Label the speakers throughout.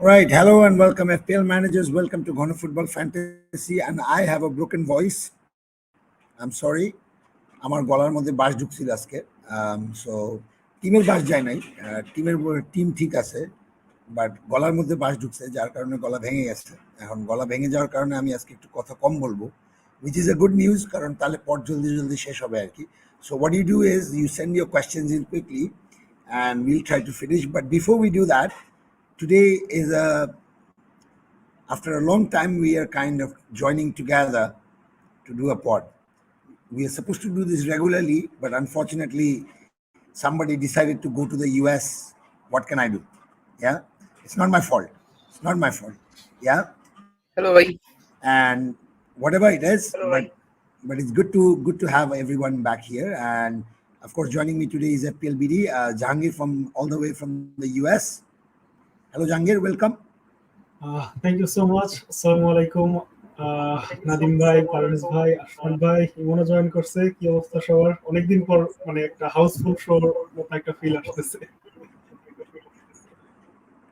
Speaker 1: Right. Hello and welcome, FPL managers. Welcome to Ghana Football Fantasy. And I have a broken voice. I'm sorry. আমার গলার মধ্যে বাস ঢুকছিল আজকে so টিমের বাস যায় নাই টিমের টিম ঠিক আছে বাট গলার মধ্যে বাস ঢুকছে যার কারণে গলা ভেঙে গেছে এখন গলা ভেঙে যাওয়ার কারণে আমি আজকে একটু কথা কম বলবো which is a good news কারণ তাহলে পর জলদি জলদি শেষ হবে আর কি so what you do is you send your questions in quickly and we'll try to finish but before we do that today is after a long time we are kind of joining together to do a pod. We are supposed to do this regularly, but unfortunately, somebody decided to go to the US. What can I do? Yeah, it's not my fault. It's not my fault. Yeah.
Speaker 2: Hello, bhai.
Speaker 1: And whatever it is,
Speaker 2: Hello,
Speaker 1: but it's good to have everyone back here. And of course, joining me today is FPL BD, Jahangir from all the way from the US. Hello, Jahangir. Welcome.
Speaker 3: Thank you so much. Assalamu alaikum. Nadim ভাই, পারভেজ ভাই, আশফাক ভাই, ইমনও join করছে। কি অবস্থা সবার? অনেকদিন পর মানে একটা হাউসফুল শোর মতো একটা ফিল আসতেছে।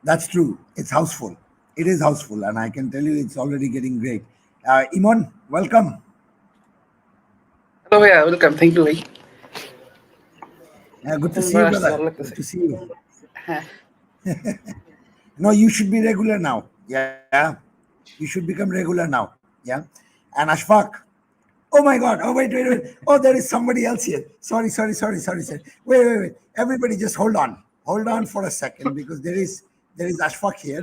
Speaker 1: That's true. It's houseful. It is houseful, and I can tell you it's already getting great. Imon, welcome.
Speaker 2: Hello, bhaiya. Welcome. Thank you, bhai.
Speaker 1: Good to see you, brother. Good to see you. No, you should be regular now. Yeah. You should become regular now. Yeah. And Ashfaq. Oh my God. Oh, wait. Oh, there is somebody else here. Sorry. Wait. Everybody just hold on. Hold on for a second because there is Ashfaq here.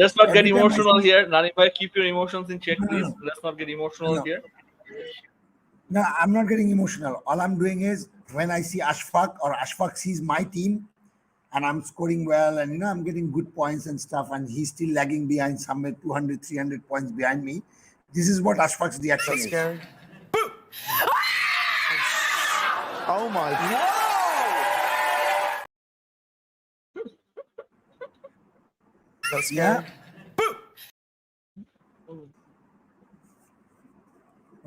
Speaker 4: Let's not get emotional here. Nani bhai, keep your emotions in check, please. Let's not get emotional here.
Speaker 1: No, I'm not getting emotional. All I'm doing is when I see Ashfaq or Ashfaq sees my team and I'm scoring well and I'm getting good points and stuff and he's still lagging behind somewhere 200, 300 points behind me. This is what Ashfaq's reaction is.
Speaker 5: Scary. Oh my God. That's scary.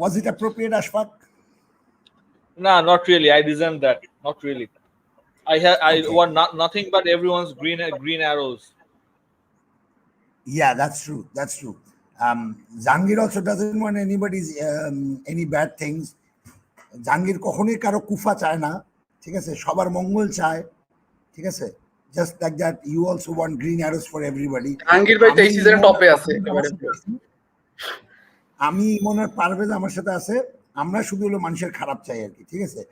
Speaker 1: Was it appropriate, Ashfaq?
Speaker 4: Nah, not really. I resent that. Not really. I want nothing but everyone's green arrows.
Speaker 1: Yeah, that's true. Jahangir also doesn't want anybody's any bad things. Jahangir কখনোই কারো কুফা চায় না, ঠিক আছে? সবার মঙ্গল চায়, ঠিক আছে? Just like that, you also want green arrows for everybody.
Speaker 2: Jahangir bhai এই সিজনে টপে আছে একেবারে।
Speaker 1: আমি মনে পারভেজ আমার সাথে আছে, আমরা শুধু হলো মানুষের খারাপ চাই আর কি, ঠিক আছে?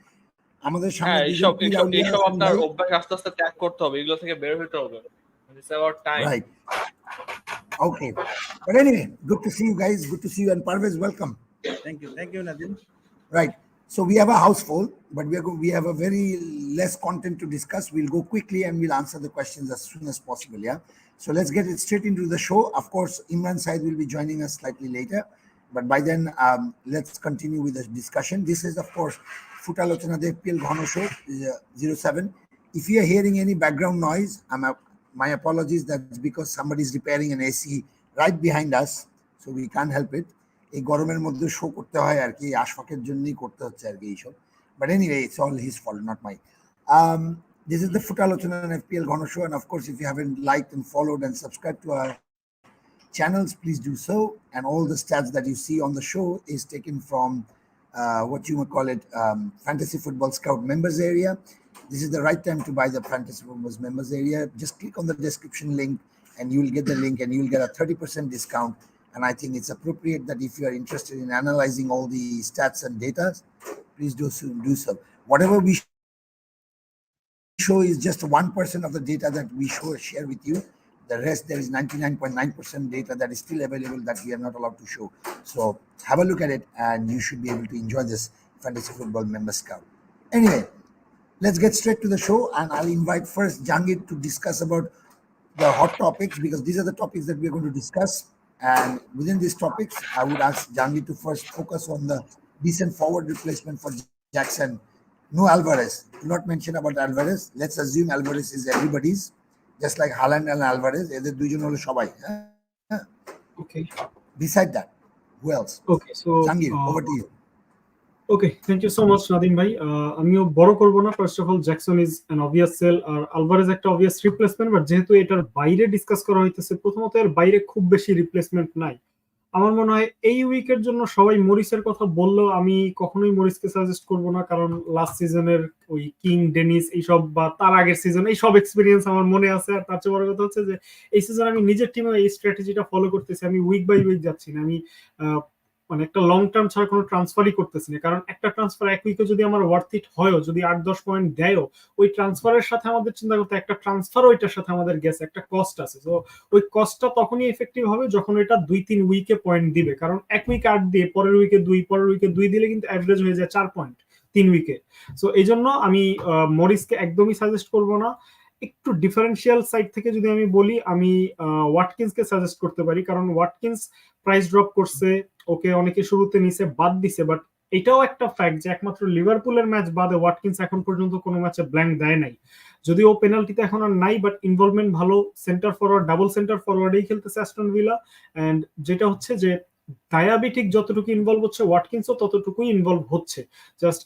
Speaker 1: আমাদের সামনে
Speaker 4: এইসব আপনার অভ্যাস আস্তে আস্তে ত্যাগ করতে হবে, এগুলো থেকে বের হতে হবে। It's about time.
Speaker 1: Right. Okay. But anyway, good to see you guys. Good to see you. And Parvez, welcome.
Speaker 6: Thank you, Nadim.
Speaker 1: Right. So we have a house full, but we have a very less content to discuss. We'll go quickly and we'll answer the questions as soon as possible. Yeah. So let's get it straight into the show. Of course, Imran Said will be joining us slightly later, but by then, let's continue with the discussion. This is, of course, Footalochona the FPL Ghana show 07. If you are hearing any background noise, my apologies. That's because somebody is repairing an AC right behind us, so we can't help it. এই গরমের মধ্যে show করতে হয় আর কি, আশফাকের জন্যই করতে হচ্ছে আর কি এইসব, but anyway it's all his fault, not my. This is the Footalochona and FPL Ghana show, and of course if you haven't liked and followed and subscribed to our channels, please do so. And all the stats that you see on the show is taken from what you would call it, Fantasy Football Scout members area. This is the right time to buy the Fantasy Football members area. Just click on the description link and you will get the link and you will get a 30% discount. And I think it's appropriate that if you are interested in analyzing all the stats and data, please do so. Whatever we show is just 1% of the data that we share with you. The rest, there is 99.9% data that is still available that we are not allowed to show. So have a look at it and you should be able to enjoy this Fantasy Football Member Scout. Anyway, let's get straight to the show, and I'll invite first Jahangir to discuss about the hot topics, because these are the topics that we're going to discuss. And within these topics, I would ask Jahangir to first focus on the decent forward replacement for Jackson. No Alvarez. Do not mention about Alvarez. Let's assume Alvarez is everybody's, just like Haaland and Alvarez. এদের দুইজন হলো সবাই।
Speaker 3: Okay.
Speaker 1: Beside that, who else?
Speaker 3: Okay, so
Speaker 1: Jahangir, over to you.
Speaker 3: Okay, thank you so much Nadim ভাই। আমিও বড় করব না। First of all, Jackson is an obvious sell, আর আলভারেজ একটা অবভিয়াস রিপ্লেসমেন্ট, বাট যেহেতু এটার বাইরে ডিসকাস করা হইতেছে, প্রথমত এর বাইরে খুব বেশি রিপ্লেসমেন্ট নাই। আমার মনে হয় এই উইকের জন্য সবাই মরিসের কথা বললেও আমি কখনোই মরিসকে সাজেস্ট করব না, কারণ লাস্ট সিজনের ওই কিং ডেনিস এইসব বা তার আগের সিজন এইসব এক্সপিরিয়েন্স আমার মনে আছে। আর তার চেয়ে বড় কথা হচ্ছে যে এই সিজন আমি নিজের টিমে এই স্ট্র্যাটেজিটা ফলো করতেছি। আমি উইক বাই উইক যাচ্ছি না, আমি মানে একটা লং টার্ম ছাড়া কোনো ট্রান্সফারই করতেছি না, কারণ একটা ট্রান্সফার এক উইকে যদি আমার ওয়ার্থ ইট হয়ও, যদি 8-10 পয়েন্ট দেয়ও, ওই ট্রান্সফারের সাথে আমাদের চিন্তা করতে একটা ট্রান্সফার ওইটার সাথে আমাদের গেছে একটা কস্ট আছে। তো ওই কস্টটা তখনই এফেক্টিভ হবে যখন এটা 2-3 উইকে পয়েন্ট দিবে, কারণ এক উইকে 8 দিয়ে পরের উইকে 2, পরের উইকে 2 দিলে কিন্তু অ্যাভারেজ হয়ে যায় 4 পয়েন্ট 3 উইকে। সো এই জন্য আমি মরিসকে একদমই সাজেস্ট করব না। একটু ডিফারেন্সিয়াল সাইড থেকে যদি আমি বলি, আমি ওয়াটকিন্সকে সাজেস্ট করতে পারি, কারণ ওয়াটকিন্স প্রাইস ড্রপ করছে, ওকে অনেকে শুরুতে নিচে বাদ দিছে, বাট এটাও একটা ফ্যাক্ট যে একমাত্র লিভারপুলের ম্যাচ বাদে ওয়াটকিন্স এখন পর্যন্ত কোনো ম্যাচে ব্ল্যাঙ্ক দেয় নাই। যদিও পেনাল্টিতে এখন আর নাই, বাট ইনভলভমেন্ট ভালো, সেন্টার ফরওয়ার্ড, ডাবল সেন্টার ফরওয়ার্ডেই খেলতেছে অ্যাস্টন ভিলা। এন্ড যেটা হচ্ছে যে ডায়াবেটিক যতটুকু ইনভলভ হচ্ছে, ওয়াটকিন্সও ততটুকুই ইনভলভ হচ্ছে। জাস্ট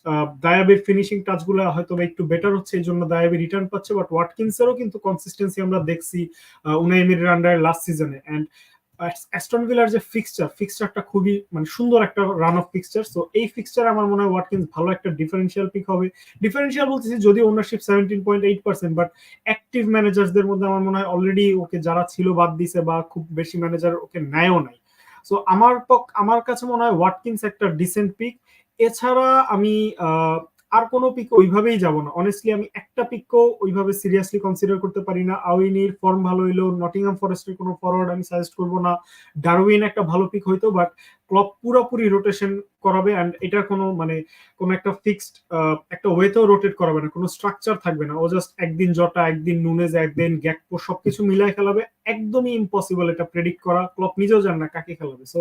Speaker 3: ডায়াবের ফিনিশিং টাচগুলো হয়তো একটু বেটার হচ্ছে, এই জন্য ডায়াবি রিটার্ন পাচ্ছে, বাট ওয়াটকিন্সেরও কিন্তু কনসিস্টেন্সি আমরা দেখছি উনাই এমিরির আন্ডারে লাস্ট সিজনে। এন্ড অ্যাস্টন ভিলার যে ফিক্সচারটা খুবই মানে সুন্দর একটা রান অফ ফিক্সচার। সো এই ফিক্সচার আমার মনে হয় ওয়াটকিন্স ভালো একটা ডিফারেন্সিয়াল পিক হবে। ডিফারেন্সিয়াল বলতেছি যদি ওনারশিপ 17.8%, বাট অ্যাক্টিভ ম্যানেজারদের মধ্যে আমার মনে হয় অলরেডি ওকে যারা ছিল বাদ দিছে, বা খুব বেশি ম্যানেজার ওকে নেয়ও নাই। সো আমার কাছে মনে হয় ওয়াটকিন্স একটা ডিসেন্ট পিক। এছাড়া আমি আর কোনো পিক ওইভাবেই যাব না। অনেস্টলি আমি একটা পিকও ওইভাবে সিরিয়াসলি কনসিডার করতে পারি না। আউইনির ফর্ম ভালো হইলো, নটিংহাম ফরেস্টের কোনো ফরওয়ার্ড আমি সাজেস্ট করবো না। ডারউইন একটা ভালো পিক হইতো, বাট ক্লব পুরোপুরি রোটেশন করাবে, এন্ড এটার কোনো মানে কোনো একটা ফিক্সড একটা ওয়েতেও রোটেট করাবে না, কোনো স্ট্রাকচার থাকবে না। ও জাস্ট একদিন জটা, একদিন নুনেজ, একদিন গ্যাকপো সবকিছু মিলাই খেলাবে। একদমই ইম্পসিবল এটা প্রেডিক্ট করা, ক্লব নিজেও জানে না কাকে খেলাবে। সো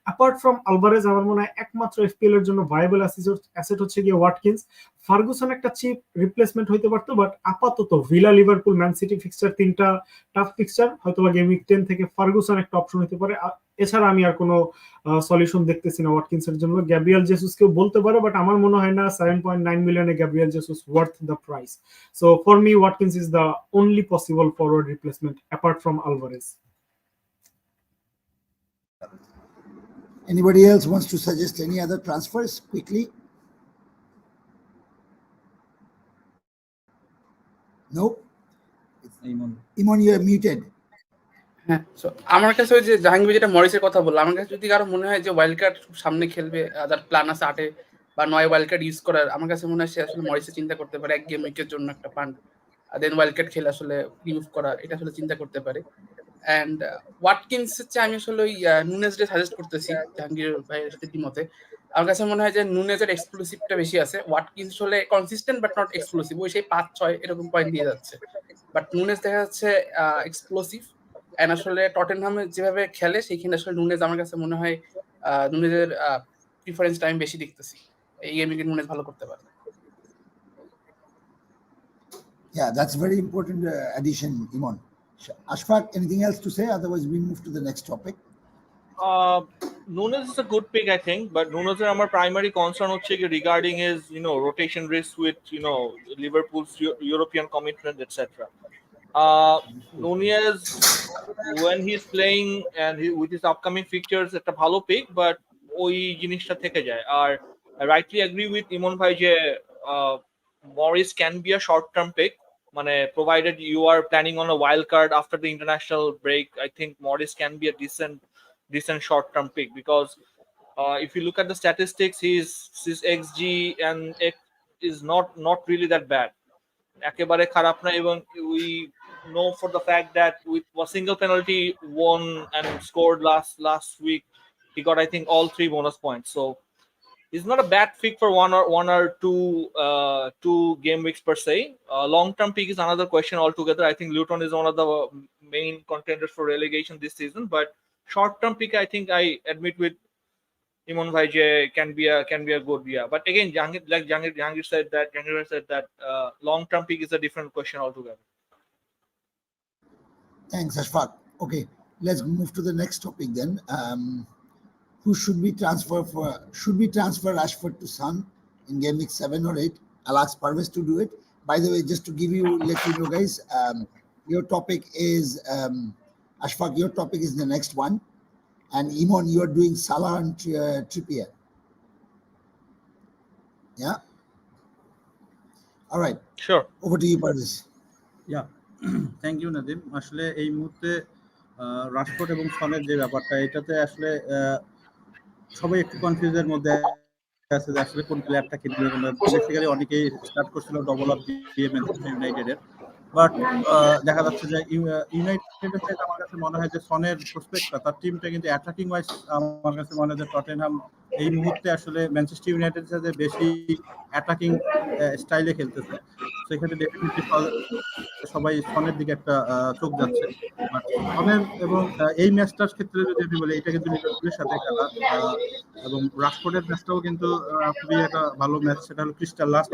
Speaker 3: অ্যাপার্ট ফ্রম আলভারেজ আমার মনে হয় একমাত্র এফপিএল এর জন্য ভাইয়েবল অ্যাসেট হচ্ছে গিয়ে ওয়াটকিন্স। ফার্গুসন একটা চিপ রিপ্লেসমেন্ট হইতে পারতো, বাট আপাতত villa, Liverpool, man city fixture, তিনটা টাফ ফিক্সচার, হয়তোবা গেম উইক 10 থেকে ফার্গুসন একটা অপশন হতে পারে। এছাড়া আমি আর কোনো সলিউশন দেখতেছি না ওয়াটকিন্সের জন্য। গ্যাব্রিয়েল জেসুস কেউ বলতে পারে, বাট আমার মনে হয় না 7.9 মিলিয়নে Gabriel Jesus worth the price. So for me Watkins is the only possible forward replacement apart from Alvarez.
Speaker 1: Anybody else wants to suggest any other transfers quickly? No? Imon, you are muted.
Speaker 2: হ্যাঁ, so আমার কাছে ওই যে জাহাঙ্গীর যেটা মরিসের কথা বললো, আমার কাছে যদি কারো মনে হয় যে ওয়াইল্ড কার্ড সামনে খেলবে, যার প্ল্যান আছে 8 বা 9 ওয়াইল্ড কার্ড ইউজ করার, আমার কাছে মনে হয় সে আসলে মরিসে চিন্তা করতে পারে এক গেম উইকের জন্য একটা ফান্ড, দেন ওয়াইল্ড কার্ড খেলে আসলে রিমুভ করা, এটা আসলে চিন্তা করতে পারে। অ্যান্ড ওয়াটকিন্স হচ্ছে আমি আসলে ওই নুনেজ ডে সাজেস্ট করতেছি জাহাঙ্গীর ভাইয়ের সাথে মতে। আমার কাছে মনে হয় যে নুনেজের এক্সক্লুসিভটা বেশি আছে, ওয়াটকিন্স হলে কনসিস্টেন্ট বাট নট এক্সক্লুসিভ, ওই সেই 5-6 এরকম পয়েন্ট দিয়ে যাচ্ছে, বাট নুনেজ দেখা যাচ্ছে এক্সপ্লোসিভ। এন্ড আসলে টটেনহামে যেভাবে খেলে সেইখানে আসলে নুনেজ আমার কাছে মনে হয় নুনেজের প্রিফারেন্সটা আমি বেশি দেখতেছি, এই গেমে নুনেজ ভালো করতে পারে।
Speaker 1: Yeah, that's very important addition, Imon. Ashfaq, anything else to say? Otherwise, we move to the next topic.
Speaker 4: Nunes is a good pick, I think, but Nunes our primary concern হচ্ছে regarding his rotation risk with Liverpool's European commitment, etc. Nunez, when he's playing and with his upcoming fixtures, একটা ভালো pick, but ওই জিনিসটা থেকে যায়। আর I rightly agree with Imon ভাই যে Morris can be a short-term pick, মানে provided you are planning on a wild card after the international break. I think Morris can be a decent short-term pick, because if you look at the statistics, his XG and X is not really that bad. একেবারে খারাপ না, এবং we know for the fact that with a single penalty won and scored last week, he got I think all 3 bonus points. So he's not a bad pick for one or two game weeks per se. Long-term pick is another question altogether. I think Luton is one of the main contenders for relegation this season, but short-term pick, I think I admit with Imon Bhaije can be a good, yeah. But again, Jahangir said that long-term pick is a different question altogether.
Speaker 1: Thanks, Ashfaq. Okay, let's move to the next topic then. Who should we transfer Rashford to Son in game week 7 or 8? I'll ask Parvez to do it. By the way, just to let you know, guys, your topic is Ashfaq. Your topic is the next one, and Imon, you are doing Salah and Trippier. Yeah. All right.
Speaker 4: Sure.
Speaker 1: Over to you, Parvez.
Speaker 6: Yeah, thank you Nadim. আসলে এই মুহূর্তে Rashford এবং সনের যে ব্যাপারটা, এটাতে আসলে সবাই একটু কনফিউজের মধ্যে আছে যে আসলে কোন প্লেয়ারটা কিনবে। বেসিক্যালি অনেকেই স্টার্ট করছিল ডবল আপ দিয়ে ম্যানচেস্টার ইউনাইটেডের, বাট দেখা যাচ্ছে যে ইউনাইটেডের সাথে আমার কাছে মনে হয় যে সনের প্রসপেক্টটা, তার টিমটা কিন্তু অ্যাটাকিং ওয়াইজ আমার কাছে মনে হয় যে টটেনহাম এই মুহূর্তে আসলে ম্যানচেস্টার ইউনাইটেডের সাথে বেশি অ্যাটাকিং স্টাইলে খেলতেছে। সেখানে ডেফিনেটলি সবাই সনের দিকে একটা চোখ যাচ্ছে। বাট সনের এবং এই ম্যাচটার ক্ষেত্রে যদি আমি বলি, এটা কিন্তু লিভারপুলের সাথে খেলা, এবং রাশফোর্ডের ম্যাচটাও কিন্তু খুবই একটা ভালো ম্যাচ। সেটা হলো ক্রিস্টাল লাস্ট,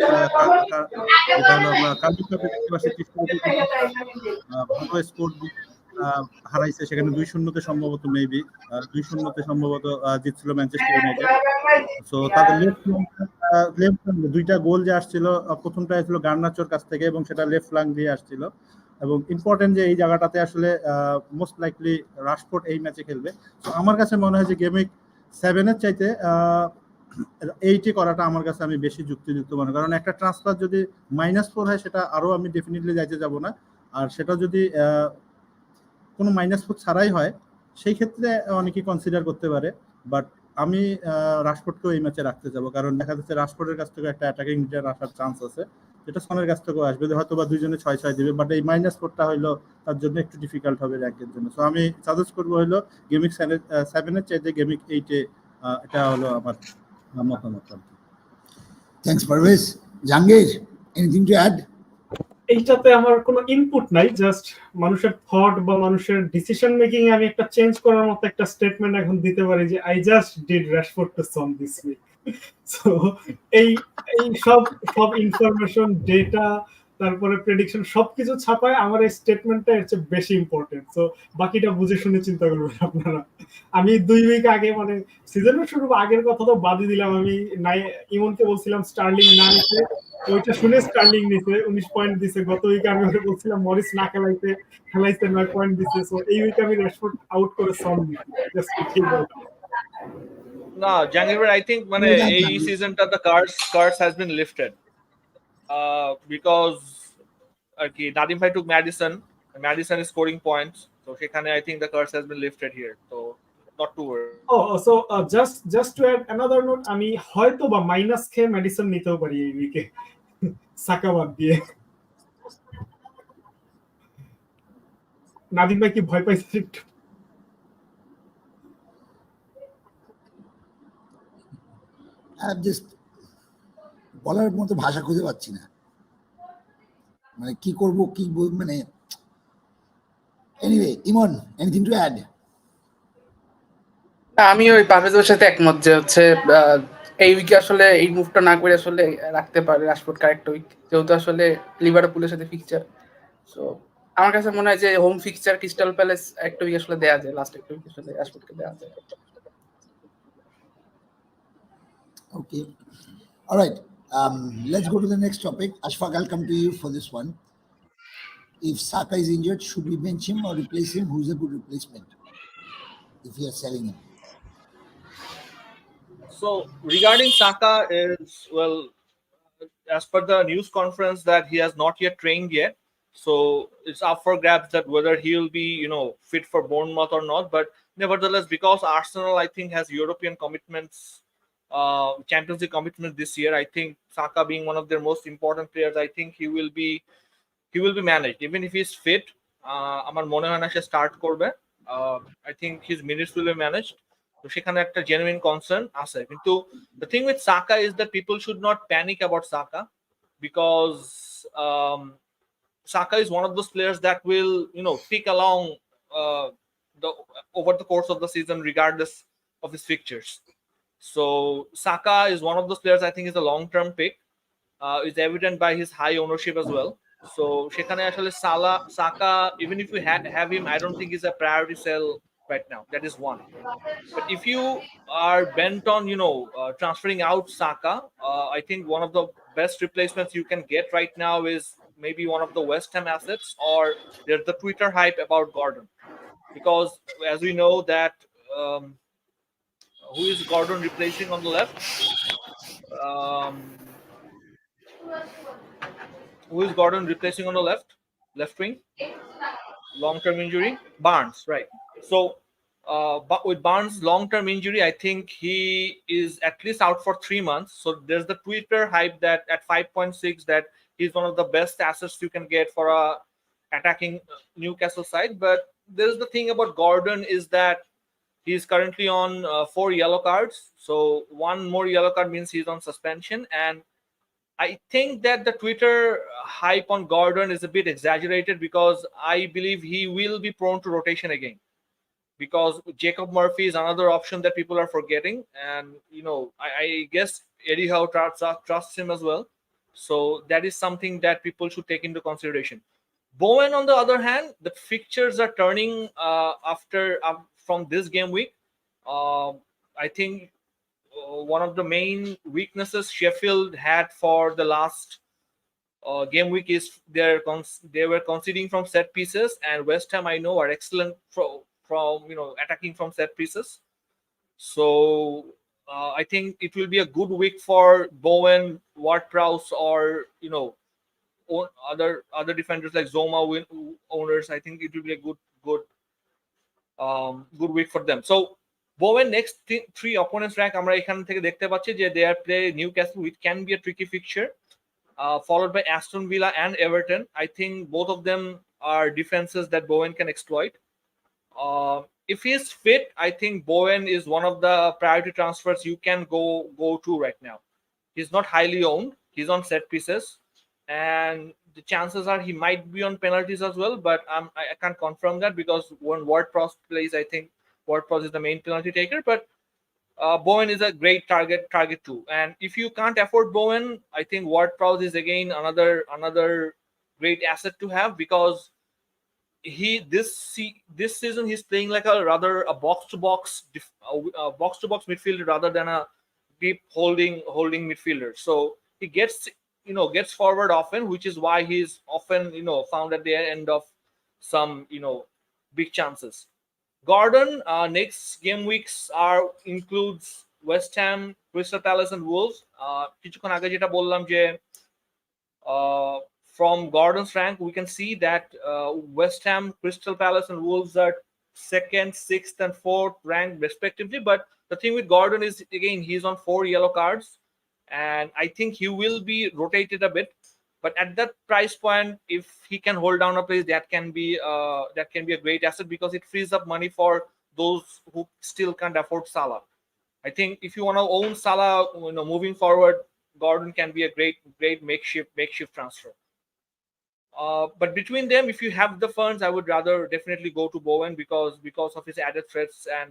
Speaker 6: যেটা হলো আমরা কার্ডিফ কাপে দেখতে পাচ্ছি ভালো স্কোর হারাইছে, সেখানে 2-0 সম্ভবত, মেবি 2-0 সম্ভবত জিতছিল ম্যানচেস্টার ইউনাইটেড। সো তাদের লেফট দুইটা গোল যে আসছিল, প্রথমটা আসছিল গার্নাচোর কাছ থেকে এবং সেটা লেফট ফ্ল্যাঙ্ক দিয়ে আসছিল। এবং ইম্পর্টেন্ট যে এই জায়গাটাতে আসলে মোস্ট লাইকলি রাশফোর্ড এই ম্যাচে খেলবে। তো আমার কাছে মনে হয় যে গেম উইক 7-এর চাইতে 8-এ করাটা আমার কাছে আমি বেশি যুক্তিযুক্ত মনে করি। কারণ একটা ট্রান্সফার যদি -4 হয়, সেটা আরও আমি ডেফিনেটলি যাইতে যাব না। আর সেটা যদি কোনো -4 ছাড়াই হয়, সেই ক্ষেত্রে অনেকেই কনসিডার করতে পারে। বাট আমি রাশফোর্ডকেও এই ম্যাচে রাখতে যাবো, কারণ দেখা যাচ্ছে রাশফোর্ডের কাছ থেকে একটা অ্যাটাকিং রিটার্ন আসার চান্স আছে, যেটা সনের কাছ থেকেও আসবে, হয়তো বা দুইজনে 6-6 দিবে। বাট এই -4টা হইলো তার জন্য একটু ডিফিকাল্ট হবে র্যাঙ্কের জন্য। সো আমি সাজেস্ট করবো হলো গেম উইক 7-এর চাইতে গেম উইক 8-এ, এটা হলো আমার মতামত।
Speaker 1: Thanks, Parvez. Jangir, anything to add?
Speaker 3: এইটাতে আমার কোনো ইনপুট নাই, জাস্ট মানুষের থট বা মানুষের ডিসিশন মেকিং এ আমি একটা চেঞ্জ করার মতো একটা স্টেটমেন্ট এখন দিতে পারি যে I just did Rashford to Son this week. So এই সব ইনফরমেশন, ডেটা, তারপরে প্রেডিকশন সবকিছু ছাপায় আমার এই স্টেটমেন্টটা এর চেয়ে বেশি ইম্পর্টেন্ট। সো বাকিটা বুঝে শুনে চিন্তা করবেন আপনারা। আমি 2 উইক আগে, মানে সিজনের শুরু আগের কথা তো বাদই দিলাম, আমি ইমনকে বলছিলাম স্টার্লিং না নিতে, ওইটা শুনে স্টার্লিং নিতে 19 পয়েন্ট দিছে। গত উইকে আমি ওটা বলছিলাম মরিস না খেলাইছে 9 পয়েন্ট দিছে। সো এই উইকে আমি রাশফোর্ড আউট করে সন দিছি, জাস্ট ঠিক বললাম
Speaker 4: না জাহাঙ্গীর, I think মানে এই সিজনটা the curse has been lifted because আর কি নাদিম ভাই took Madison is scoring points, so সেখানে I think the curse has been lifted here, so not to worry.
Speaker 3: So just to add another note, আমি হয়তো বা minus খেয়ে medicine নিতেও পারি এই উইকে সাকা বাদ দিয়ে। নাদিম ভাই কি ভয় পাইছে একটু?
Speaker 1: জাস্ট বলার মতো ভাষা খুঁজে পাচ্ছি না, মানে কি করব কি মানে anyway. Emon, anything to add?
Speaker 2: আমি ওই পারভেজের সাথে একমত যে হচ্ছে এই উইকে আসলে এই মুভটা না করে আসলে রাখতে পারে রাশফোর্ড কারেক্ট উইক, যেহেতু আসলে লিভারপুলের সাথে ফিক্সচার। সো আমার কাছে মনে হয় যে হোম ফিক্সচার ক্রিস্টাল প্যালেস একটা উইক আসলে দেয়া যায়, লাস্ট একটা উইক আসলে রাশফোর্ডকে দেয়া যায়।
Speaker 1: Okay. All right. Let's go to the next topic. Ashfaq, I'll come to you for this one. If Saka is injured, should we bench him or replace him? Who's a good replacement if you are selling him?
Speaker 4: So regarding Saka is, well, as per the news conference that he has not yet trained yet, so it's up for grabs that whether he will be fit for Bournemouth or not. But nevertheless, because Arsenal I think has European commitments, Champions League commitment this year, I think Saka being one of their most important players, I think he will be managed even if he's fit. আমার মনে হয় না সে start করবে। I think his minutes will be managed. তো সেখানে একটা genuine concern আছে। কিন্তু the thing with Saka is that people should not panic about Saka because Saka is one of those players that will tick along over the course of the season regardless of his fixtures. So Saka is one of those players I think is a long-term pick. Is evident by his high ownership as well. So সেখানে আসলে Saka, even if we have him, I don't think he's a priority sell right now. That is one. But if you are bent on, transferring out Saka, I think one of the best replacements you can get right now is maybe one of the West Ham assets, or there's the Twitter hype about Gordon, because as we know that um, who is Gordon replacing on the left? Um, who is Gordon replacing on the left wing? Long-term injury, Barnes, right? So, but with Barnes' long-term injury, I think he is at least out for 3 months. So there's the Twitter hype that at 5.6 that he's one of the best assets you can get for a attacking Newcastle side. But there's the thing about Gordon is that he's currently on 4 yellow cards. So one more yellow card means he's on suspension, and I think that the Twitter hype on Gordon is a bit exaggerated, because I believe he will be prone to rotation again. Because Jacob Murphy is another option that people are forgetting, and I guess Eddie Howe trusts him as well. So that is something that people should take into consideration. Bowen, on the other hand, the fixtures are turning from this game week. I think one of the main weaknesses Sheffield had for the last game week is they were conceding from set pieces, and West Ham, I know, are excellent from attacking from set pieces. So I think it will be a good week for Bowen, Ward-Prowse, or other defenders like Zoma owners. I think it will be a good week for them. So Bowen next three opponents rank আমরা এখান থেকে দেখতে পাচ্ছি যে they are play Newcastle, which can be a tricky fixture, followed by Aston Villa and Everton. I think both of them are defenses that Bowen can exploit. If he's fit, I think Bowen is one of the priority transfers you can go to right now. He's not highly owned. He's on set pieces, and the chances are he might be on penalties as well, but I can't confirm that, because when Ward-Prowse plays, I think Ward-Prowse is the main penalty taker. But Bowen is a great target too. And if you can't afford Bowen, I think Ward-Prowse is again another great asset to have, because this season he's playing like a box to box midfielder rather than a deep holding midfielder. So he gets forward often, which is why he's often found at the end of some big chances. Gordon, next game weeks includes West Ham, Crystal Palace, and Wolves. কিছুক্ষণ আগে যেটা বললাম যে from Gordon's rank, we can see that West Ham, Crystal Palace, and Wolves are 2nd, 6th, and 4th ranked respectively. But the thing with Gordon is, again, he's on 4 yellow cards, and I think he will be rotated a bit. But at that price point, if he can hold down a place, that can be a great asset, because it frees up money for those who still can't afford Salah. I think if you want to own Salah, moving forward, Gordon can be a great makeshift transfer. But between them, if you have the funds, I would rather definitely go to Bowen, because of his added threats and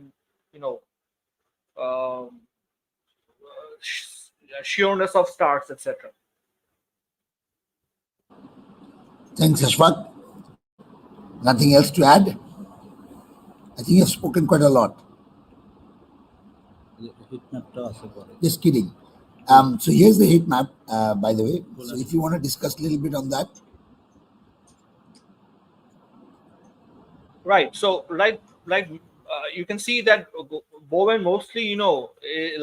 Speaker 4: sureness of starts, etc.
Speaker 1: Thanks, Ashfaq. Nothing else to add? I think you've spoken quite a lot. Just kidding. So here's the heat map, by the way. So if you want to discuss a little bit on that.
Speaker 4: Right. So you can see that Bowen mostly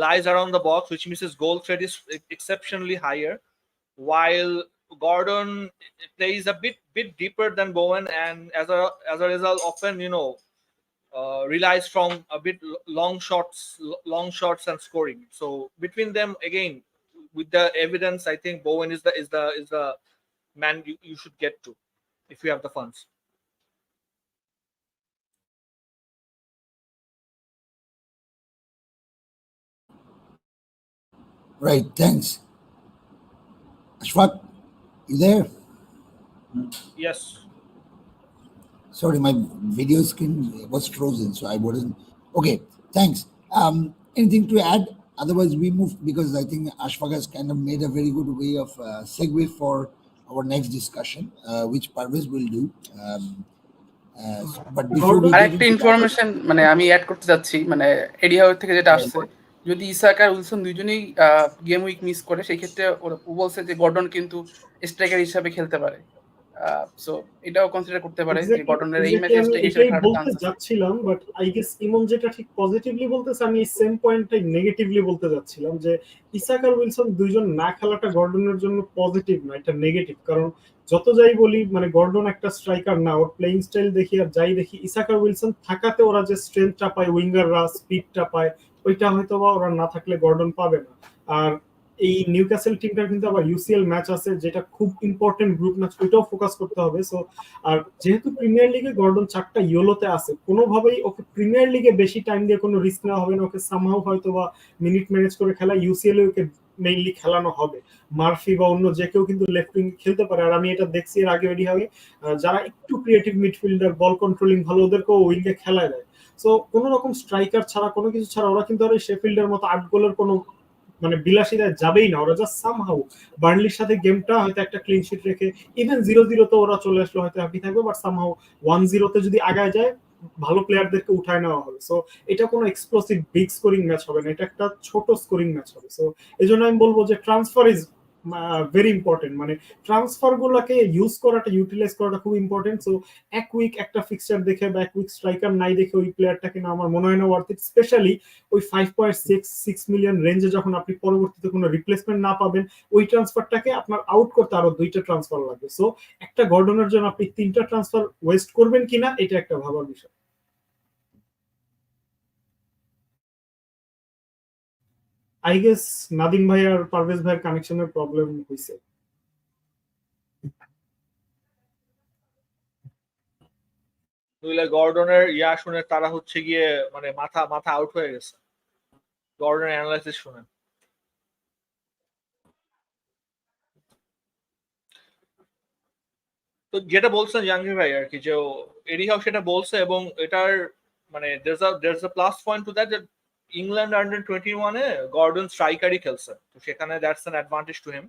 Speaker 4: lies around the box, which means his goal threat is exceptionally higher, while Gordon plays a bit deeper than Bowen, and as a result often relies from a bit long shots and scoring. So between them, again, with the evidence, I think Bowen is the man you should get to if you have the funds.
Speaker 1: Right, thanks. Ashfaq, you there?
Speaker 4: Yes.
Speaker 1: Sorry, my video screen was frozen, so I wasn't. Okay, thanks. Anything to add? Otherwise, we move, because I think Ashfaq has kind of made a very good way of segue for our next discussion, which Parvez will do. But before we
Speaker 2: আর
Speaker 1: get
Speaker 2: একটা
Speaker 1: into that,
Speaker 2: information মানে আমি add করতে যাচ্ছি, মানে এডি how থেকে যেটা আসছে, যদি ইসাক আর উইলসন দুইজনেই গেম উইক মিস করে সেই ক্ষেত্রে ও বলছে যে গর্ডন কিন্তু স্ট্রাইকার হিসাবে খেলতে পারে। সো এটাও কনসিডার করতে পারে যে গর্ডনের এই ম্যাচে
Speaker 3: আমি
Speaker 2: স্ট্রাইকার হিসেবে
Speaker 3: এটাই
Speaker 2: খেলার
Speaker 3: বলতে
Speaker 2: চান্স আছে।
Speaker 3: যাচ্ছিলাম, বাট আই গেস ইমন যেটা ঠিক পজিটিভলি বলতেছে, আমি সেম পয়েন্টটাই নেগেটিভলি বলতে যাচ্ছিলাম, যে ইসাক আর উইলসন দুইজন না খেলাটা গর্ডনের জন্য পজিটিভ না, এটা নেগেটিভ। কারণ যত যাই বলি, মানে গর্ডন একটা স্ট্রাইকার না, ওর প্লেইং স্টাইল দেখি আর যাই দেখি, ইসাক আর উইলসন থাকাতে ওরা যে স্ট্রেংথটা পায়, উইঙ্গাররা স্পিডটা পায়, ওইটা হয়তো বা ওরা না থাকলে গর্ডন পাবে না। আর এই নিউক্যাসল টিমটার কিন্তু আবার ইউসিএল ম্যাচ আছে, যেটা খুব ইম্পর্টেন্ট গ্রুপ ম্যাচ, ওইটাও ফোকাস করতে হবে। সো আর যেহেতু প্রিমিয়ার লিগে গর্ডন 4টা ইয়েলোতে আছে, কোনোভাবেই ওকে প্রিমিয়ার লিগে বেশি টাইম দিয়ে কোনো রিস্ক নেওয়া হবে না, ওকে সামহাও হয়তো বা মিনিট ম্যানেজ করে খেলা, ইউসিএল এ ওকে মেইনলি খেলানো হবে। মার্ফি বা অন্য যে কেউ কিন্তু লেফট উইং খেলতে পারে, আর আমি এটা দেখছি এর আগে এডি হবে, যারা একটু ক্রিয়েটিভ মিডফিল্ডার, বল কন্ট্রোলিং ভালো, ওদেরকেও উইঙ্গে খেলায় দেয়। সো কোনো রকম স্ট্রাইকার ছাড়া, কোনো কিছু ছাড়া ওরা কিন্তু আর শেফিল্ডের মতো 8 গোলের কোনো মানে বিলাসিতায় যাবেই না। ওরা জাস্ট সামহাউ বার্নলির সাথে গেমটা হয়তো একটা ক্লিন শিট রেখে, ইভেন 0-0 তো ওরা চলে আসলো হয়তো হ্যাপি থাকবে, বাট সামহাউ 1-0 তে যদি আগায় যায়, ভালো প্লেয়ারদেরকে উঠায় নেওয়া হবে। সো এটা কোনো এক্সপ্লোসিভ বিগ স্কোরিং ম্যাচ হবে না, এটা একটা ছোট স্কোরিং ম্যাচ হবে। সো এই জন্য আমি বলবো যে ট্রান্সফার ইজ ভেরি ইম্পর্টেন্ট, মানে ট্রান্সফার গুলাকে ইউজ করাটা, ইউটিলাইজ করাটা খুব ইম্পর্টেন্ট। সো এক উইক একটা ফিক্সচার দেখে বা এক উইক স্ট্রাইকার নাই দেখে ওই প্লেয়ারটাকে না আমার মনে হয় না ওয়ার্থ ইট, স্পেশালি ওই 5.6 মিলিয়ন রেঞ্জে যখন আপনি পরবর্তীতে কোনো রিপ্লেসমেন্ট না পাবেন, ওই ট্রান্সফারটাকে আপনার আউট করতে আরো 2টা ট্রান্সফার লাগবে। সো একটা গর্ডনের জন্য আপনি 3টা ট্রান্সফার ওয়েস্ট করবেন কিনা, এটা একটা ভাবার বিষয়। আই গেস নাদিম ভাই আর পারভেজ ভাইয়ের কানেকশনের প্রবলেম হয়েছে।
Speaker 4: নইলে গর্ডনের ইয়া শুনে তারা হচ্ছে গিয়ে মানে মাথা মাথা আউট হয়ে গেছে গর্ডনের অ্যানালাইসিস শুনে। তো যেটা বলছেন জাহাঙ্গীর ভাই আর কি, যে এডি হাউ সেটা বলছে, এবং এটার মানে there's a plus point to that, যে ইংল্যান্ড আন্ডার 21 এ গর্ডন স্ট্রাইকারই খেলছে, তো সেখানে that's an advantage to him.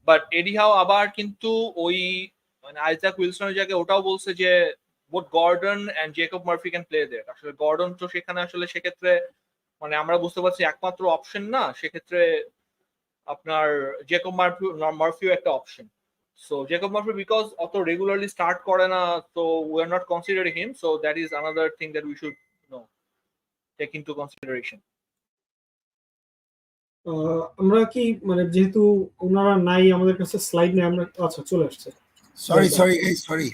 Speaker 4: But Eddie Howe আবার কিন্তু ওই মানে আইজাক উইলসনের জায়গায় ওটাও বলছে যে both Gordon and Jacob Murphy can play there. আসলে গর্ডন তো সেখানে আসলে সেক্ষেত্রে মানে আমরা বুঝতে পারছি একমাত্র অপশন না, সেক্ষেত্রে আপনার জেকব মার্ফিও একটা option. So Jacob Murphy, because অত regularly start করে না, so we are not considering him. So that is another thing that we should take into consideration.
Speaker 3: আমরা কি মানে যেহেতু ওনারা নাই আমাদের কাছে স্লাইড নেই, আমরা আচ্ছা চলে আসছে।
Speaker 1: sorry guys, sorry.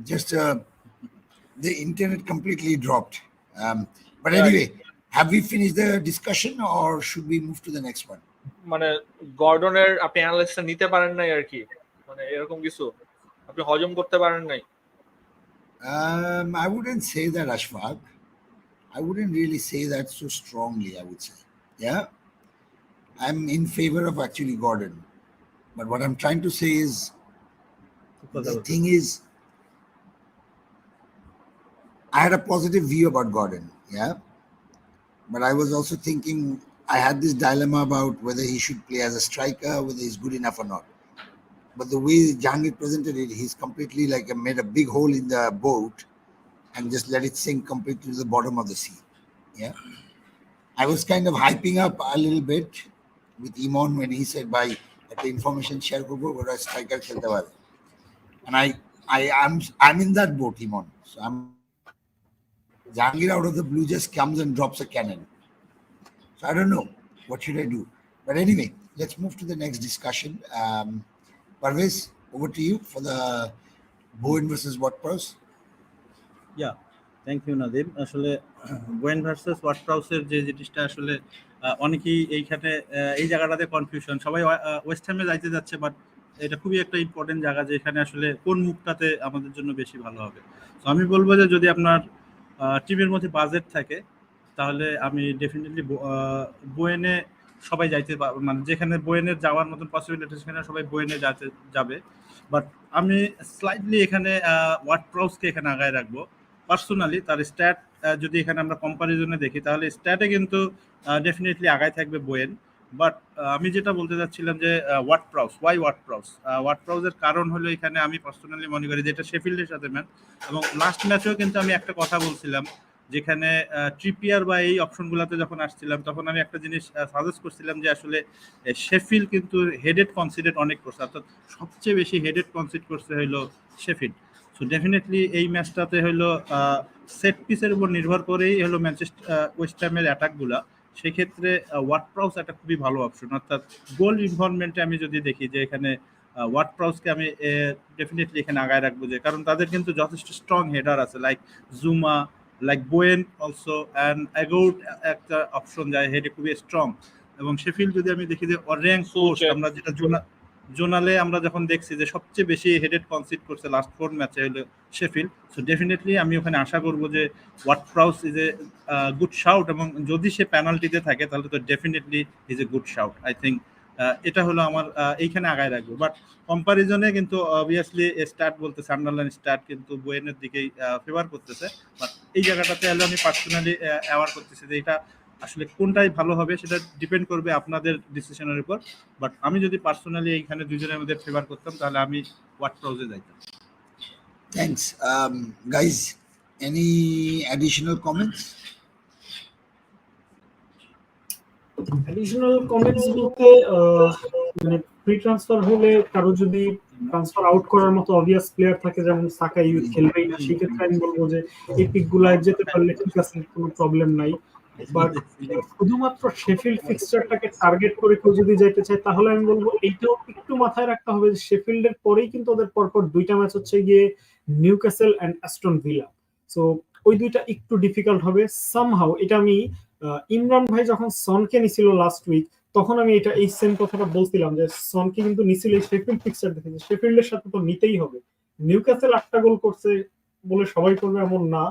Speaker 1: Just the internet completely dropped. But anyway, have we finished the discussion or should we move to the next one?
Speaker 4: মানে গর্ডনের আপনি অ্যানালাইসিসটা নিতে পারেন নাই আর কি, মানে এরকম কিছু আপনি হজম করতে পারেন নাই।
Speaker 1: I wouldn't say that, Ashfaq. I wouldn't really say that so strongly, I would say. Yeah, I'm in favor of actually Gordon, but what I'm trying to say is the thing is I had a positive view about Gordon, yeah, but I was also thinking, I had this dilemma about whether he should play as a striker, whether he's good enough or not. But the way Jahangir presented it, he's completely like made a big hole in the boat and just let it sink completely to the bottom of the sea. Yeah, I was kind of hyping up a little bit with Imon when he said, "By at the information share group, what a striker khelte pare." And I'm in that boat, Imon. So I'm Jahangir out of the blue just comes and drops a cannon. So I don't know what should I do. But anyway, let's move to the next discussion. Parvez, over to you for the Bowen versus Watprowse.
Speaker 6: Yeah, thank you Nadim. আসলে Bowen versus ওয়াটপ্রাউসের যে জিনিসটা আসলে অনেকেই এইখানে এই জায়গাটাতে confusion, সবাই West হ্যামে যাইতে যাচ্ছে, বাট এটা খুবই একটা ইম্পর্টেন্ট জায়গা যেখানে আসলে কোন মুখটাতে আমাদের জন্য বেশি ভালো হবে। তো আমি বলবো যে যদি আপনার টিমের মধ্যে বাজেট থাকে তাহলে আমি ডেফিনেটলি বোয়েনে সবাই যাইতে, মানে যেখানে বোয়েনের যাওয়ার মতন পসিবিলিটি সেখানে সবাই বোয়েনে যাবে। বাট আমি স্লাইটলি এখানে ওয়াটপ্রাউসকে এখানে আগায় রাখবো পার্সোনালি। তার স্ট্যাট যদি এখানে আমরা কম্পারিজনে দেখি তাহলে স্ট্যাটে কিন্তু ডেফিনেটলি আগায় থাকবে বোয়েন, বাট আমি যেটা বলতে চাচ্ছিলাম যে ওয়ার্ড প্রাউসের কারণ হলো এখানে আমি পার্সোনালি মনে করি যে এটা শেফিল্ডের সাথে ম্যাচ, এবং লাস্ট ম্যাচেও কিন্তু আমি একটা কথা বলছিলাম, যেখানে ট্রিপিয়ার বা এই অপশনগুলোতে যখন আসছিলাম তখন আমি একটা জিনিস সাজেস্ট করছিলাম যে আসলে শেফিল্ড কিন্তু হেডেড কনসিডেড অনেক করছে, অর্থাৎ সবচেয়ে বেশি হেডেড কনসিড করছে হইলো শেফিল্ড। সো ডেফিনেটলি এই ম্যাচটাতে হলো সেট পিসের উপর নির্ভর করেই হলো ম্যানচেস্টার ওয়েস্ট হ্যামের অ্যাটাকগুলা। সেক্ষেত্রে ওয়ার্ড প্রাউস একটা খুবই ভালো অপশন, অর্থাৎ গোল ইনভলভমেন্টে আমি যদি দেখি যে এখানে ওয়ার্ড প্রাউসকে আমি ডেফিনেটলি এখানে আগায় রাখবো, যে কারণ তাদের কিন্তু যথেষ্ট স্ট্রং হেডার আছে, লাইক জুমা, লাইক বোয়েন অলসো, অ্যান্ড অ্যাগোট একটা অপশন যায় হেডে খুবই স্ট্রং। এবং শেফিল্ড যদি আমি দেখি যে অরেঞ্জ পোস্ট, আমরা যেটা জোনালে আমরা যখন দেখছি যে সবচেয়ে বেশি হেডেড কনসিড করছে লাস্ট 4 ম্যাচে হলো শেফিল্ড। সো ডেফিনেটলি আমি ওখানে আশা করবো যে Ward Prowse is a good shout, এবং যদি সে পেনাল্টিতে থাকে তাহলে তো definitely is a good shout. I think এটা হলো আমার এইখানে আগায় রাখবো। বাট কম্পারিজনে কিন্তু অবভিয়াসলি স্টার্ট বলতে সান্ডারল্যান্ড স্টার্ট কিন্তু বোয়েনের দিকেই ফেভার করতেছে। বাট এই জায়গাটাতে হলে আমি পার্সোনালি অ্যাওয়ার করতেছি যে এটা আসলে কোনটাই ভালো হবে সেটা ডিপেন্ড করবে আপনাদের ডিসিশনের উপর। বাট আমি যদি পার্সোনালি এইখানে দুজনের মধ্যে ফেভার করতাম তাহলে আমি ওয়ার্ড প্রাউসে যাইতাম।
Speaker 1: Thanks. Guys, any additional comments?
Speaker 3: Additional comments বলতে মানে ফ্রি ট্রান্সফার হলে কারো যদি ট্রান্সফার আউট করার মতো অবভিয়াস প্লেয়ার থাকে, যেমন সাকা ইউজ খেলবেই না, সেক্ষেত্রে আমি বলবো যে এই পিক গুলায় যেতে পারলে ঠিক আছে, কোনো প্রবলেম নাই। বাট শুধুমাত্র শেফিল্ড ফিক্সচারটাকে টার্গেট করে কেউ যদি যাইতে চায় তাহলে আমি বলবো এইটাও একটু মাথায় রাখতে হবে যে শেফিল্ডের পরেই কিন্তু ওদের পরপর দুইটা ম্যাচ হচ্ছে গিয়ে Newcastle and Aston Villa. So ওই দুইটা একটু ডিফিকাল্ট হবে সামহাউ। এটা আমি ইমরান ভাই যখন সনকে নিছিল লাস্ট উইক, তখন আমি এটা এই সেম কথাটা বলছিলাম যে সনকে কিন্তু নিছিল এই শেফিল্ড ফিক্সচার দেখে, শেফিল্ডের সাথে তো নিতেই হবে। নিউক্যাসল 8টা গোল করছে বলে সবাই করবে এমন না।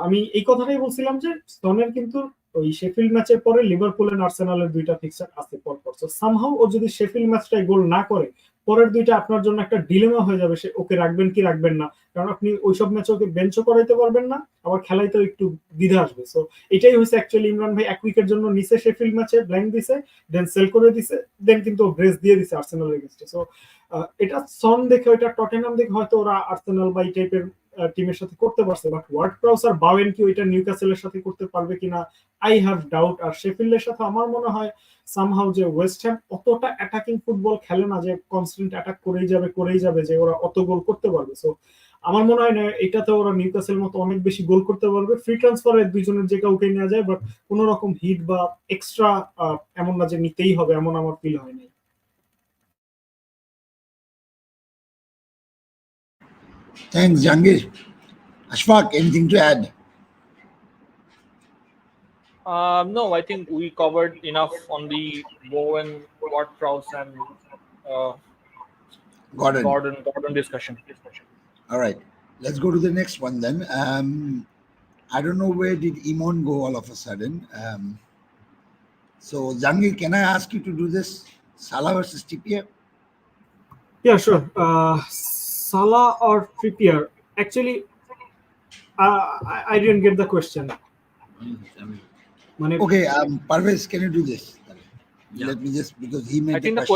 Speaker 3: আমি এই কথাটাই বলছিলাম যে সনের কিন্তু ওই শেফিল্ড ম্যাচের পরে লিভারপুল এন্ড আর্সেনালের দুইটা ফিক্সচার আছে পরপর। সো সামহাউ ও যদি শেফিল্ড ম্যাচটায় গোল না করে, পরের দুইটা আপনার জন্য একটা ডিলেমা হয়ে যাবে, সে ওকে রাখবেন কি রাখবেন না, কারণ আপনি ওইসব ম্যাচে ওকে বেঞ্চও করাইতে পারবেন না, আবার খেলাইতেও একটু দ্বিধা আসবে। সো এটাই হয়েছে অ্যাকচুয়ালি, ইমরান ভাই এক উইকের জন্য নিচে শেফিল্ড ম্যাচে ব্ল্যাঙ্ক দিছে, দেন সেল করে দিছে, দেন কিন্তু ব্রেস দিয়ে দিছে আর্সেনাল এগেইনস্টে। সো এটা সন দেখে, ওইটা টটেনহাম দেখে হয়তো ওরা আর্সেনাল বা এই টাইপের টিমের সাথে করতে পারছে, বাট ওয়ার্ড প্রাউস আর বাওয়েন কি ওইটা নিউক্যাসলের সাথে করতে পারবে কিনা আই হ্যাভ ডাউট। আর শেফিল্ডের সাথে আমার মনে হয় সামহাউ যে ওয়েস্ট হ্যাম অতটা অ্যাটাকিং ফুটবল খেলে না যে কনস্ট্যান্ট অ্যাটাক করেই যাবে যে ওরা অত গোল করতে পারবে। সো আমার মনে হয় না এটাতে ওরা নিউক্যাসল মতো অনেক বেশি গোল করতে পারবে। ফ্রি ট্রান্সফারে দুইজনের যে কাউকে নেওয়া যায়, বাট কোন রকম হিট বা এক্সট্রা এমন না যে নিতেই হবে, এমন আমার ফিল হয় নাই।
Speaker 1: Thanks, Jangir. Ashfaq, anything to add?
Speaker 4: No, I think we covered enough on the Bowen, Ward-Prowse, and Gordon discussion.
Speaker 1: All right, let's go to the next one then. I don't know where did Imon go all of a sudden. So Jangir, can I ask you to do this? Salah versus Trippier?
Speaker 3: Yeah, sure. Salah or Trippier? Actually, I didn't get the question.
Speaker 1: Okay, Parvez, can you do this? Yeah. Let me just, because he made
Speaker 4: I think the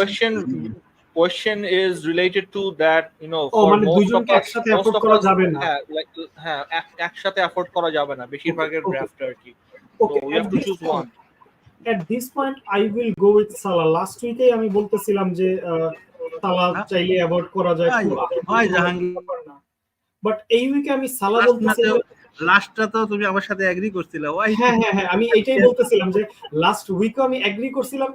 Speaker 4: question is related to that, you know,
Speaker 3: for most of us,
Speaker 4: একসাথে afford করা যাবে না বেশিরভাগের ড্রাফটে আর কি। So we have to choose one.
Speaker 3: At this point I will go with Salah. Last week আমি বলতেছিলাম যে সালাহ চাইলে অ্যাভয়েড করা যায়, বাট এই উইকে আমি সালাহ বলতেছিলাম।
Speaker 6: লাস্টটা তো তুমি আমার সাথে এগ্রি করছিলে।
Speaker 3: হ্যাঁ, আমি এটাই বলতেছিলাম যে লাস্ট উইকে আমি এগ্রি করছিলাম,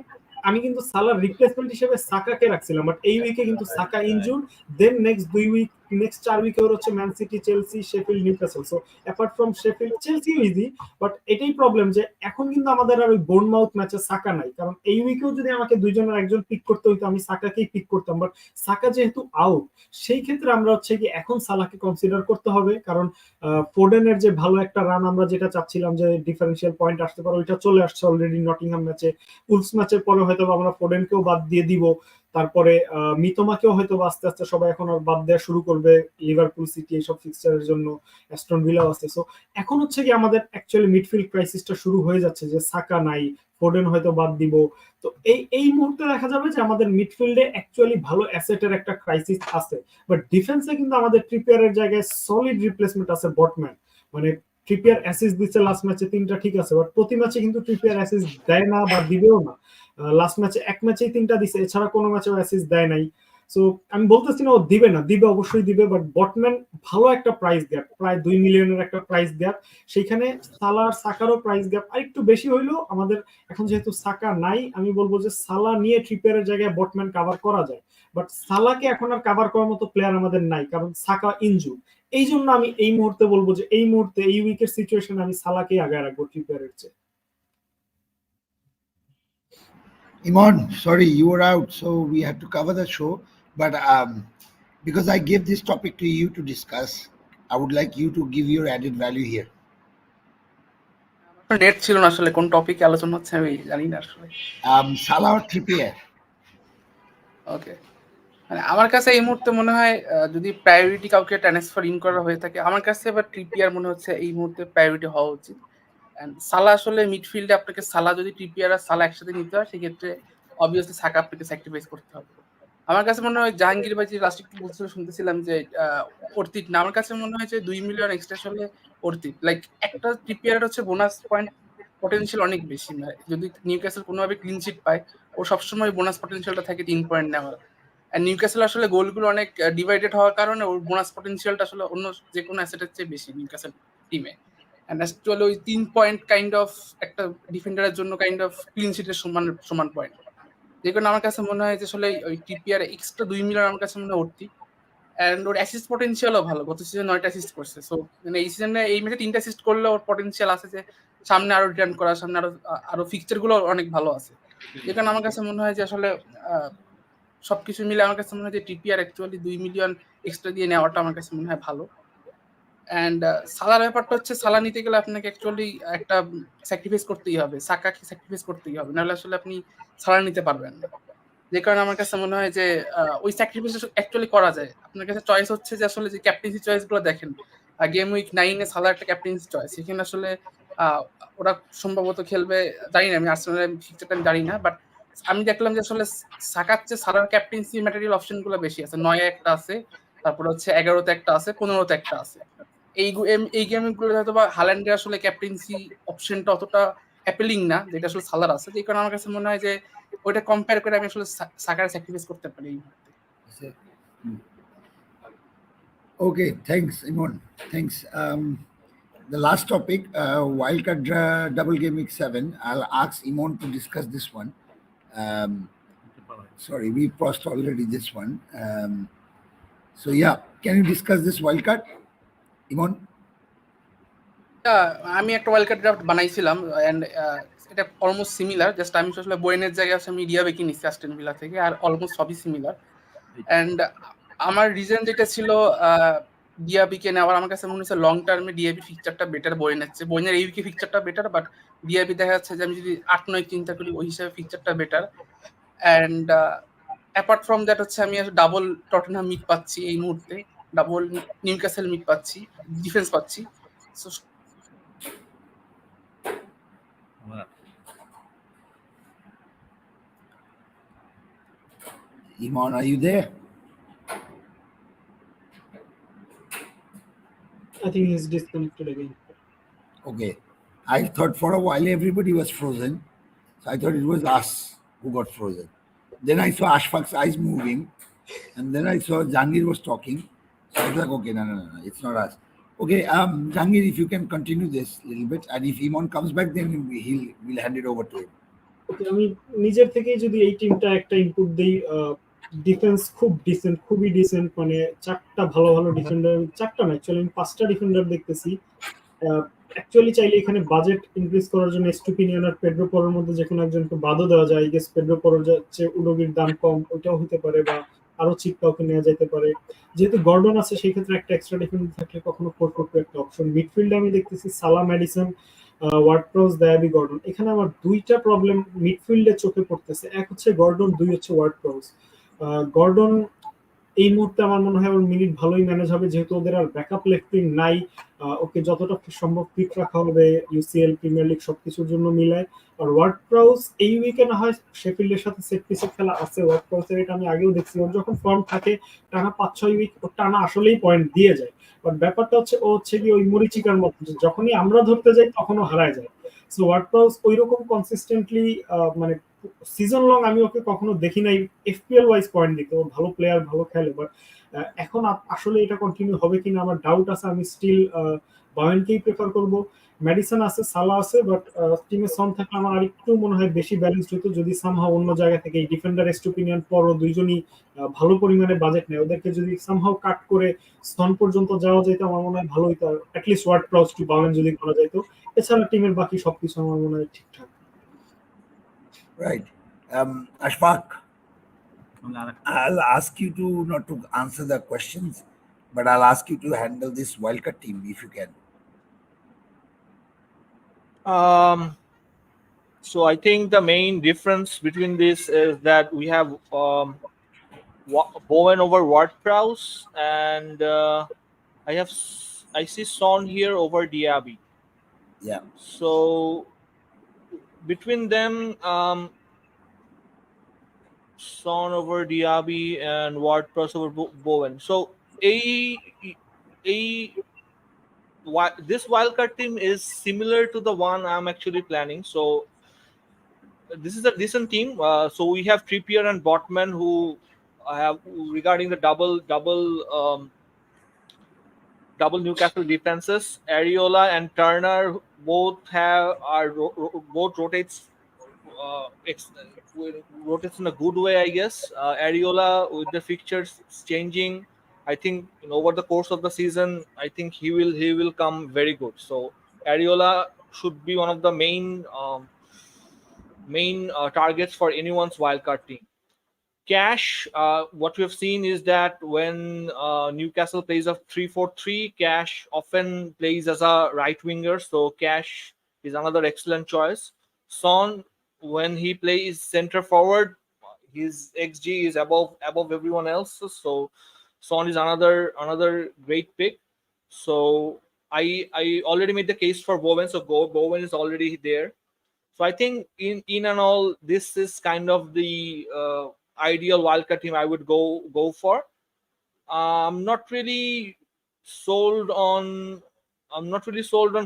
Speaker 3: আমি কিন্তু সালার রিপ্লেসমেন্ট হিসেবে সাকাকে রাখছিলাম, বাট এই উইকে কিন্তু সাকা ইনজুর, দেন নেক্সট 4 উইকে ওর হচ্ছে man city, Chelsea, Sheffield, Newcastle. So apart from Sheffield, Chelsea easy, but এটাই প্রবলেম যে এখন কিন্তু আমাদের আর ওই বোর্নমাউথ ম্যাচে সাকা নাই, কারণ এই উইকেও যদি আমাকে দুইজনের একজন পিক করতে হইতো আমি সাকাকেই পিক করতাম, বাট সাকা যেহেতু আউট, সেই ক্ষেত্রে আমরা হচ্ছে কি এখন সালাহকে কনসিডার করতে হবে, কারণ ফোডেনের যে ভালো একটা রান আমরা যেটা চাচ্ছিলাম যে ডিফারেন্সিয়াল পয়েন্ট আসতে পারে, ওইটা চলে আসছে অলরেডি নটিংহাম ম্যাচে। উলফস ম্যাচের পরে হয়তো আমরা ফোডেনকেও বাদ দিয়ে দিব, তারপরে মিতোমাকেও হয়তো আস্তে আস্তে সবাই এখন আর বাদ দেওয়া শুরু করবে লিভারপুল, সিটি এইসব ফিক্সচারের জন্য, অ্যাস্টন ভিলাও আসছে। সো এখন হচ্ছে কি আমাদের অ্যাকচুয়ালি মিডফিল্ড ক্রাইসিসটা শুরু হয়ে যাচ্ছে যে সাকা নাই, ফোডেন হয়তো বাদ দিব। তো এই মুহূর্তে দেখা যাবে যে আমাদের মিডফিল্ডে অ্যাকচুয়ালি ভালো অ্যাসেটের একটা ক্রাইসিস আছে, বাট ডিফেন্সে কিন্তু আমাদের ট্রিপিয়ারের জায়গায় সলিড রিপ্লেসমেন্ট আছে বটম্যান। মানে ট্রিপিয়ার অ্যাসিস্ট দিচ্ছে লাস্ট ম্যাচে 3টা, ঠিক আছে, বাট প্রতি ম্যাচে কিন্তু ট্রিপিয়ার অ্যাসিস্ট দেয় না বা দিবেও না। লাস্ট ম্যাচে এক ম্যাচেই 3টা দিছে, এছাড়া কোনো ম্যাচেও অ্যাসিস্ট দেয় নাই। সো আমি বলতেছি না ও দিবে না, দিবে, অবশ্যই দিবে, বাট বটম্যান ভালো একটা প্রাইস গ্যাপ, প্রায় 2 মিলিয়নের একটা প্রাইস গ্যাপ। সেখানে সালার সাকারও প্রাইস গ্যাপ আরেকটু বেশি হইলেও আমাদের এখন যেহেতু সাকা নাই, আমি বলবো যে সালা নিয়ে ট্রিপিয়ারের জায়গায় বটম্যান কভার করা যায়, বাট সালাকে এখন আর কভার করার মতো প্লেয়ার আমাদের নাই, কারণ সাকা ইনজুর। এই জন্য আমি এই মুহূর্তে বলবো যে এই মুহূর্তে এই উইকের সিচুয়েশনে আমি সালাকে আগে রাখবো ট্রিপিয়ারের চেয়ে।
Speaker 1: Iman, sorry, you were out, so we had to cover the show. But because I gave this topic to you to discuss, I would like you to give your added value here.
Speaker 2: Net ছিল না আসলে, কোন টপিকে আলোচনা হচ্ছে আমি জানি না আসলে।
Speaker 1: Salah or Trippier?
Speaker 2: ওকে, মানে আমার কাছে এই মুহূর্তে মনে হয় যদি প্রায়োরিটি কাউকে ট্রান্সফার ইন করা হয়ে থাকে, আমার কাছে এবার ট্রিপিয়ার মনে হচ্ছে এই মুহূর্তে প্রায়োরিটি হওয়া উচিত। এন্ড সালা আসলে মিডফিল্ডে আপনাকে সালা যদি ট্রিপিয়ার আর সালা একসাথে নিতে হয়, সেক্ষেত্রে অবভিয়াসলি সাকা আপনাকে স্যাক্রিফাইস করতে হবে। আমার কাছে মনে হয় জাহাঙ্গীর ভাই যে লাস্ট একটু বলছিল, শুনতেছিলাম যে অর্থিত না, আমার কাছে মনে হয় যে 2 মিলিয়ন এক্সট্রা আসলে অর্থিত। লাইক একটা ট্রিপিয়ার হচ্ছে বোনাস পয়েন্ট পটেনশিয়াল অনেক বেশি, যদি নিউক্যাসল কোনোভাবে ক্লিন শিট পায়, ও সবসময় বোনাস পটেনশিয়ালটা থাকে 3 পয়েন্ট নেওয়ার। আর নিউক্যাসল আসলে গোলগুলো অনেক ডিভাইডেড হওয়ার কারণে ওর বোনাস পটেনশিয়ালটা আসলে অন্য যে কোনো অ্যাসেটের চেয়ে বেশি নিউক্যাসল টিমে। এন্ড অ্যাকচুয়ালি ওই 3 পয়েন্ট কাইন্ড অফ একটা ডিফেন্ডারের জন্য কাইন্ড অফ ক্লিন শিটের সমান পয়েন্ট। যে কারণে আমার কাছে মনে হয় যে আসলে ওই টিপিআর এক্সট্রা 2 মিলিয়ন আমার কাছে মনে হয় উঠতি। এন্ড ওর অ্যাসিস্ট পটেনশিয়ালও ভালো, গত সিজনে 9টা অ্যাসিস্ট করছে। সো মানে এই সিজনে এই ম্যাচে 3টা অ্যাসিস্ট করলে ওর পটেনশিয়াল আছে যে সামনে আরো রিটার্ন করা, সামনে আরো ফিকচার গুলো অনেক ভালো আছে। যে কারণে আমার কাছে মনে হয় যে আসলে সবকিছু মিলে আমার কাছে মনে হয় যে টিপিআর অ্যাকচুয়ালি 2 মিলিয়ন এক্সট্রা দিয়ে নেওয়াটা আমার কাছে মনে হয় ভালো। এন্ড সালার ব্যাপারটা হচ্ছে, সালা নিতে গেলে আপনাকে অ্যাকচুয়ালি একটা স্যাক্রিফাইস করতেই হবে, সাকাকে স্যাক্রিফাইস করতেই হবে, নাহলে আসলে আপনি সালা নিতে পারবেন না। যে কারণে আমার কাছে মনে হয় যে ওই স্যাক্রিফাইস অ্যাকচুয়ালি করা যায়। আপনার কাছে চয়েস হচ্ছে যে আসলে যে ক্যাপ্টেন্সি চয়েস গুলো দেখেন, গেম উইক 9-এ সালা একটা ক্যাপ্টেন্সি চয়েস, এখানে আসলে ওরা সম্ভবত খেলবে, জানি না, আমি আর্সেনালের ফিক্সারটা আমি জানি না, বাট আমি দেখলাম যে আসলে সাকার চেয়ে সালার ক্যাপ্টেন্সি ম্যাটেরিয়াল অপশন গুলো বেশি আছে। 9-এ একটা আছে, তারপর হচ্ছে 11-তে একটা আছে, 15-তে একটা আছে। এই গেমগুলো হয়তো বা হাল্যান্ডের আসলে ক্যাপ্টেন্সি অপশনটা অতটা অ্যাপিলিং না যেটা আসলে সালার আছে। যে কারণে আমার কাছে মনে হয় যে ওইটা কম্পেয়ার করে আমি আসলে সাকার স্যাক্রিফাইস করতে পারি এই মুহূর্তে।
Speaker 1: Okay, thanks, Iman. Thanks. The last topic, wildcard double game week 7. I'll ask Iman to discuss this one. Sorry, we paused already this one. So yeah, can you discuss this wildcard, Iman?
Speaker 2: আমি একটা wild card draft বানাইছিলাম, and এটা almost similar, just আমি আসলে বয়েনের জায়গায় আমি ডিয়াবিকে নিচ্ছি Aston villa থেকে, আর অলমোস্ট সবই সিমিলার। এন্ড আমার রিজন যেটা ছিল ডিয়াবিকে নেওয়ার, আমার কাছে মনে হচ্ছে লং টার্মে ডিয়াবি ফিকচারটা বেটার বয়েনের চেয়ে। বয়েনের এই উইকে ফিকচারটা বেটার, বাট ডিয়াবি দেখা যাচ্ছে যে আমি যদি 8-9 চিন্তা করি, ওই হিসাবে ফিকচারটা better. And apart from that হচ্ছে আমি ডাবল টটেনহাম মিড পাচ্ছি এই মুহূর্তে, ডাবল নিউক্যাসল মিড পাচ্ছি, ডিফেন্স পাচ্ছি। So
Speaker 1: Iman, are you there?
Speaker 3: I think he's disconnected again.
Speaker 1: Okay. I thought for a while everybody was frozen. So I thought it was us who got frozen. Then I saw Ashfaq's eyes moving. And then I saw Jahangir was talking. So I was like, okay, no, it's not us. Okay, Jahangir, if you can continue this a little bit. And if Iman comes back, then we'll hand it over to him.
Speaker 3: ওকে, আমি নিজের থেকেই যদি এই টিমটা একটা input দেই, defence খুব dissent, খুবই ডিসেন্ট, মানে 4টা ভালো ভালো ডিফেন্ডার, 4টা না অ্যাকচুয়ালি আমি 5টা ডিফেন্ডার দেখতেছি। অ্যাকচুয়ালি চাইলে এখানে বাজেট ইনক্রিজ করার জন্য স্টুপিনিয়ান আর পেড্রো পরোর মধ্যে যে কোনো একজনকে বাদও দেওয়া যায়। গেস পেড্রো পরোর চেয়ে উডোগির দাম কম, ওইটাও হতে পারে, বা আরো চিপ কাউকে নেওয়া যেতে পারে। যেহেতু গর্ডন আছে, সেই ক্ষেত্রে একটা এক্সট্রা ডিফেন্ডার থাকলে কখনো 4-4-2 একটা অপশন। মিডফিল্ডে আমি দেখতেছি সালা, ম্যাডিসন, ওয়ার্ড-প্রউস, ডায়াবি, গর্ডন। এখানে আমার 2টা প্রবলেম মিডফিল্ডে চোখে পড়তেছে, এক হচ্ছে গর্ডন, 2 হচ্ছে ওয়ার্ড-প্রউস। গর্ডন এই মুহূর্তে আমার মনে হয় ওর মিনিট ভালোই ম্যানেজ হবে, যেহেতু ওদের আর ব্যাকআপ লেফট উইং নাই। ওকে যতটা সম্ভব ফিট রাখা হবে ইউসিএল প্রিমিয়ার লিগ সবকিছুর জন্য মিলায়। আর ওয়ার্ড প্রাউস এই উইকে না হয় শেফিল্ডের সাথে সেট পিসের খেলা আছে, ওয়ার্ড প্রাউসের এটা আমি আগেও দেখছি, ওর যখন ফর্ম থাকে টানা 5-6 উইক ওর টানা আসলেই পয়েন্ট দিয়ে যায়। বাট ব্যাপারটা হচ্ছে ও হচ্ছে কি ওই মরিচিকার মতো, যখনই আমরা ধরতে যাই তখনও হারায় যায়। সো ওয়ার্ড প্রাউস ওইরকম কনসিস্টেন্টলি মানে সিজন লং আমি ওকে কখনো দেখি নাই এফপিএল ওয়াইজ পয়েন্ট দিতে। ও ভালো প্লেয়ার, ভালো খেলে, বাট এখন আসলে এটা কন্টিনিউ হবে কিনা আমার ডাউট আছে। আমি স্টিল বাওয়েনকেই প্রেফার করব। মেডিসন আছে, সালা আছে, বাট টিমে সন থাকলে আমার আরেকটু মনে হয় বেশি ব্যালেন্সড হতো যদি সামহাও অন্য জায়গা থেকে এই ডিফেন্ডার স্টুপিনিয়ান পরও দুইজনই ভালো পরিমাণে বাজেট নেয়, ওদেরকে যদি সামহাও কাট করে সন পর্যন্ত যাওয়া যেত আমার মনে হয় ভালো হইতো। অ্যাটলিস্ট ওয়ার্ড প্রাউস টু বাওয়েন যদি করা যেত, এছাড়া টিমের বাকি সবকিছু আমার মনে হয় ঠিকঠাক।
Speaker 1: Right. Ashfaq,
Speaker 6: আরেকটা
Speaker 1: I'll ask you to not to answer the questions, but I'll ask you to handle this wildcard team if you can.
Speaker 4: So I think the main difference between this is that we have Bowen over Ward-Prowse, and I see Son here over Diaby.
Speaker 1: Yeah.
Speaker 4: So between them, Son over Diaby and Ward-Prowse over Bowen. So this wildcard team is similar to the one I'm actually planning. So this is a decent team. So we have Trippier and Botman, who have regarding the double Newcastle defenses. Areola and Turner both both rotates in a good way, I guess. Areola with the fixtures changing, I think over the course of the season, I think he will come very good. So Areola should be one of the main targets for anyone's wildcard team. Cash, what we have seen is that when Newcastle plays a 3-4-3, Cash often plays as a right winger, so Cash is another excellent choice. Son, when he plays center forward, his XG is above everyone else, so Son is another great pick. So I already made the case for Bowen, so Bowen is already there. So I think in and all, this is kind of the ideal wildcard team I would go for. I'm not really sold on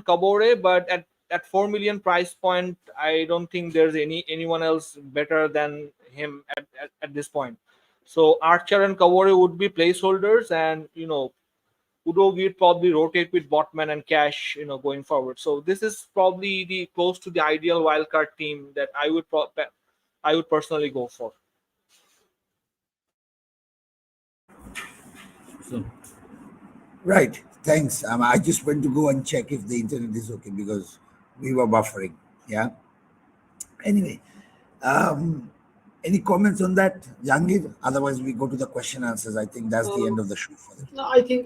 Speaker 4: Kabore, but at 4 million price point, I don't think there's anyone else better than him at this point. So Archer and Kabore would be placeholders, and Udo will probably rotate with Botman and Cash, going forward. So this is probably the close to the ideal wildcard team that I would personally go for.
Speaker 6: So,
Speaker 1: Right. Thanks. I just went to go and check if the internet is okay because we were buffering. Yeah. Anyway, any comments on that, Jahangir? Otherwise, we go to the question answers. I think that's the end of the show for them.
Speaker 3: No, I think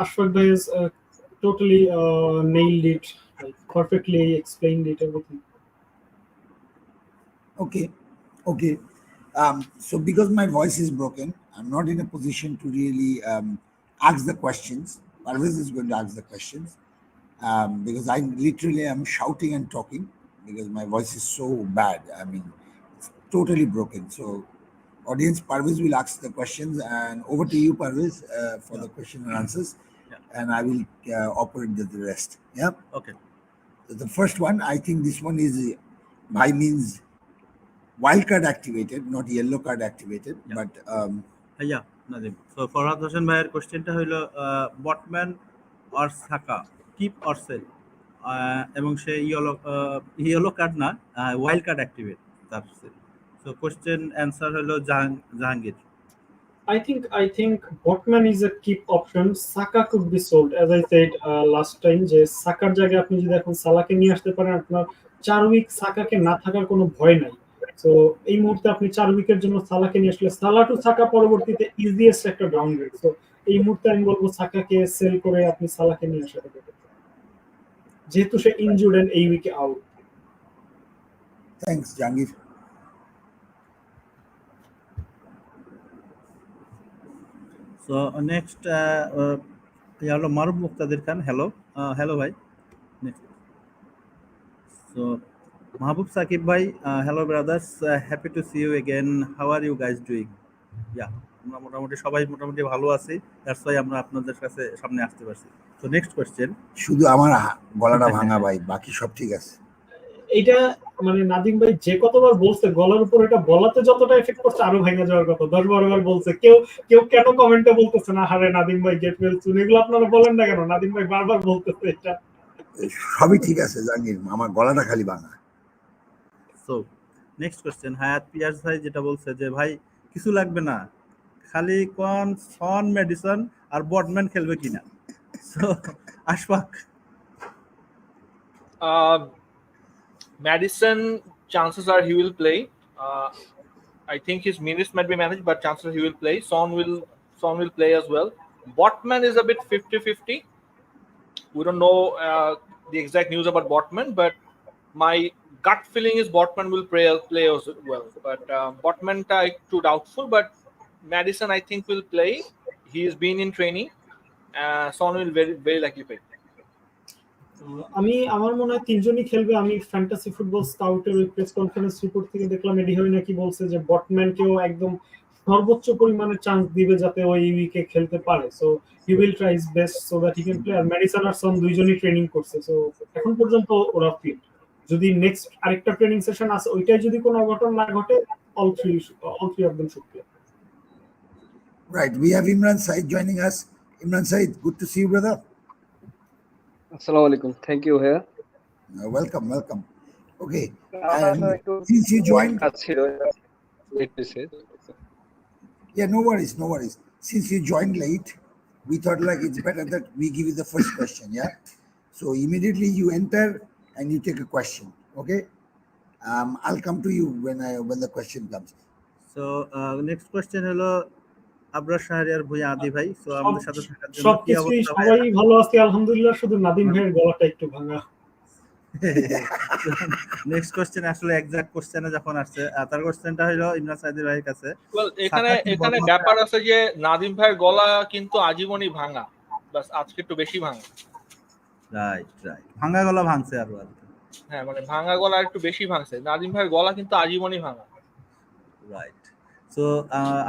Speaker 3: Ashfaq bhai has totally nailed it, like perfectly explained it, everything.
Speaker 1: Okay. So because my voice is broken, I'm not in a position to really ask the questions. Parvez is going to ask the questions because I literally am shouting and talking because my voice is so bad. I mean, it's totally broken. So, audience, Parvez will ask the questions, and over to you, Parvez, for the question and answers, and I will operate the rest. Yeah.
Speaker 6: okay.
Speaker 1: So the first one, I think this one is by means wild card activated, not yellow card activated, but
Speaker 6: Yeah, Nadim. So Farhad Hossein ভাইয়ের কোশ্চেনটা হলো Botman or Saka keep or sell, এবং সে yellow card না wild card activate তার sell. So question answer হলো Jahangir.
Speaker 3: I think Botman is a keep option. Saka could be sold, as I said last time, যে সাকার জায়গায় আপনি যদি এখন সালাকে নিয়ে আসতে পারেন, আপনার 4 উইক সাকাকে না থাকার কোনো ভয় নাই। সো এই মুহূর্তে আপনি 4 উইকের জন্য সালাকে নিয়ে আসলে সালা টু সাকা পরবর্তীতে ইজিয়েস্ট একটা ডাউনগ্রেড। সো এই মুহূর্তে আমি বলবো সাকাকে সেল করে আপনি সালাকে নিয়ে আসতে পারেন, যেহেতু সে ইনজুর্ড এন্ড এই উইকে out.
Speaker 1: thanks, Jahangir.
Speaker 6: So next, হলো মারুফ মুক্তাদির খান, হ্যালো হ্যালো ভাই। সো মাহবুব সাকিব ভাই, hello brothers, happy to see you again, how are you guys doing? Yeah, আমরা মোটামুটি সবাই মোটামুটি ভালো আছি, দ্যাটস ওয়াই আমরা আপনাদের কাছে সামনে আসতে পারছি। তো নেক্সট কোয়েশ্চেন।
Speaker 1: শুধু আমার গলাটা ভাঙা ভাই, বাকি সব ঠিক আছে।
Speaker 3: এটা মানে নাদিম ভাই যে কতবার বলছে গলার উপর, এটা বলাতে যতটা এফেক্ট করছে আরো ভেঙে যাওয়ার কথা 10-12 বার বলছে। কেউ কেউ কেন কমেন্টে বলতেছে না হারে নাদিম ভাই গেট ওয়েল সুন, এগুলো আপনারা বলেন না কেন? নাদিম ভাই বারবার বলতেছে এটা।
Speaker 1: সবই ঠিক আছে জাহাঙ্গীর, আমার গলাটা খালি ভাঙা।
Speaker 6: সো নেক্সট কোয়েশ্চেন, হায়াত পিয়াস ভাই যেটা বলছে যে ভাই কিছু লাগবে না, খালি কোন সন মেডিসন আর বটম্যান খেলবে কিনা। So Ashfaq.
Speaker 4: Madison, chances are he will play. I think his minutes might be managed, but chances are he will play. Son will play as well. Botman is a bit 50-50. We don't know the exact news about Botman, but my gut feeling is Botman will play as well. But Botman too doubtful, but Madison I think will play. He has been in training. Son will very likely play.
Speaker 3: আমার মনে হয় তিনজনই খেলবে। আমি fantasy football স্কাউটের press conference report থেকে দেখলাম এডি হয় নাকি বলছে যে বটম্যানকেও একদম সর্বোচ্চ পরিমাণে চান্স দিবে যাতে ওই উইকে খেলতে পারে। So he will try his best so that he can play. আর ম্যাডিসন আর সন দুইজনই ট্রেনিং করছে, সো এখন পর্যন্ত ওরা ফিট। যদি নেক্সট আরেকটা ট্রেনিং সেশন আসে ওইটাই যদি কোনো অঘটন না ঘটে, all three of them should play.
Speaker 1: Right, we have Imran Said joining us. Imran Said, good to see you, brother.
Speaker 7: Assalamu alaikum. Thank you here.
Speaker 1: Welcome. Okay, since you joined, yeah, no worries. Since you joined late, we thought like it's better that we give you the first question, yeah? So immediately you enter and you take a question, okay? I'll come to you when the question comes.
Speaker 6: So next question হলো আবরার শাহরিয়ার ভুঁইয়া আদি ভাই। So আমাদের সাথে থাকার জন্য কি
Speaker 3: সবকিছুই
Speaker 6: অবস্থা?
Speaker 3: সবাই ভালো আছে আলহামদুলিল্লাহ, শুধু নাদিম ভাইয়ের গলাটা একটু ভাঙা।
Speaker 6: নেক্সট কোশ্চেন আসলে এক্সাক্ট কোশ্চেনে যখন আসছে, তার কোশ্চেনটা হলো ইমরান সাইদের ভাইয়ের কাছে।
Speaker 4: ওয়েল এখানে ব্যাপার আছে যে নাদিম ভাইয়ের গলা কিন্তু আজীবনই ভাঙা, বাস আজকে একটু বেশি ভাঙা।
Speaker 6: রাইট ভাঙা গলা ভাঙছে আর
Speaker 4: হ্যাঁ, মানে ভাঙা গলা একটু বেশি ভাঙছে। নাদিম ভাইয়ের গলা কিন্তু আজীবনই ভাঙা।
Speaker 6: রাইট। সো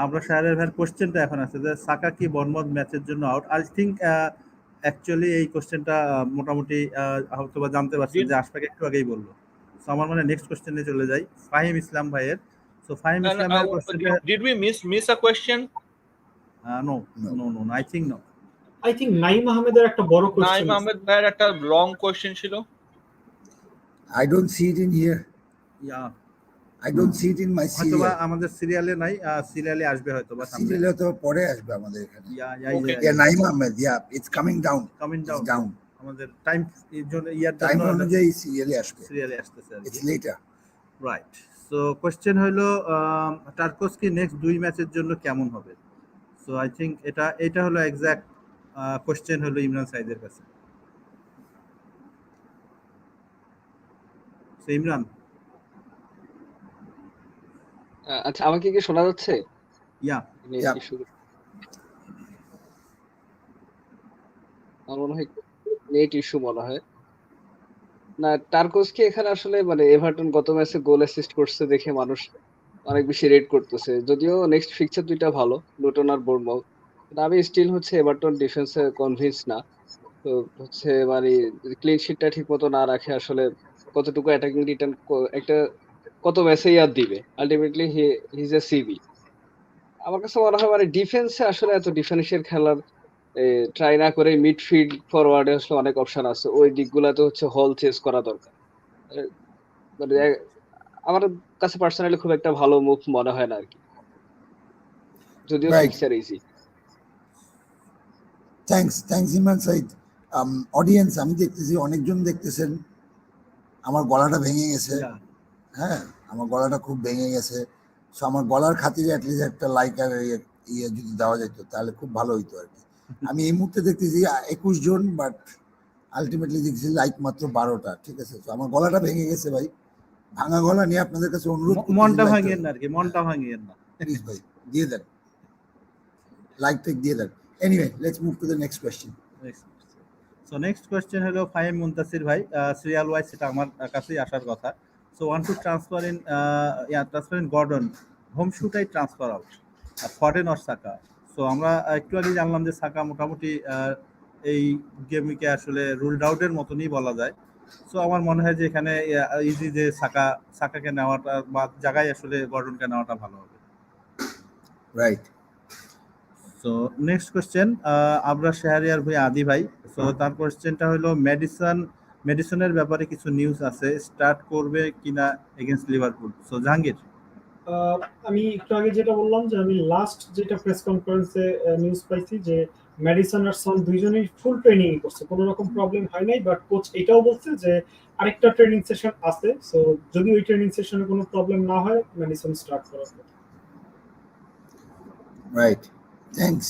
Speaker 6: আমরা শাহরিয়ার ভাইয়ের কোশ্চেনটা এখন আছে যে সাকা কি বর্নমাউথ ম্যাচের জন্য আউট। আই থিংক অ্যাকচুয়ালি এই কোশ্চেনটা মোটামুটি হয়তো বা জানতে পারছেন যে আশফাক একটু আগেই বললো। সো আমার মানে নেক্সট কোশ্চেনে চলে যাই ফাহিম ইসলাম ভাইয়ের। সো ফাহিম ইসলাম ভাইয়ের কোশ্চেনটা,
Speaker 4: did we miss a question?
Speaker 6: No I think no.
Speaker 3: I think Naim আহমেদের একটা বড় কোশ্চেন,
Speaker 4: নাইম আহমেদ ভাইয়ের একটা লং কোশ্চেন ছিল।
Speaker 1: I don't see it in here.
Speaker 6: Yeah,
Speaker 1: I don't see it in my
Speaker 6: হয়তো বা
Speaker 1: serial.
Speaker 6: আমাদের সিরিয়ালে নাই, সিরিয়ালে আসবে হয়তো বা সামনে।
Speaker 1: Serial তো পরে আসবে আমাদের এখানে।
Speaker 4: Okay.
Speaker 1: Yeah, Naim Ahmed, yeah, it's coming down.
Speaker 6: It's down. আমাদের টাইম জন্য
Speaker 1: টাইম অনুযায়ী সিরিয়ালে আসবে,
Speaker 6: সিরিয়ালে আসতেছে আর
Speaker 1: it's later.
Speaker 6: Right. So question হলো টার্কোস্কি নেক্সট 2 ম্যাচের জন্য কেমন হবে। সো আই থিংক এটা হলো এক্সাক্ট কোশ্চেন হলো ইমরান সাইদের কাছে। সো ইমরান।
Speaker 7: আচ্ছা, আমাকে কি শোনা যাচ্ছে?
Speaker 6: ইয়া,
Speaker 7: আমার মনে হয় নেট ইস্যু মনে হয়। না, টার্কোসকে এখানে আসলে মানে এভারটন গত ম্যাচে গোল অ্যাসিস্ট করছে দেখে মানুষ অনেক বেশি রেট করতেছে। যদিও নেক্সট ফিক্সার দুইটা ভালো, লুটন আর বোর্নমাউথ, আমি স্টিল হচ্ছে এভারটন ডিফেন্সে কনভিন্স না। তো হচ্ছে মানে ক্লিন শিটটা ঠিক মতো না রাখে আসলে কতটুকু অ্যাটাকিং রিটার্ন একটা কত ম্যাচে ইয়াদ দিবে। Ultimately he is a CB. আমার কাছে মনে হয় মানে ডিফেন্সে আসলে এত ডিফেন্সের খেলার ট্রাই না করে মিডফিল্ড ফরওয়ার্ডে আসলে অনেক অপশন আছে, ওই দিকগুলোতে হচ্ছে হল চেস করা দরকার। মানে আমার কাছে পার্সোনালি খুব একটা ভালো মুভ মনে হয় না আর কি, যদিও fixer easy.
Speaker 1: Thanks Imran Saeed. Audience আমি দেখতেছি অনেকজন দেখতেছেন, আমার গলাটা ভেঙে গেছে। হ্যাঁ, আমার গলাটা খুব ভেঙে গেছে। সো আমার গলার খাতিরে অ্যাটলিস্ট একটা লাইক আর ইয়ে যদি দেওয়া যেত তাহলে খুব ভালো হইতো আর কি। আমি এই মুহূর্তে দেখতেছি 21 জন, বাট আলটিমেটলি দেখছি লাইক মাত্র 12টা। ঠিক আছে, তো আমার গলাটা ভেঙে গেছে ভাই। ভাঙা গলা নিয়ে আপনাদের কাছে অনুরোধ,
Speaker 6: মনটা ভাঙিয়েন না আর কি, মনটা ভাঙিয়েন না
Speaker 1: প্লিজ ভাই, দিয়ে দেন লাইক টেক দিয়ে দেন। Anyway, let's move to the next question.
Speaker 6: So next question হলো ফাহিম মুনতাসির ভাই, সিরিয়াল ওয়াইজ সেটা আমার কাছেই আসার কথা। So one to transfer in Gordon, home should I transfer out foreign or Saka? So আমরা একটু আগে জানলাম যে সাকা মোটামুটি এই গেম উইকে আসলে রুলড আউটের মতনই বলা যায়। সো আমার মনে হয় যে এখানে ইজি যে সাকাকে নেওয়াটা বা জায়গায় আসলে গর্ডনকে নেওয়াটা ভালো হবে।
Speaker 1: Right.
Speaker 6: So next question Abrar Shahriar ভাই আদি ভাই। সো তার কোশ্চেনটা হলো মেডিসনের ব্যাপারে কিছু নিউজ আছে, স্টার্ট করবে কিনা এগেইনস্ট লিভারপুল? সো জাহাঙ্গীর।
Speaker 3: আমি একটু আগে যেটা বললাম যে আমি লাস্ট যেটা প্রেস কনফারেন্সে নিউজ পাইছি যে ম্যাডিসন আর সন দুইজনেই ফুল ট্রেনিং করছে, কোনো রকম প্রবলেম হয় নাই, বাট কোচ এটাও বলছে যে আরেকটা ট্রেনিং সেশন আছে, সো যদি ওই ট্রেনিং সেশনে কোনো প্রবলেম না হয় ম্যাডিসন স্টার্ট করা হবে।
Speaker 1: Right. Thanks.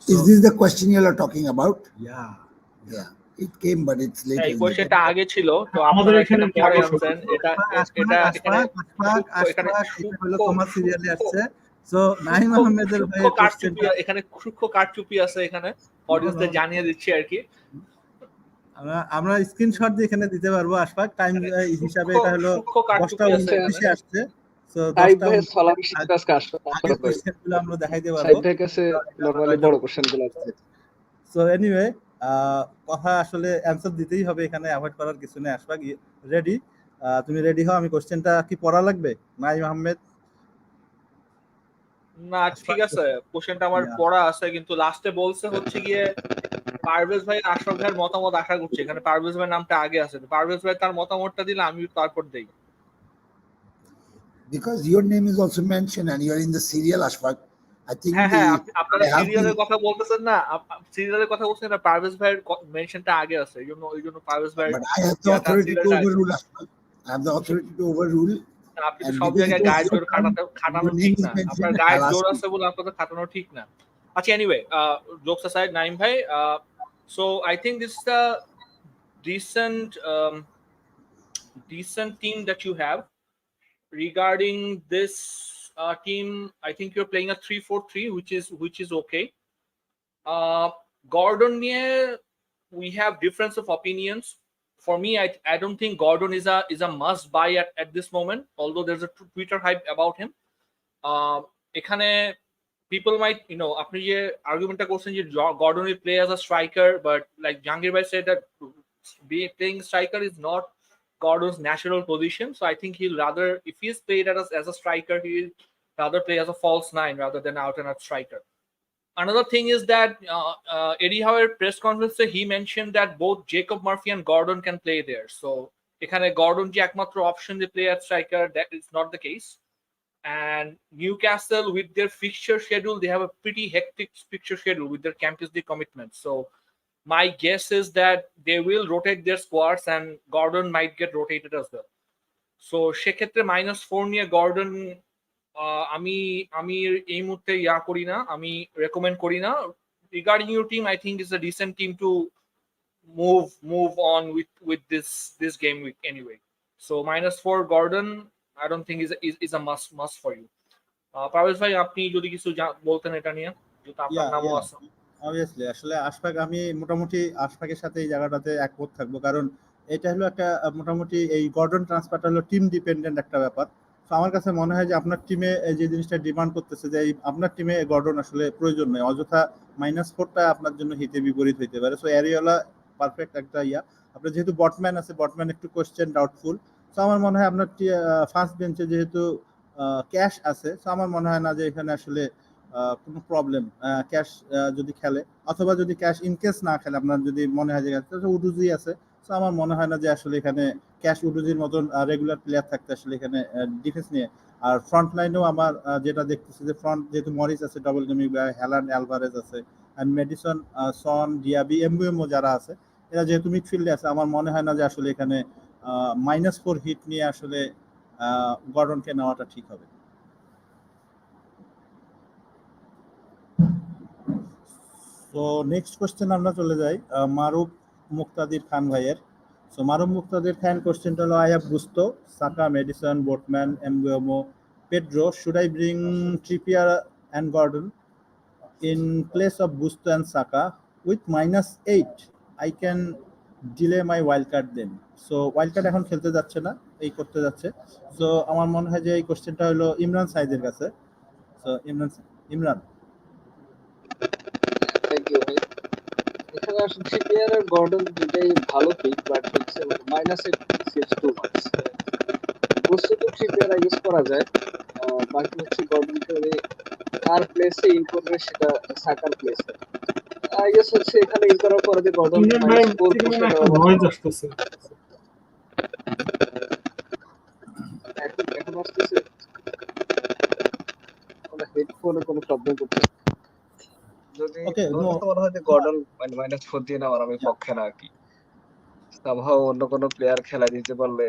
Speaker 1: Is this the question you are talking about? Yeah. It came, but it's late.
Speaker 4: এই কোশ্চেনটা আগে ছিল, তো
Speaker 3: আমাদের
Speaker 4: আপনারা
Speaker 3: এখানে
Speaker 4: এখানে পরে আনছেন। এটা এখানে
Speaker 6: হলো তোমার সিরিয়ালে আসছে। সো নাইম আহমেদের ভাই কোশ্চেনটা
Speaker 4: এখানে সূক্ষ্ম কারচুপি আছে, এখানে অডিয়েন্সদের জানিয়ে দিচ্ছি আর কি।
Speaker 6: আমরা স্ক্রিনশট দিয়ে এখানে দিতে পারবো। আশফাক টাইম হিসাবে এটা হলো 10:29 আসছে। সো 10:29 আমরা দেখাইতে পারবো।
Speaker 7: সাইড থেকে কাছে নরমালি বড় কোশ্চেনগুলো আছে।
Speaker 6: সো এনিওয়ে কথা আসলে অ্যানসার দিতেই হবে, এখানে অ্যাভয়েড করার কিছু নেই। আশফাক রেডি? তুমি রেডি হও? আমি কোশ্চেনটা কি পড়া লাগবে? নাইম আহমেদ
Speaker 4: না ঠিক আছে, কোশ্চেনটা আমার পড়া আছে, কিন্তু লাস্টে বলছে হচ্ছে গিয়ে পারভেজ ভাই আশরাফ ভাইয়ের মতামত আশা করছি। এখানে পারভেজ ভাইয়ের নামটা আগে আছে, পারভেজ ভাই তার মতামতটা দিলে আমি তারপর দেই।
Speaker 1: Because your name is also mentioned and you are in the serial, Ashfaq. I think
Speaker 4: হ্যাঁ আপনারা সিরিয়ালের কথা বলতেছেন না, সিরিয়ালের কথা বলছেন না, পারভেজ ভাইয়ের মেনশনটা আগে আছে, এই জন্য পারভেজ ভাই।
Speaker 1: But I have the authority to overrule, Ashfaq. I have the authority to overrule.
Speaker 4: আপনি তো সব জায়গায় গায়ের জোর খাটানো ঠিক না, আপনার গায়ের জোর আছে বলে আপনাদের খাটানো ঠিক না। আচ্ছা এনিওয়ে, জোকস অ্যাসাইড, নাইম ভাই, so I think this is the decent team that you have. Regarding this team, I think you're playing a 3-4-3, which is okay. Gordon niye we have difference of opinions. For me, I don't think Gordon is a must buy at this moment, although there's a Twitter hype about him. Ekhane people might, apni je argument ta korchen je Gordon will play as a striker, but like Jangir bhai said that playing striker is not Gordon's natural position, so I think he'll rather, if he's played as a striker, he'll rather play as a false nine rather than out and out striker. Another thing is that Eddie Howe's press conference, he mentioned that both Jacob Murphy and Gordon can play there. So ekhane Gordon je ekmatro option they play at striker, that is not the case. And Newcastle, with their fixture schedule, they have a pretty hectic fixture schedule with their Champions League commitments. So my guess is that they will rotate their squads and Gordon might get rotated as well. So সেক্ষেত্রে -4 নিয়ে Gordon আমি এই মুহূর্তে করি না, আমি recommend করি না। Regarding your team, I think it's a decent team to move on with this game week anyway. So -4 Gordon, I don't think is a must for you. Parvez ভাই আপনি যদি কিছু বলতেন এটা নিয়ে, যেটা আপনার নামও আছে।
Speaker 6: অবভিয়াসলি আসলে আশফাক, আমি মোটামুটি আশফাকের সাথে এই জায়গাটাতে একমত থাকবো, কারণ এটা হলো একটা মোটামুটি এই গর্ডন ট্রান্সফারটা হলো টিম ডিপেন্ডেন্ট একটা ব্যাপার। তো আমার কাছে মনে হয় যে আপনার টিমে যে জিনিসটা ডিমান্ড করতেছে যে আপনার টিমে গর্ডন আসলে প্রয়োজন নয়, অযথা -4টা আপনার জন্য হিতে বিপরীত হইতে পারে। সো অ্যারিওলা পারফেক্ট একটা আপনার যেহেতু বটম্যান আছে, বটম্যান একটু কোয়েশ্চেন ডাউটফুল। তো আমার মনে হয় আপনার ফার্স্ট বেঞ্চে যেহেতু ক্যাশ আছে, তো আমার মনে হয় না যে এখানে আসলে কোনো প্রবলেম, ক্যাশ যদি খেলে অথবা যদি ক্যাশ ইনকেস না খেলে, আপনার যদি মনে হয় যে উডুজি আছে, তো আমার মনে হয় না যে আসলে এখানে ক্যাশ উডুজির মতন রেগুলার প্লেয়ার থাকতে আসলে এখানে ডিফেন্স নিয়ে। আর ফ্রন্ট লাইনেও আমার যেটা দেখতেছি যে ফ্রন্ট যেহেতু মরিস আছে, ডবল গেমিং, হ্যালান্ড, অ্যালভারেজ আছে, অ্যান্ড মেডিসন, সন, ডিয়াবি, এমবুএমও যারা আছে, এরা যেহেতু মিডফিল্ডে আছে, আমার মনে হয় না যে আসলে এখানে -4 হিট নিয়ে আসলে গর্ডনকে নেওয়াটা ঠিক হবে। তো নেক্সট কোশ্চেন আমরা চলে যাই মারুফ মুক্তাদির খান ভাইয়ের। সো মারুফ মুক্তাদির খান কোশ্চেনটা হলো, I have গুস্তো, Saka, medicine, boatman, এমবুয়েমো, Pedro, should I bring Trippier and Gordon? in place of Gusto and Saka with -8 I can delay my wildcard then. So wildcard এখন খেলতে যাচ্ছে না, এই করতে যাচ্ছে। সো আমার মনে হয় যে এই কোশ্চেনটা হলো ইমরান সাইদের কাছে। সো ইমরান
Speaker 7: থ্যাংক ইউ ভাই। এখানে আসলে ট্রিপিয়ার আর গর্ডন দুটাই ভালো পিক, বাট হচ্ছে -8 সিক্স টু মাচ। বস্তু তো ট্রিপিয়ার আই গেস করা যায়, বাকি হচ্ছে গর্ডনকে কার প্লেসে ইন করবে সেটা সাকার প্লেসে আই গেস হচ্ছে এখানে ইন করার পরে যে গর্ডন
Speaker 3: ইমরান ভাই
Speaker 7: -4
Speaker 3: থেকে মনে
Speaker 7: সেটা
Speaker 3: একটা নয়েজ আসতেছে।
Speaker 7: এখন আসতেছে হেডফোনে কোনো প্রবলেম করছে। যদি
Speaker 6: Okay,
Speaker 7: আমার
Speaker 6: no.
Speaker 7: কাছে মনে হয় যে গর্ডন -4 দিয়ে নেওয়ার আমি পক্ষে না আর কি। সামহাও অন্য কোনো প্লেয়ার খেলা দিতে পারলে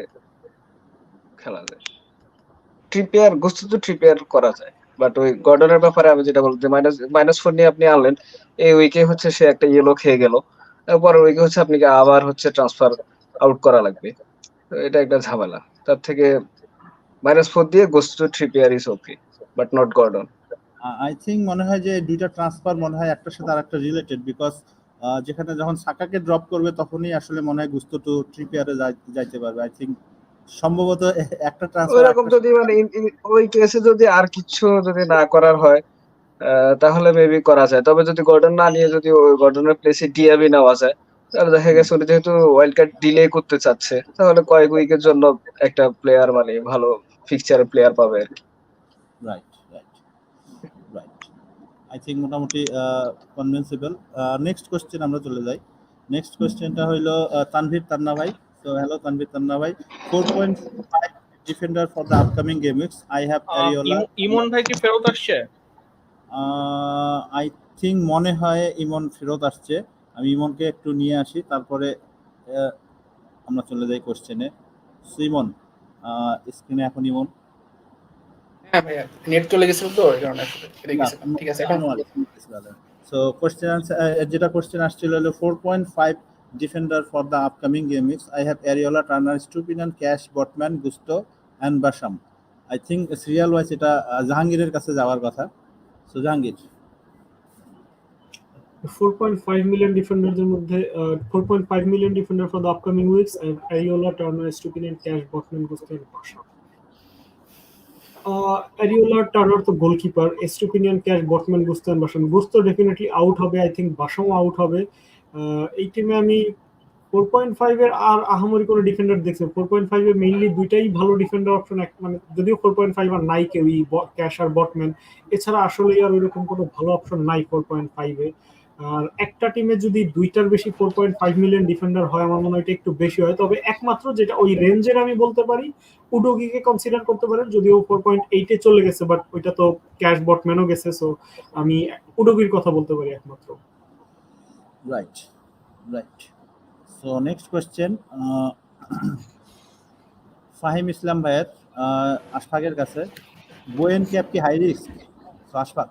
Speaker 7: খেলা যায়। ট্রিপিয়ার গোস্ত তো ট্রিপিয়ার করা যায়, বাট ওই গর্ডনের ব্যাপারে আমি যেটা বলতে -4 নিয়ে আপনি আনলেন, এই উইকে হচ্ছে সে একটা ইয়েলো খেয়ে গেল, পরের উইকে হচ্ছে আপনি আবার হচ্ছে ট্রান্সফার আউট করা লাগবে, তো এটা একটা ঝামেলা। তার থেকে -4 দিয়ে Gusto to Trippier is okay, but not Gordon.
Speaker 6: I think মনে হয় যে দুইটা ট্রান্সফার মনে হয় একটার সাথে আরেকটা রিলেটেড, বিকজ যেখানে যখন সাকাকে ড্রপ করবে তখনই আসলে মনে হয় গুস্তো টু ট্রিপিয়ারে যাইতে পারবে। আই থিঙ্ক সম্ভবত একটা ট্রান্সফার
Speaker 7: ওইরকম যদি মানে ওই কেসে যদি আর কিছু যদি না করার হয়, তাহলে মেবি করা যায়। তবে যদি গর্ডন না নিয়ে যদি ওই গর্ডনের প্লেসে ডিআবি নেওয়া যায়, তাহলে দেখা গেছে উনি যেহেতু ওয়াইল্ড কার্ড ডিলে করতে চাচ্ছে, তাহলে কয়েক উইকের জন্য একটা প্লেয়ার মানে ভালো ফিক্সচারের প্লেয়ার পাবে আর কি।
Speaker 6: Right right right I think মোটামুটি কনভিন্সিবল। নেক্সট কোশ্চেন আমরা চলে যাই। নেক্সট কোশ্চেনটা হইলো তানভীর তান্না ভাই। সো হ্যালো তানভীর তান্না ভাই, 4.5 defender for the upcoming game weeks. I have Areola.
Speaker 4: Iman ভাই কি ফেরত আসছে?
Speaker 6: আই থিঙ্ক মনে হয় ইমন ফেরত আসছে। আমি ইমনকে একটু নিয়ে আসি, তারপরে আমরা চলে যাই কোশ্চেনে। ইমন স্ক্রিনে এখন ইমন।
Speaker 2: হ্যাঁ ভাইয়া, নেট চলে গেছিল তো এই কারণে গেছিলাম। ঠিক আছে, এখন
Speaker 6: সো কোশ্চেন যেটা কোশ্চেন আসছিল হলো 4.5 defender for the upcoming game weeks. I have Areola, Turner, Estupinan, Cash, Botman, Gusto and Basham. I think serial wise এটা জাহাঙ্গীরের কাছে যাওয়ার কথা। সো জাহাঙ্গীর
Speaker 3: 4.5 মিলিয়ন ডিফেন্ডারদের মধ্যে 4.5 million defender for the upcoming weeks, Areola, Turner, Estupinan, Cash, Botman, Gusto and Basham. Areola, Turner তো goalkeeper, Estupinan, Cash, Botman, Gusto and Basham. Gusto definitely out হবে, I think বাশামও আউট হবে। এই টিমে আমি 4.5 এর আর আহামরি কোনো ডিফেন্ডার দেখছি। 4.5 এ মেইনলি দুইটাই ভালো ডিফেন্ডার অপশন, মানে যদিও 4.5 আর নাই কেউই, ক্যাশ আর বটম্যান, এছাড়া আসলে আর ওইরকম কোনো ভালো অপশন নাই 4.5 এ। আর একটা টিমে যদি দুইটার বেশি 4.5 মিলিয়ন ডিফেন্ডার হয়, আমার মনে হয় এটা একটু বেশি হয়। তবে একমাত্র যেটা ওই রেঞ্জের আমি বলতে পারি, উডোগিকে কনসিডার করতে পারেন, যদিও 4.8 এ চলে গেছে, বাট ওইটা তো ক্যাশ বটম্যানও গেছে, সো আমি উডোগির কথা বলতে পারি একমাত্র।
Speaker 6: Right right so next question Fahim Islam ভাইয়ের আশফাকের কাছে। গোয়েন ক্যাপ কি high risk? So Ashfaq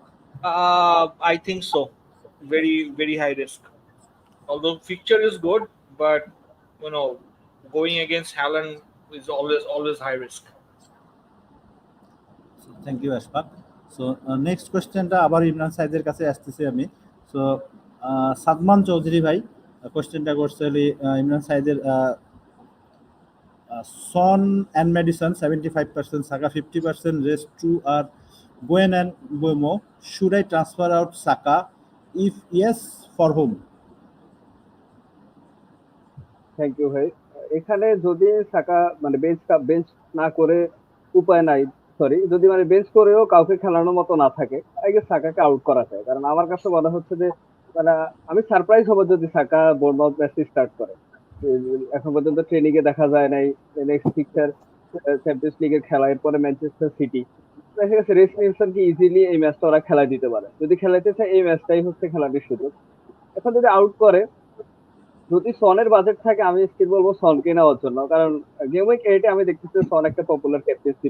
Speaker 4: I think so. Very, very high risk. Although fixture is good, but going against Haaland is always high risk.
Speaker 6: Thank you Ashfaq. So next কোশ্চেনটা আবার ইমরান সাইদের কাছে আসতেছি আমি। সো সাদমান চৌধুরী ভাই কোশ্চেনটা করছে ইমরান সাইদের। Son and Maddison 75%, Saka 50%, rest 2 আর গোয়েন and Mbeumo. Should I transfer out Saka? If yes, for whom?
Speaker 7: Thank you ভাই। এখানে যদি সাকা মানে বেঞ্চ না করে উপায় নাই, সরি, যদি মানে বেঞ্চ করেও কাউকে খেলানোর মতো না থাকে, আগে সাকাকে আউট করা যায়। কারণ আমার কাছে মনে হচ্ছে যে মানে আমি সারপ্রাইজ হবো যদি সাকা বোর্নমাউথ ম্যাচটি স্টার্ট করে। এখন পর্যন্ত ট্রেনিং এ দেখা যায় নাই। নেক্সট ফিক্সার চ্যাম্পিয়ন্স লিগের খেলা, এরপরে ম্যানচেস্টার সিটি, দেখা গেছে রেস নিলসনকে ইজিলি এই ম্যাচটা ওরা খেলা দিতে পারে। যদি খেলাইতে চায় এই ম্যাচটাই হচ্ছে খেলাটির সুযোগ। এখন যদি আউট করে, যদি সনের বাজেট থাকে, আমি স্টিল বলবো সনকে নেওয়ার জন্য। কারণ গেম উইক 8 আমি দেখতেছি সন একটা পপুলার ক্যাপ্টেন্সি।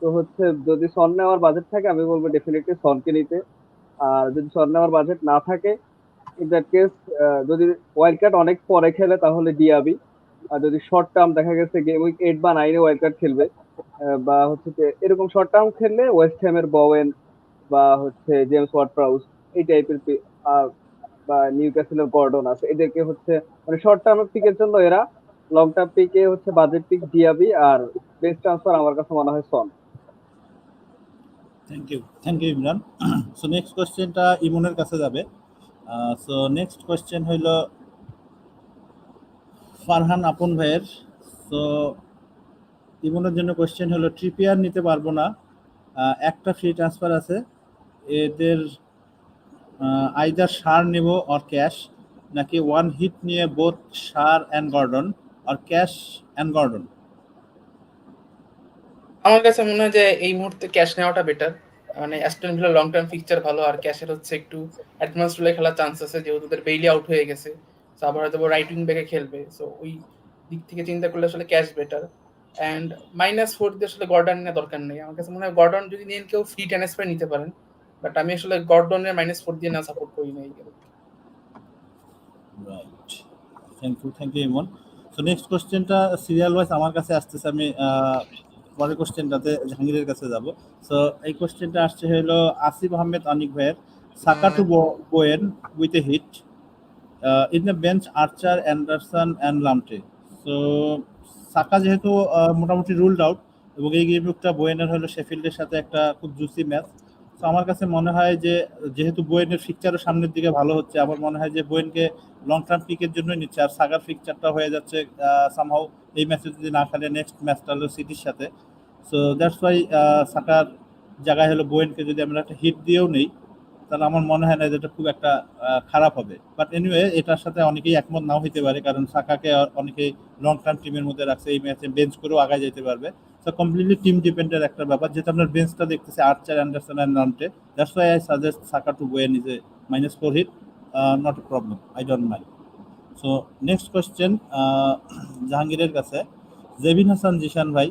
Speaker 7: তো হচ্ছে যদি সন নেওয়ার বাজেট থাকে, আমি বলবো ডেফিনেটলি সনকে নিতে। আর যদি সন নেওয়ার বাজেট না থাকে, ইন দ্যাট কেস যদি ওয়াইল্ড কার্ড অনেক পরে খেলে তাহলে ডিআবি। আর যদি শর্ট টার্ম দেখা গেছে গেম উইক 8 বা 9 এ ওয়াইল্ড কার্ড খেলবে, বা হচ্ছে যে এরকম শর্ট টার্ম খেললে ওয়েস্ট হ্যামের বোয়েন বা হচ্ছে জেমস ওয়ার্ড প্রাউস, এই টাইপের বা নিউক্যাসলের গর্ডন আছে, এদেরকে হচ্ছে মানে শর্ট টার্ম পিকের জন্য এরা, লং টার্ম পিকে হচ্ছে বাজেট পিক ডিআবি, আর বেস্ট ট্রান্সফার আমার কাছে মনে হয় Son.
Speaker 6: Thank you Imran. So next কোশ্চেনটা ইমনের কাছে যাবে। সো নেক্সট কোশ্চেন হইল ফারহান আপন ভাইয়ের। সো ইমনের জন্য কোশ্চেন হলো ট্রিপিয়ার নিতে পারবো না, একটা ফ্রি ট্রান্সফার আছে, এদের আইদার সার নেব অর ক্যাশ, নাকি ওয়ান হিট নিয়ে বোথ সার অ্যান্ড গর্ডন আর ক্যাশ অ্যান্ড গর্ডন?
Speaker 2: আমার কাছে মনে হয় যে এই মুহূর্তে ক্যাশ নেওয়াটা বেটার। মানে Aston villa long term fixture ভালো, আর ক্যাশের হচ্ছে একটু অ্যাডভান্স রুলে খেলার চান্স আছে, যেহেতু ওদের বেইলি আউট হয়ে গেছে। সো আবার হয়তো রাইট উইং ব্যাকে খেলবে, সো ওই দিক থেকে চিন্তা করলে আসলে ক্যাশ বেটার। অ্যান্ড -4 দিয়ে আসলে গর্ডন নেওয়ার দরকার নেই। আমার কাছে মনে হয় গর্ডন যদি নেন কেউ ফ্রি ট্রান্সফার নিতে পারেন, বাট আমি আসলে গর্ডনের -4 দিয়ে না সাপোর্ট করি না এই গেমে।
Speaker 6: Right, thank you Emon. So next কোশ্চেনটা সিরিয়াল ওয়াইজ আমার কাছে আসতেছে, আমি পরের কোশ্চেনটাতে জাহাঙ্গীরের কাছে যাব। সো এই কোশ্চেনটা আসছে হলো আসিফ আহমেদ অনিক ভাইয়ের, Saka to Bowen with a hit, in the bench Archer, Anderson and Lamptey. So Saka যেহেতু মোটামুটি রুলড আউট, এবং এই গেমটা বোয়েনের হলো শেফিল্ডের সাথে একটা খুব জুসি ম্যাচ। তো আমার কাছে মনে হয় যে যেহেতু বোয়েনের ফিকচারও সামনের দিকে ভালো হচ্ছে, আমার মনে হয় যে বোয়েনকে লং টার্ম পিকের জন্যই নিচ্ছে। আর সাগার ফিকচারটা হয়ে যাচ্ছে সামহাও এই ম্যাচে যদি না খেলে নেক্সট ম্যাচটা হলো সিটির সাথে। সো দ্যাটস ওয়াই সাকার জায়গায় হলো বোয়েনকে যদি আমরা একটা হিট দিয়েও নেই, তাহলে আমার মনে হয় না যে এটা খুব একটা খারাপ হবে। বাট এনিওয়ে, এটার সাথে অনেকেই একমত নাও হইতে পারে, কারণ সাকাকে অনেকেই লং টার্ম টিমের মধ্যে রাখছে, এই ম্যাচে বেঞ্চ করেও আগায় যেতে পারবে। সো কমপ্লিটলি টিম ডিপেন্ডেন্ট একটা ব্যাপার, যেহেতু আপনার বেঞ্চটা দেখতেছে Archer, Anderson and Lamptey. That's why I suggest Saka to গোয়েন is a -4 hit, not a problem, I don't mind. So next question জাহাঙ্গীরের কাছে, জেবিন হাসান জিশান ভাই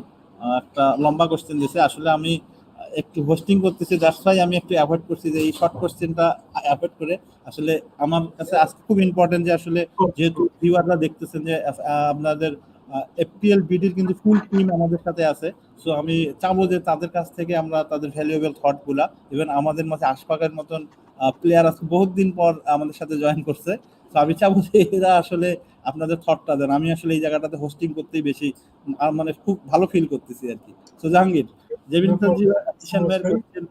Speaker 6: একটা লম্বা কোশ্চেন দিয়েছে। আসলে আমি একটু হোস্টিং করতেছি, দ্যাটস ওয়াই আমি একটু অ্যাভয়েড করছি যে এই শর্ট কোশ্চেনটা অ্যাভয়েড করে। আসলে আমার কাছে আজকে খুব ইম্পর্টেন্ট যে আসলে যেহেতু ভিউয়াররা দেখতেছেন যে আপনাদের FPL বিডির কিন্তু ফুল টিম আমাদের সাথে আছে। সো আমি চাবো যে তাদের কাছ থেকে আমরা তাদের ভ্যালুয়েবল থটগুলা, ইভেন আমাদের মাঝে আশফাকের মতন প্লেয়ার আছে বহুত দিন পর আমাদের সাথে জয়েন করছে। তো আমি চাবো যে এরা আসলে আপনাদের থটটা দেন। আমি আসলে এই জায়গাটাতে হোস্টিং করতেই বেশি মানে খুব ভালো ফিল করতেছি আর কি। সো জাহাঙ্গীর, জেবিন জিশান ভাইয়ের কোশ্চেন,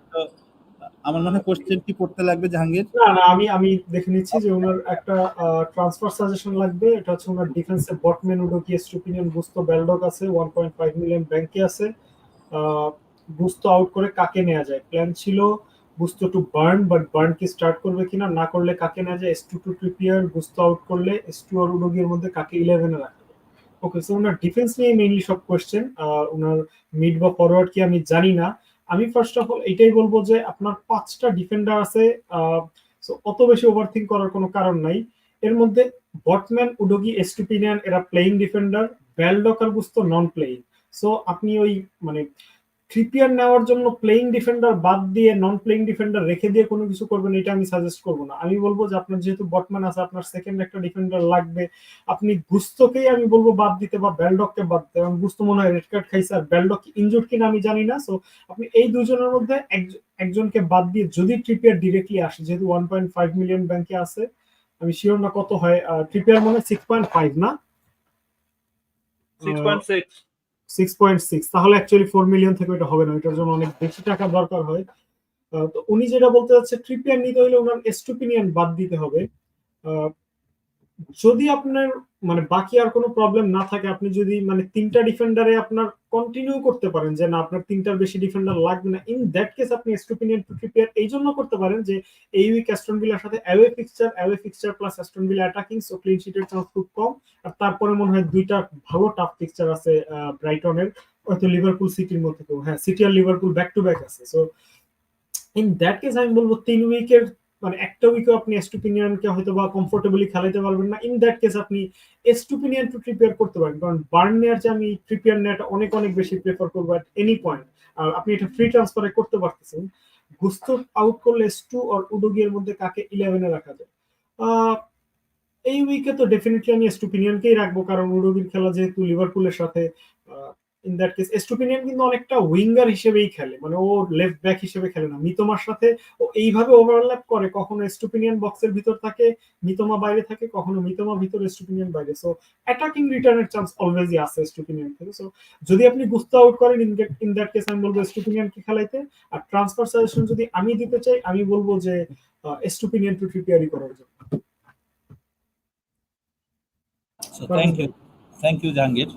Speaker 6: আমার মনে হয় কোশ্চেন কি পড়তে লাগবে জাহাঙ্গীর?
Speaker 3: না, আমি দেখে নিচ্ছি যে ওনার একটা ট্রান্সফার সাজেশন লাগবে। এটা হচ্ছে ওনার ডিফেন্সে বটম্যান, উডোকি, স্টুপিনিয়ান, গুস্তো, বেলডক আছে, 1.5 মিলিয়ন ব্যাংকে আছে। গুস্তো আউট করে কাকে নেওয়া যায়? প্ল্যান ছিল Gusto to burn, but burn কি স্টার্ট করবে কিনা, না করলে কাকে নেওয়া যায়? S2 টু ট্রিপিয়ার, গুস্তো আউট করলে S2 আর উডোগির মধ্যে কাকে 11-এ রাখা যায়? ওকে, সো ওনার ডিফেন্স নিয়ে মেইনলি সব কোয়েশ্চেন। ওনার মিড বা ফরওয়ার্ড কি আমি জানি না। আমি ফার্স্ট অফ অল এটাই বলবো যে আপনার 5টা ডিফেন্ডার আছে, সো অত বেশি ওভারথিংক করার কোনো কারণ নাই। এর মধ্যে বটম্যান, উডোগি, এস্টুপিনিয়ান এরা প্লেইং ডিফেন্ডার, বেলডক আর গুস্তো নন প্লেইং। সো আপনি ওই মানে ট্রিপিয়ার নেওয়ার জন্য প্লেইং ডিফেন্ডার বাদ দিয়ে নন প্লেইং ডিফেন্ডার রেখে দিয়ে কোনো কিছু করবেন, এটা আমি সাজেস্ট করবো না। আমি বলবো যে আপনার যেহেতু বটম্যান আছে, আপনার সেকেন্ড একটা ডিফেন্ডার লাগবে। আপনি গুস্তোকেই আমি বলবো বাদ দিতে, বা বেলডককে বাদ দিতে। এবং গুস্তো মনে হয় রেড কার্ড খাইছে, আর বেলডক ইনজুর্ড কিনা আমি জানি না। সো আপনি এই দুজনের মধ্যে একজনকে বাদ দিয়ে যদি ট্রিপিয়ার ডিরেক্টলি আসে, যেহেতু 1.5 মিলিয়ন ব্যাংকে আছে, আমি শিওর না কত হয়। ট্রিপিয়ার মনে হয় 6.5 না
Speaker 4: 6.6
Speaker 3: 6.6, তাহলে অ্যাকচুয়ালি 4 মিলিয়ন থেকে এটা হবে না, এটার জন্য অনেক বেশি টাকা দরকার হয়। তো উনি যেটা বলতে যাচ্ছে, ট্রিপিয়ার নিতে হলে ওনার এস্টুপিনিয়ান বাদ দিতে হবে। যদি আপনার মানে বাকি আর কোনো প্রবলেম না থাকে, আপনি যদি মানে 3টা ডিফেন্ডারে আপনার কন্টিনিউ করতে পারেন যে না আপনার 3টার বেশি ডিফেন্ডার লাগবে না, ইন দ্যাট কেস আপনি এস্টুপিনিয়ান টু ট্রিপিয়ার এই জন্য করতে পারেন যে এই উইক অ্যাস্টন ভিলার সাথে away fixture plus Aston villa attacking, so clean শিটের চান্স খুব কম। আর তারপরে মনে হয় 2টা ভালো টাফ ফিক্সচার আছে ব্রাইটনের, হয়তো লিভারপুল সিটির মধ্যে কেউ, হ্যাঁ সিটি আর লিভারপুল ব্যাক টু ব্যাক আছে। সো ইন দ্যাট কেস আমি বলবো 3 উইকের মানে একটা উইকে আপনি এস্টুপিনিয়ানকে হয়তো বা কমফোর্টেবলি খেলাইতে পারবেন না। ইন দ্যাট কেস আপনি এস্টুপিনিয়ান টু ট্রিপিয়ার করতে পারেন, কারণ বার্ন নেওয়ার চেয়ে আমি ট্রিপিয়ার নেওয়াটা অনেক অনেক বেশি প্রেফার করবো এট এনি পয়েন্ট। আর আপনি এটা ফ্রি ট্রান্সফারে করতে পারতেছেন। গুস্তো আউট করলে S2 আর উডোগির মধ্যে কাকে 11-এ রাখা যায়? এই উইকে তো ডেফিনেটলি আমি এস্টুপিনিয়ানকেই রাখবো, কারণ উডোগির খেলা যেহেতু লিভারপুলের সাথে, ইন দ্যাট কেস এস্টুপিনিয়ান কিন্তু অনেকটা উইঙ্গার হিসেবেই খেলে, মানে ও লেফট ব্যাক হিসেবে খেলে না, মিতোমার সাথে ও এইভাবে ওভারল্যাপ করে, কখনো এস্টুপিনিয়ান বক্সের ভিতর থাকে মিতোমা বাইরে থাকে, কখনো মিতোমা ভিতর এস্টুপিনিয়ান বাইরে। সো অ্যাটাকিং রিটার্নের চান্স অলওয়েজই আছে এস্টুপিনিয়ান থেকে। সো যদি আপনি গুস্তো আউট করেন ইন দ্যাট কেস আমি বলবো এস্টুপিনিয়ানকে খেলাইতে। আর ট্রান্সফার সাজেশন যদি আমি দিতে চাই আমি বলবো যে এস্টুপিনিয়ান টু ট্রিপিয়ারি করার জন্য।
Speaker 6: Thank you Jahangir.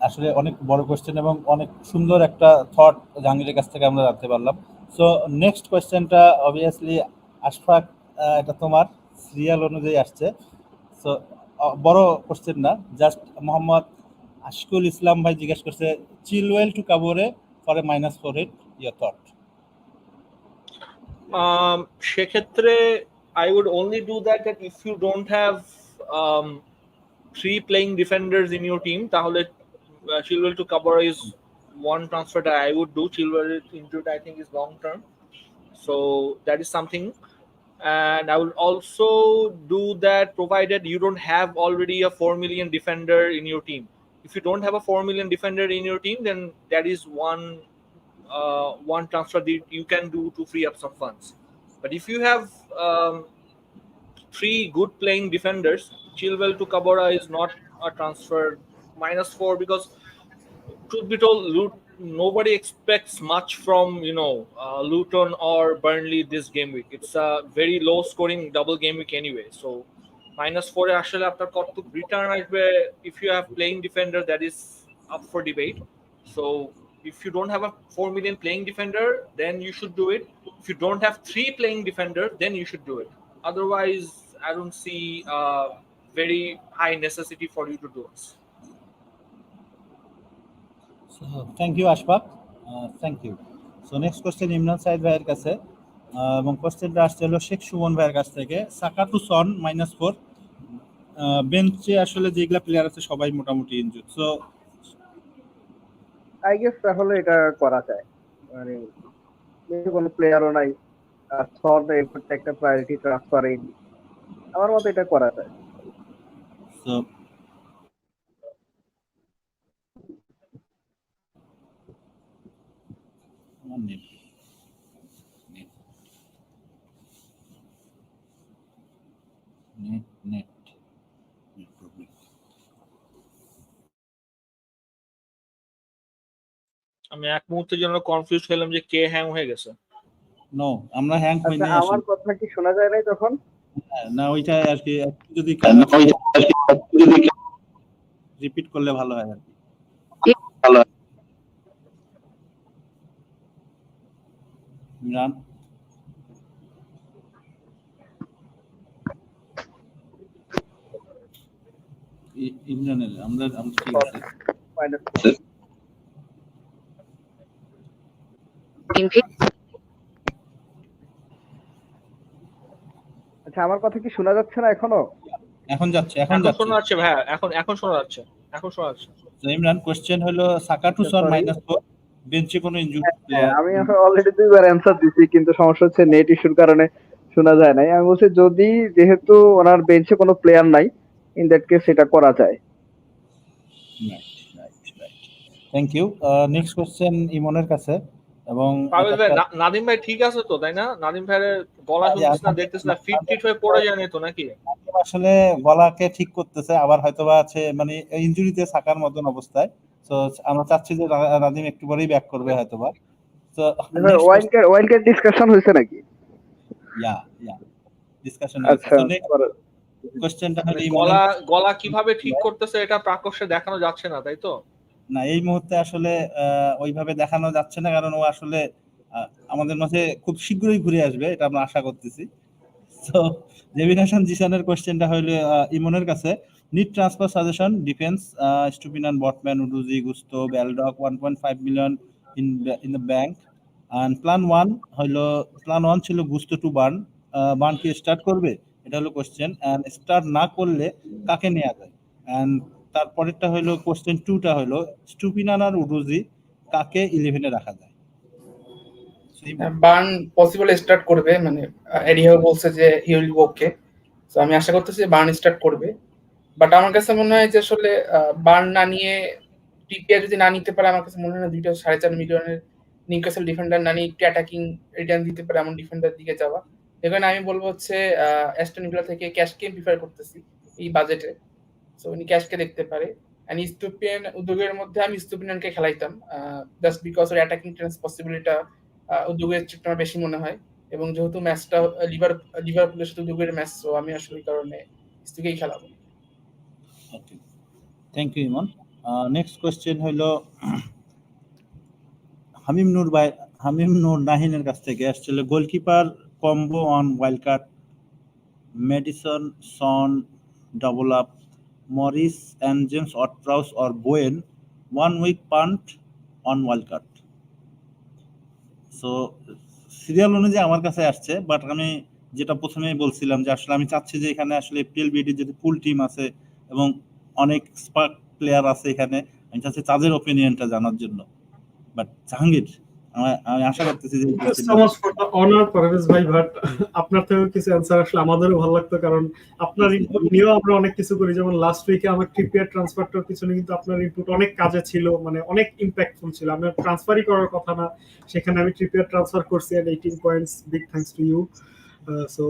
Speaker 6: আসলে অনেক বড় কোশ্চেন এবং অনেক সুন্দর একটা থট জাহাঙ্গীরের কাছ থেকে আমরা জানতে পারলাম। সো নেক্সট কোশ্চেনটা অবভিয়াসলি আশফাক, এটা তোমার সিরিয়াল অনুযায়ী আসছে। সো বড় কোশ্চেন না, জাস্ট মোহাম্মদ আশিকুল ইসলাম ভাই জিজ্ঞেস করছে Chilwell to Kabore for a -4 hit, your thought.
Speaker 4: সেক্ষেত্রে I would only do that if you don't have 3 playing defenders in your team, তাহলে Chilwell to Kabora is one transfer that I would do. Chilwell injured, I think, is long term, so that is something. And I will also do that provided you don't have already a 4 million defender in your team. If you don't have a 4 million defender in your team, then that is one transfer that you can do to free up some funds. But if you have 3 good playing defenders, Chilwell to Kabora is not a transfer. -4, because truth be told, nobody expects much from Luton or Burnley this game week. It's a very low scoring double game week anyway, so -4 actually after কত return আসবে if you have playing defender, that is up for debate. So if you don't have a 4 million playing defender, then you should do it. If you don't have 3 playing defender, then you should do it. Otherwise I don't see a very high necessity for you to do it.
Speaker 6: Thank you Ashfaq, thank you. So next question Imran Saeed ভাইয়ের কাছে, এবং কোশ্চেনটা আসছে হলো শেখ সুমন ভাইয়ের কাছ থেকে। সাকা two সন -4, বেঞ্চে আসলে যেগুলা প্লেয়ার আছে সবাই মোটামুটি ইনজুর, সো
Speaker 7: আই গেস তাহলে এটা করা যায়, মানে কোনো প্লেয়ারও নাই, আর সর একটা প্রায়োরিটি ট্রান্সফার আমার মতে এটা করা যায়।
Speaker 6: সো নেট
Speaker 4: আমি এক মুহূর্তের জন্য কনফিউজ হলাম যে কে হ্যাং হয়ে গেছে।
Speaker 6: নো, আমরা হ্যাং হই
Speaker 7: আচ্ছা,
Speaker 6: নাই
Speaker 7: আমার কথা কি শোনা যায় নাই তখন?
Speaker 6: না, ওইটা আর কি যদি রিপিট করলে ভালো হয় আর কি। ইমরান, ইমরানের আমরা ঠিক আছে।
Speaker 7: আচ্ছা, আমার কথা কি শোনা যাচ্ছে না এখনো?
Speaker 6: এখন যাচ্ছে,
Speaker 4: এখন শোনা যাচ্ছে ভাই, এখন শোনা যাচ্ছে, এখন শোনা যাচ্ছে।
Speaker 6: ইমরান, কোশ্চেন হলো সাকা টু সন -4, বেঞ্চে কোনো ইনজুরি প্লেয়ার।
Speaker 7: আমি অলরেডি 2 বার অ্যানসার দিছি, কিন্তু সমস্যা হচ্ছে নেট ইস্যুর কারণে শোনা যায় নাই। আমি বলছি যদি যেহেতু ওনার বেঞ্চে কোনো প্লেয়ার নাই, ইন দ্যাট কেস এটা করা যায়।
Speaker 6: Thank you. নেক্সট কোশ্চেন ইমনের কাছে, এবং
Speaker 4: পাবেল ভাই, নাদিম ভাই ঠিক আছে তো, তাই না? নাদিম ভাইয়ের গলা শুনছিস না, দেখতেছ না, ফিট হয়ে পড়ে যায় না তো নাকি?
Speaker 6: আসলে গলাকে ঠিক করতেছে, আবার হয়তোবা আছে মানে ইনজুরিতে থাকার মতন অবস্থায়। তো আমরা চাচ্ছি যে নাদিম একটু পরেই ব্যাক করবে হয়তোবা। তো
Speaker 7: ওয়াইল্ড কার্ড ডিসকাশন হইছে নাকি?
Speaker 6: ইয়া ডিসকাশন হচ্ছে।
Speaker 7: আচ্ছা,
Speaker 6: তো নেক্সট কোশ্চেনটা হলো
Speaker 4: গলা কিভাবে ঠিক করতেছে এটা প্রাকশ্যে দেখানো যাচ্ছে না, তাই তো?
Speaker 6: না, এই মুহূর্তে আসলে ওইভাবে দেখানো যাচ্ছে না, কারণ ও আসলে আমাদের মাঝে খুব শীঘ্রই ঘুরে আসবে, এটা আমরা আশা করতেছি। সো জেভিনাশন জিসানের কোশ্চেনটা হলো ইমনের কাছে, need transfer suggestion defence Estupinan Botman Udogie Gusto Baldock 1.5 million in the bank, and plan 1 ছিল গুস্তো টু বার্ন কি স্টার্ট করবে, এটা হলো কোশ্চেন। এন্ড স্টার্ট না করলে কাকে নেওয়া যায়। এন্ড তারপরেরটা হলো কোশ্চেন 2টা হলো স্টুপিনান আর উডুজি কাকে 11-এ রাখা যায়।
Speaker 2: বার্ন পসিবল স্টার্ট করবে, মানে এরিয়াও বলছে যে he will be okay, so আমি আশা করতেছি বার্ন স্টার্ট করবে। বাট আমার কাছে মনে হয় যে আসলে বার্ন না নিয়ে টিপিআর যদি না নিতে পারে আমার কাছে মনে হয় না 2.5 মিলিয়নের নিউক্যাসল ডিফেন্ডার না নিয়ে একটু অ্যাটাকিং রিটার্ন দিতে পারে এমন ডিফেন্ডার দিকে যাওয়া। এখানে আমি বলবো হচ্ছে অ্যাস্টন ভিলা থেকে ক্যাশকে প্রিফার করতেছি এই বাজেটে। সো উনি ক্যাশকে দেখতে পারে। অ্যান্ড ইস্তোপিয়ান উদ্যোগের মধ্যে আমি ইস্তোপিয়ানকে খেলাইতাম জাস্ট বিকজ ওর অ্যাটাকিং ট্রান্স পসিবিলিটা উদ্যোগের চেয়ে আমার বেশি মনে হয়। এবং যেহেতু ম্যাচটা লিভারপুলের সাথে উদ্যোগের ম্যাচ, সো আমি আসলে এই কারণে ইস্তোকেই খেলাবো।
Speaker 6: Okay, thank you Emon. Next question হইল হামিম নূর নাহিনের কাছ থেকে আসছিল, goalkeeper combo on wild card, Maddison, Son, double up, Morris and James Ward-Prowse or Bowen, 1 week punt on wild card. So serial অনুযায়ী আমার কাছে আসছে, বাট আমি যেটা প্রথমেই বলছিলাম যে আসলে আমি চাচ্ছি যে এখানে আসলে FPL BD যেহেতু ফুল টিম আছে এবং অনেক স্পার্ক প্লেয়ার আছে এখানে, আমি চাচ্ছি তাদের ওপিনিয়নটা জানার জন্য। বাট জাহাঙ্গীর, আমি আশা করতেছি যে
Speaker 3: অনার পারভেজ ভাই, বাট আপনার থেকে কিছু অ্যান্সার আসলে আমাদেরও ভালো লাগতো, কারণ আপনার ইনপুট নিয়েও আমরা অনেক কিছু করি। যেমন লাস্ট উইকে আমার ট্রিপিয়ার ট্রান্সফারটার পিছনে কিন্তু আপনার ইনপুট অনেক কাজে ছিল, মানে অনেক ইম্প্যাক্টফুল ছিল। আমার ট্রান্সফারই করার কথা না, সেখানে আমি ট্রিপিয়ার ট্রান্সফার করছি and 18 points, big thanks to you. So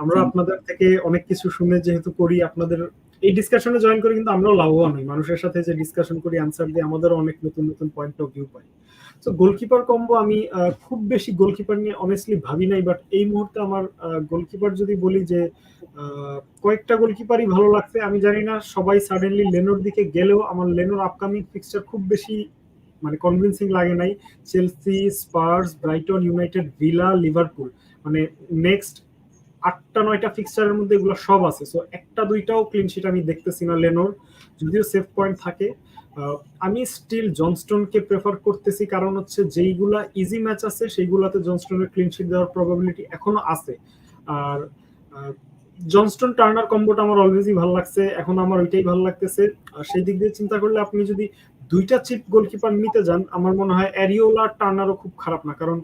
Speaker 3: আমরা আপনাদের থেকে অনেক কিছু শুনে যেহেতু করি, আপনাদের এই ডিসকাশনে জয়েন করে কিন্তু আমরাও লাভবান হই। মানুষের সাথে যে ডিসকাশন করি, অ্যান্সার দিয়ে আমাদেরও অনেক নতুন নতুন পয়েন্ট অফ ভিউ পাই। তো গোলকিপার কম্বো আমি খুব বেশি গোলকিপার নিয়ে অনেস্টলি ভাবি নাই, বাট এই মুহূর্তে আমার গোলকিপার যদি বলি যে কয়েকটা গোলকিপারই ভালো লাগছে। আমি জানি না সবাই সাডেনলি লেনোর দিকে গেলেও আমার লেনোর আপকামিং ফিক্সচার খুব বেশি মানে কনভিন্সিং লাগে নাই। Chelsea, Spurs, Brighton, United, villa, Liverpool, মানে নেক্সট 8টা-9টা ফিক্সচারের মধ্যে এগুলো সব আছে। সো একটা দুইটাও ক্লিন শিট আমি দেখতেছি না লেনোর, যদিও সেফ পয়েন্ট থাকে। আমি স্টিল জনস্টনকে প্রেফার করতেছি, কারণ হচ্ছে যেইগুলা ইজি ম্যাচ আছে সেইগুলাতে জনস্টনের ক্লিন শিট দেওয়ার প্রবাবিলিটি এখনো আছে। আর জনস্টন টার্নার কম্বোটা আমার অলওয়েজই ভালো লাগছে, এখন আমার ওইটাই ভালো লাগতেছে। সেই দিক দিয়ে চিন্তা করলে আপনি যদি দুইটা চিপ গোলকিপার নিতে যান, আমার মনে হয় অ্যারিওলা টার্নারও খুব খারাপ না, কারণ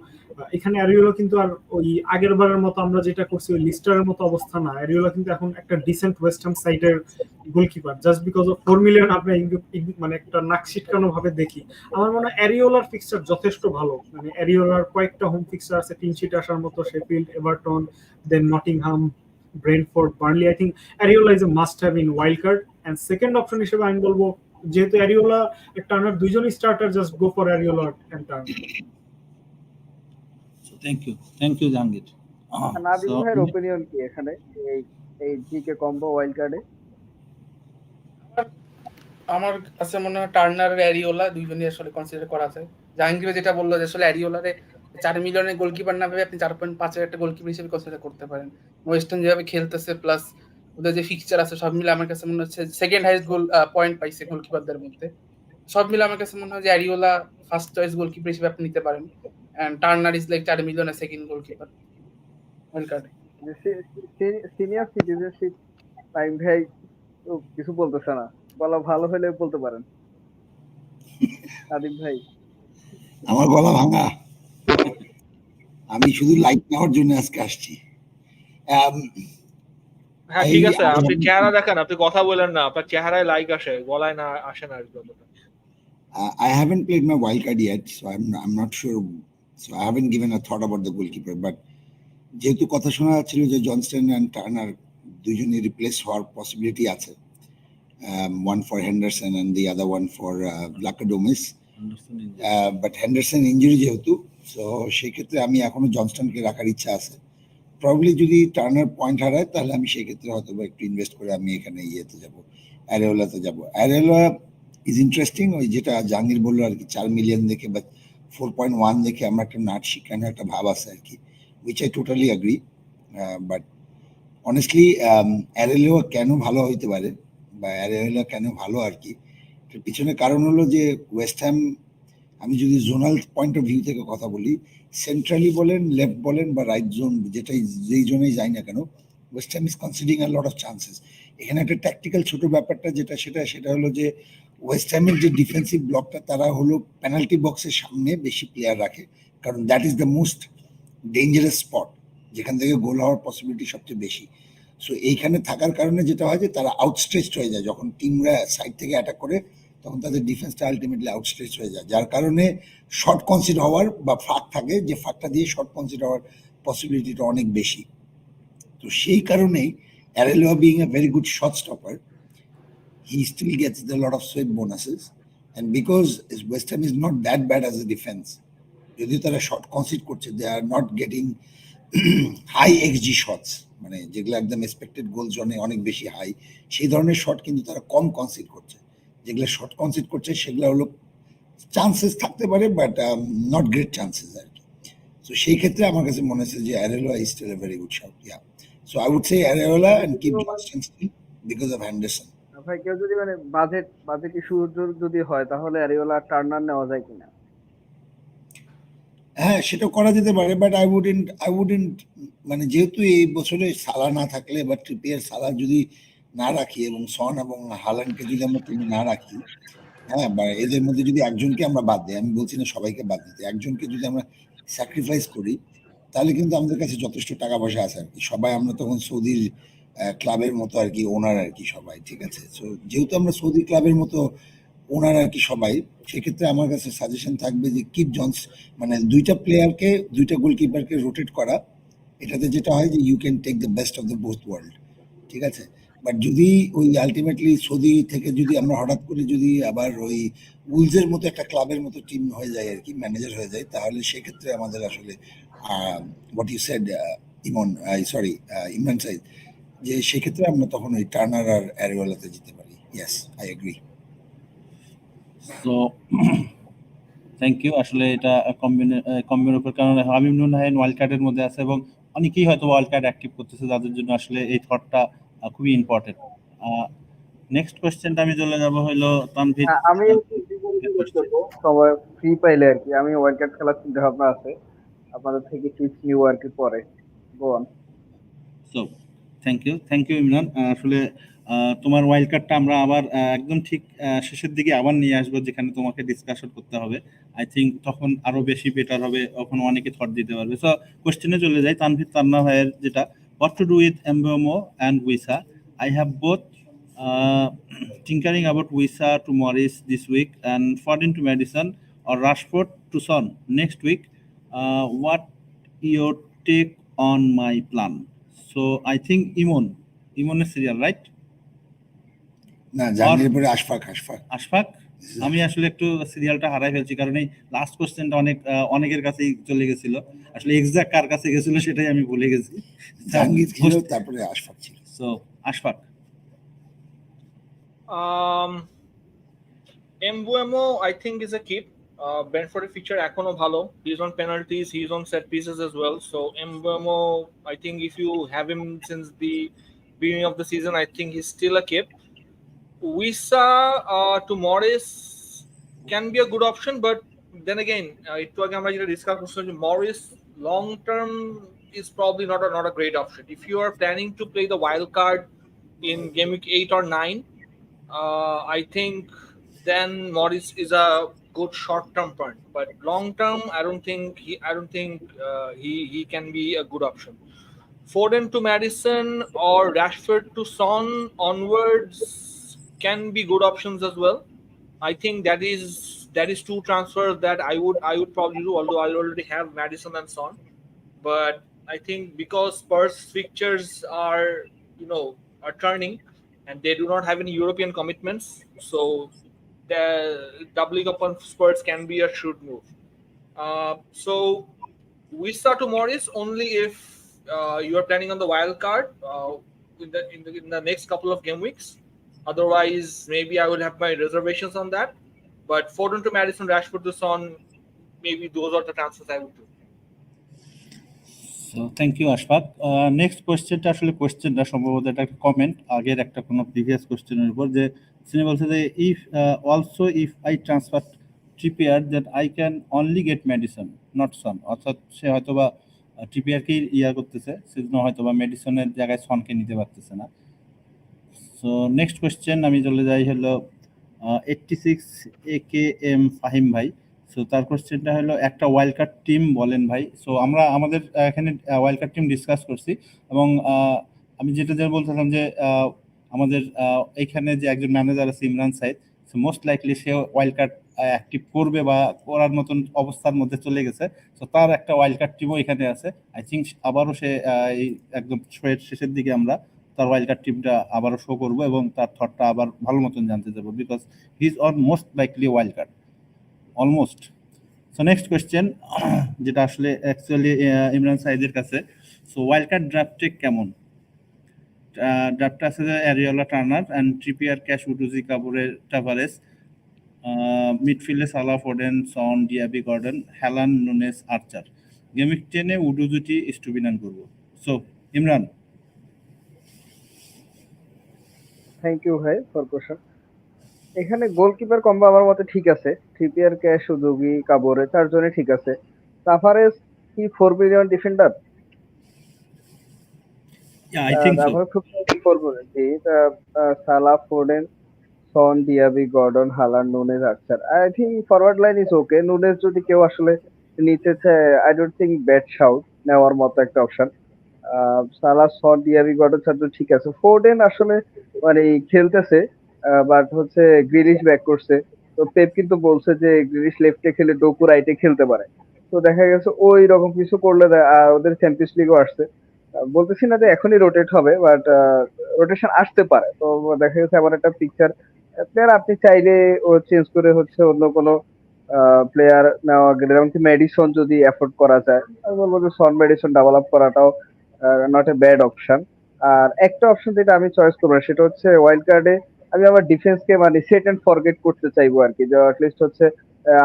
Speaker 3: এখানে অ্যারিওলা কিন্তু আর ওই আগের বারের মতো আমরা যেটা করছি ওই লিস্টারের মতো অবস্থা না। অ্যারিওলা কিন্তু এখন একটা ডিসেন্ট ওয়েস্ট হ্যাম সাইডের goalkeeper, just because of 4 million আমরা মানে একটা নাক ছিটকানো ভাবে দেখি। আমার মনে হয় অ্যারিওলার ফিক্সচার যথেষ্ট ভালো, মানে অ্যারিওলার কয়েকটা হোম ফিক্সচার আছে ক্লিন শিট আসার মতো, Sheffield, Everton, then Nottingham, Brentford, Burnley. I think Areola is a must have in wild card. And second option হিসেবে আমি বলবো, যেহেতু অ্যারিওলা টার্নার দুইজনই starter, just go for Areola and Turner.
Speaker 6: Thank you Jahangir.
Speaker 7: Nadim ভাইয়ের opinion কি এখানে এই GK combo wild কার্ডে?
Speaker 2: আমার কাছে মনে হয় টার্নার অ্যারিওলা দুইজনই আসলে কনসিডার করা যায়। জাহাঙ্গীর যেটা বললো যে আসলে অ্যারিওলারে 4 মিলিয়নের গোলকিপার না ভেবে আপনি 4.5-এর একটা গোলকিপার হিসেবে কনসিডার করতে পারেন। ওয়েস্টার্ন যেভাবে খেলতেছে প্লাস ওদের যে ফিক্সচার আছে সব মিলে আমার কাছে মনে হচ্ছে সেকেন্ড হাইস্ট গোল পয়েন্ট পাইছে গোলকিপারদের মধ্যে। সব মিলে আমার কাছে মনে হয় যে অ্যারিওলা ফার্স্ট চয়েস গোলকিপার হিসেবে আপনি নিতে পারেন। এন্ড টার্নার ইজ লাইক 4 মিলিয়নের সেকেন্ড গোলকিপার ওয়াইল্ড কার্ডে।
Speaker 7: সিনিয়র সিটিজেনশিপ টাইম ভাই কিছু বলতেছে না, বলা ভালো হলে বলতে পারেন। নাদিম ভাই,
Speaker 1: আমার গলা ভাঙা, আমি শুধু লাইক নেওয়ার জন্য আজকে আসছি।
Speaker 4: হ্যাঁ ঠিক আছে, আপনি চেহারা দেখেন, আপনি কথা বলেন না, আপনার চেহারায় লাইক আসে, গলায় না আসে না।
Speaker 1: I haven't played my wild card yet, so I'm not sure. So I haven't given a thought about the goalkeeper. But যেহেতু কথা শোনা যাচ্ছিল যে জনস্টন and টার্নার দুইজনই রিপ্লেস হওয়ার পসিবিলিটি আছে, one for Henderson and the other one for Lakadomis. But Henderson injury যেহেতু, so সেই ক্ষেত্রে আমি এখনো জনস্টনকে রাখার ইচ্ছা আছে। প্রবাবলি যদি টার্নার পয়েন্ট হারায় তাহলে আমি সেই ক্ষেত্রে হয়তো একটু ইনভেস্ট করে আমি এখানে ইয়েতে যাব, অ্যারিওলাতে যাব। অ্যারিওলা ইজ ইন্টারেস্টিং, ওই যেটা জাহাঙ্গীর বললো আর কি, 4 মিলিয়ন দেখে বা 4.1 দেখে আমার একটা নাট শিখানোর একটা ভাব আছে আর কি, which I totally agree. But honestly areola কেন ভালো হইতে পারে বা অ্যারিওলা কেন ভালো আর কি, এর পিছনে কারণ হলো যে ওয়েস্ট হ্যাম, আমি যদি জোনাল পয়েন্ট অফ ভিউ থেকে কথা বলি, সেন্ট্রালি বলেন, লেফট বলেন বা রাইট জোন, যেই জোনেই যাই না কেন, West Ham is considering a lot of chances. এখানে একটা ট্যাকটিক্যাল ছোট ব্যাপারটা সেটা হলো যে ওয়েস্ট হ্যামের যে ডিফেন্সিভ ব্লকটা তারা হলো পেনাল্টি বক্সের সামনে বেশি প্লেয়ার রাখে, কারণ that is the most dangerous spot, যেখান থেকে গোল হওয়ার পসিবিলিটি সবচেয়ে বেশি। সো এইখানে থাকার কারণে যেটা হয় যে তারা আউটস্ট্রেচড হয়ে যায়, যখন টিমরা সাইড থেকে অ্যাটাক করে তখন তাদের ডিফেন্সটা আলটিমেটলি আউটস্ট্রেচ হয়ে যায়, যার কারণে শর্ট কনসিড হওয়ার বা ফাঁক থাকে, যে ফাঁকটা দিয়ে শর্ট কনসিড হওয়ার পসিবিলিটিটা অনেক বেশি। তো সেই কারণেই Areola being a very good shot stopper, he still gets a lot of sweep bonuses, and because West Ham is not that bad as a defense, যদি তারা শর্ট কনসিড করছে, they are not getting high xG shots, মানে যেগুলো একদম expected গোল জনে অনেক বেশি high, সেই ধরনের শট কিন্তু তারা কম কনসিড করছে। যেগুলো শর্ট কনসিড করছে সেগুলো হলো চান্সেস থাকতে পারে, বাট নট গ্রেট চান্সেস আর কি। তো সেই ক্ষেত্রে আমার কাছে মনে হচ্ছে যে Areola is still a very good shot, yeah. So I would say Areola and keep Johnson still because of Henderson.
Speaker 7: ভাই কেউ যদি মানে বাজেট ইস্যু যদি হয় তাহলে অ্যারিওলা টার্নার নেওয়া যায় কিনা?
Speaker 1: হ্যাঁ, সেটা করা যেতে পারে, বাট আই উডেন্ট মানে যেহেতু এই বছরে সালা না থাকলে বা ট্রিপিয়ার সালা যদি না রাখি এবং সন এবং হালান্ডকে যদি আমরা টিমে না রাখি, হ্যাঁ, বা এদের মধ্যে যদি একজনকে আমরা বাদ দিই, আমি বলছি না সবাইকে বাদ দিতে, একজনকে যদি আমরা স্যাক্রিফাইস করি, তাহলে কিন্তু আমাদের কাছে যথেষ্ট টাকা পয়সা আছে আর কি। সবাই আমরা তখন সৌদির ক্লাবের মতো আর কি ওনার আর কি সবাই, ঠিক আছে। সো যেহেতু আমরা সৌদি ক্লাবের মতো ওনার আর কি সবাই, সেক্ষেত্রে আমার কাছে সাজেশন থাকবে যে কিপ জনস, মানে দুইটা প্লেয়ারকে, দুইটা গোলকিপারকে রোটেট করা। এটাতে যেটা হয় যে you can take the best of the both world, ঠিক আছে। বাট যদি ওই আলটিমেটলি সৌদি থেকে যদি আমরা হঠাৎ করে যদি আবার ওই উলসের মতো একটা ক্লাবের মতো টিম হয়ে যায় আর কি, ম্যানেজার হয়ে যায়, তাহলে সেক্ষেত্রে আমাদের আসলে what you said Imran Saeed, যে সেক্ষেত্রে আমরা তখন ওই টার্নার আর অ্যারিওলাতে যেতে পারি। Yes, I agree.
Speaker 6: So thank you. আসলে এটা কম্বিনের উপর, কারণ হামিম নুন হাইন ওয়াইল্ড কার্ডের মধ্যে আছে এবং অনেকেই হয়তো ওয়াইল্ড কার্ড অ্যাক্টিভ করতেছে, যাদের জন্য আসলে এই থটটা খুবই ইম্পর্টেন্ট। নেক্সট কোয়েশ্চেনটা আমি চলে যাব হলো তানভীর।
Speaker 7: আমি সময় ফ্রি পাইলে আর কি আমি ওয়ার্ল্ড কাপ খেলার চিন্তা ভাবনা আছে, আপনাদের থেকে টিপস নিউ আর কি পরে। Go on.
Speaker 6: So thank you Imran. আসলে তোমার ওয়াইল্ড কার্ডটা আমরা আবার একদম ঠিক শেষের দিকে আবার নিয়ে আসবো, যেখানে তোমাকে ডিসকাশন করতে হবে। আই থিঙ্ক তখন আরো বেশি বেটার হবে, ওখানে অনেকে থট দিতে পারবে। সো কোশ্চেনে চলে যাই। তানভীর তান্না ভাইয়ের যেটা, what to do with Mbeumo and Wissa? I have both tinkering about Wisa to Morris this week and Foden to Madison or Rashford to Son next week. What your take on my plan? So I think Imon is serial, right?
Speaker 1: না, জাহাঙ্গীরের পরে আশফাক।
Speaker 6: আমি আসলে একটু সিরিয়ালটা হারাই ফেলছি, কারণ এই লাস্ট কোশ্চেনটা অনেকের কাছেই চলে গেছিল। আসলে এক্সাক্ট কার কাছে গেছিল সেটাই আমি ভুলে গেছি।
Speaker 1: জাহাঙ্গীর ছিল, তারপরে আশফাক ছিল।
Speaker 6: So Ashfaq.
Speaker 4: Mbuemo, I think, is a keep. Brentford feature econo bhalo. He's on penalties, he's on set pieces as well. So Mbuemo, I think if you have him since the beginning of the season, I think he's still a keep. Wisa to Morris can be a good option, but then again, Morris long term is probably not a great option. If you are planning to play the wild card in game week 8 or 9, I think then Morris is a good short-term point. But long-term, I don't think he can be a good option. Foden to Madison or Rashford to Son onwards can be good options as well. I think that is two transfers that I would probably do, although I already have Madison and Son. But I think because Spurs fixtures are turning and they do not have any European commitments, so the doubling up on Spurs can be a shrewd move. So we start to Morris only if you are planning on the wild card in the next couple of game weeks. Otherwise, maybe I will have my reservations on that. But Foden to Madison, Rashford to Son, maybe those are the transfers I would do.
Speaker 6: So thank you Ashfaq. Next কোয়েশ্চেনটা আসলে কোয়েশ্চেনটা সম্ভবত এটা একটা comment আগের একটা কোনো previous কোয়েশ্চেনের উপর, যে তিনি বলছে যে if also if I transfer Trippier that I can only get Maddison not Son, অর্থাৎ সে হয়তোবা ট্রিপিয়ারকেই করতেছে, সেজন্য হয়তোবা মেডিসনের জায়গায় সনকে নিতে পারতেছে না। সো নেক্সট কোয়েশ্চেন আমি চলে যাই হলো 86 AKM ফাহিম ভাই। সো তার কোশ্চেনটা হলো একটা ওয়াইল্ড কার্ড টিম বলেন ভাই। সো আমরা আমাদের এখানে ওয়াইল্ড কার্ড টিম ডিসকাস করছি, এবং আমি যেটা বলতেছিলাম যে আমাদের এখানে যে একজন ম্যানেজার আছে ইমরান সাইদ, মোস্ট লাইকলি সে ওয়াইল্ড কার্ড অ্যাক্টিভ করবে বা করার মতন অবস্থার মধ্যে চলে গেছে। তো তার একটা ওয়াইল্ড কার্ড টিমও এখানে আছে। আই থিঙ্ক আবারও সে এই একদম শোয়ের শেষের দিকে আমরা তার ওয়াইল্ড কার্ড টিমটা আবারও শো করবো এবং তার থটটা আবার ভালো মতন জানতে যাবো, because he is or most likely wild card almost. So next question, যেটা আসলে অ্যাকচুয়ালি ইমরান সাইদের কাছে। সো ওয়াইল্ড কার্ড ড্রাফটে কেমন? ড্রাফটে আছে যে Areola Turner and Trippier, Cash, Udogie, Kabore, Tavares, মিডফিল্ডে Salah, Foden, Son, Diaby, Gordon, Haaland, Nunez, Archer. Gameweek 10-এ উডুজুটি স্টুবিনান করবো। সো ইমরান।
Speaker 7: থ্যাংক ইউ ভাই ফর কোশ্চেন। এখানে গোলকিপার কম্বো আমার মতে ঠিক আছে। ট্রিপিয়ার, ক্যাশ, উদুগি, কাবোরে চারজনে ঠিক আছে। তাফারেস কি 4 million defender?
Speaker 6: I think so.
Speaker 7: তারপরে খুব 4 মিলিয়ন, জি। Salah, Foden, Son, Diaby, Gordon, Haaland, Nunez, Archer. I think forward line is okay. Nunez যদি কেউ আসলে নিতে চায়, I don't think bad shout, নেওয়ার মতো একটা অপশন। সালা, সন, ডিয়াবি, গর্ডন চারজন ঠিক আছে। ফোডেন আসলে মানে খেলতেছে, বাট হচ্ছে গ্রিলিশ ব্যাক করছে। তো পেপ কিন্তু বলছে যে গ্রিলিশ লেফটে খেলে ডোকু রাইটে খেলতে পারে। তো দেখা গেছে ওই রকম কিছু করলে ওদের চ্যাম্পিয়ন্স লিগও আসছে। বলতেছি না যে এখনই রোটেট হবে, বাট রোটেশন আসতে পারে। তো দেখা গেছে এমন একটা পিকচার প্লেয়ার আপনি চাইলে ও চেঞ্জ করে হচ্ছে অন্য কোনো প্লেয়ার নেওয়া গেলে, যেমন কি মেডিসন যদি এফোর্ড করা যায়, আমি বলবো যে সন মেডিসন ডেভেলপ করাটাও নট এ ব্যাড অপশন। আর একটা অপশন যেটা আমি চয়েস করবো সেটা হচ্ছে ওয়াইল্ড কার্ডে আমি আমার ডিফেন্সকে মানে সেট এন্ড ফরগেট করতে চাইবো আর কি, যে অ্যাটলিস্ট হচ্ছে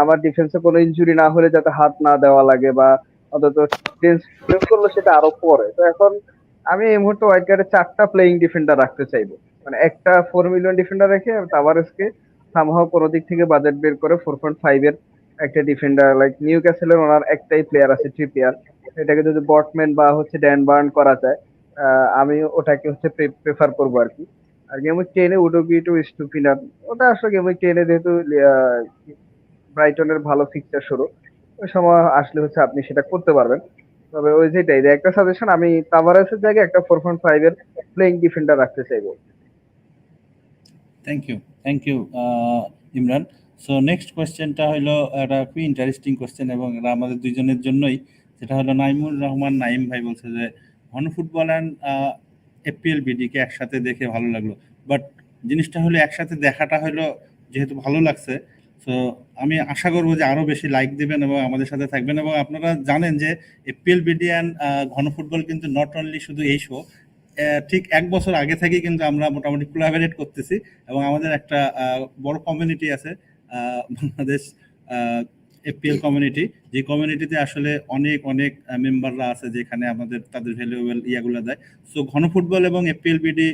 Speaker 7: আমার ডিফেন্সে কোনো ইনজুরি না হলে যাতে হাত না দেওয়া লাগে, বা অন্তত চেঞ্জ করলে সেটা আরো পরে। তো এখন আমি এই মুহূর্তে ওয়াইল্ড কার্ডে 4টা প্লেইং ডিফেন্ডার রাখতে চাইবো। মানে একটা 4 মিলিয়ন ডিফেন্ডার রেখে তাভারেসকে সামহাও কোনো দিক থেকে বাজেট বের করে 4.5 এর একটা ডিফেন্ডার, লাইক নিউ ক্যাসেলের ওনার একটাই প্লেয়ার আছে ট্রিপিয়ার, এটাকে যদি বটম্যান বা হচ্ছে ড্যান বার্ন করা যায়, আমি ওটাকে হচ্ছে প্রেফার করবো আর কি। আর গেম উইক 10-এ উডোগি টু স্টুপিনার, ওটা আসলে গেম উইক 10-এ যেহেতু ব্রাইটনের ভালো ফিক্সচার শুরু, ওই সময় আসলে হচ্ছে আপনি সেটা করতে পারবেন। তবে ওই যেটাই যে একটা সাজেশন, আমি তাভারেসের জায়গায় একটা 4.5 এর প্লেইং ডিফেন্ডার রাখতে চাইবো।
Speaker 6: Thank you Imran. So next কোয়েশ্চেনটা হলো একটা খুবই ইন্টারেস্টিং কোয়েশ্চেন এবং এটা আমাদের দুইজনের জন্যই। সেটা হলো নাইমুর রহমান নাইম ভাই বলছে যে ঘন ফুটবল অ্যান্ড এফপিএল বিডিকে একসাথে দেখে ভালো লাগলো, বাট জিনিসটা হলো একসাথে দেখাটা হলো যেহেতু ভালো লাগছে, সো আমি আশা করবো যে আরো বেশি লাইক দেবেন এবং আমাদের সাথে থাকবেন। এবং আপনারা জানেন যে এফপিএল বিডি অ্যান্ড ঘন ফুটবল কিন্তু নট অনলি শুধু এই শো, ঠিক 1 বছর আগে থেকে কিন্তু আমরা মোটামুটি কোলাবোরেট করতেছি এবং আমাদের একটা বড় কমিউনিটি আছে বাংলাদেশ এফপিএল কমিউনিটি, যে কমিউনিটিতে আসলে অনেক অনেক মেম্বাররা আছে যেখানে আমাদের তাদের ভ্যালুয়েবল ইয়াগুলো দেয়। সো ঘন ফুটবল এবং এফপিএল বিডি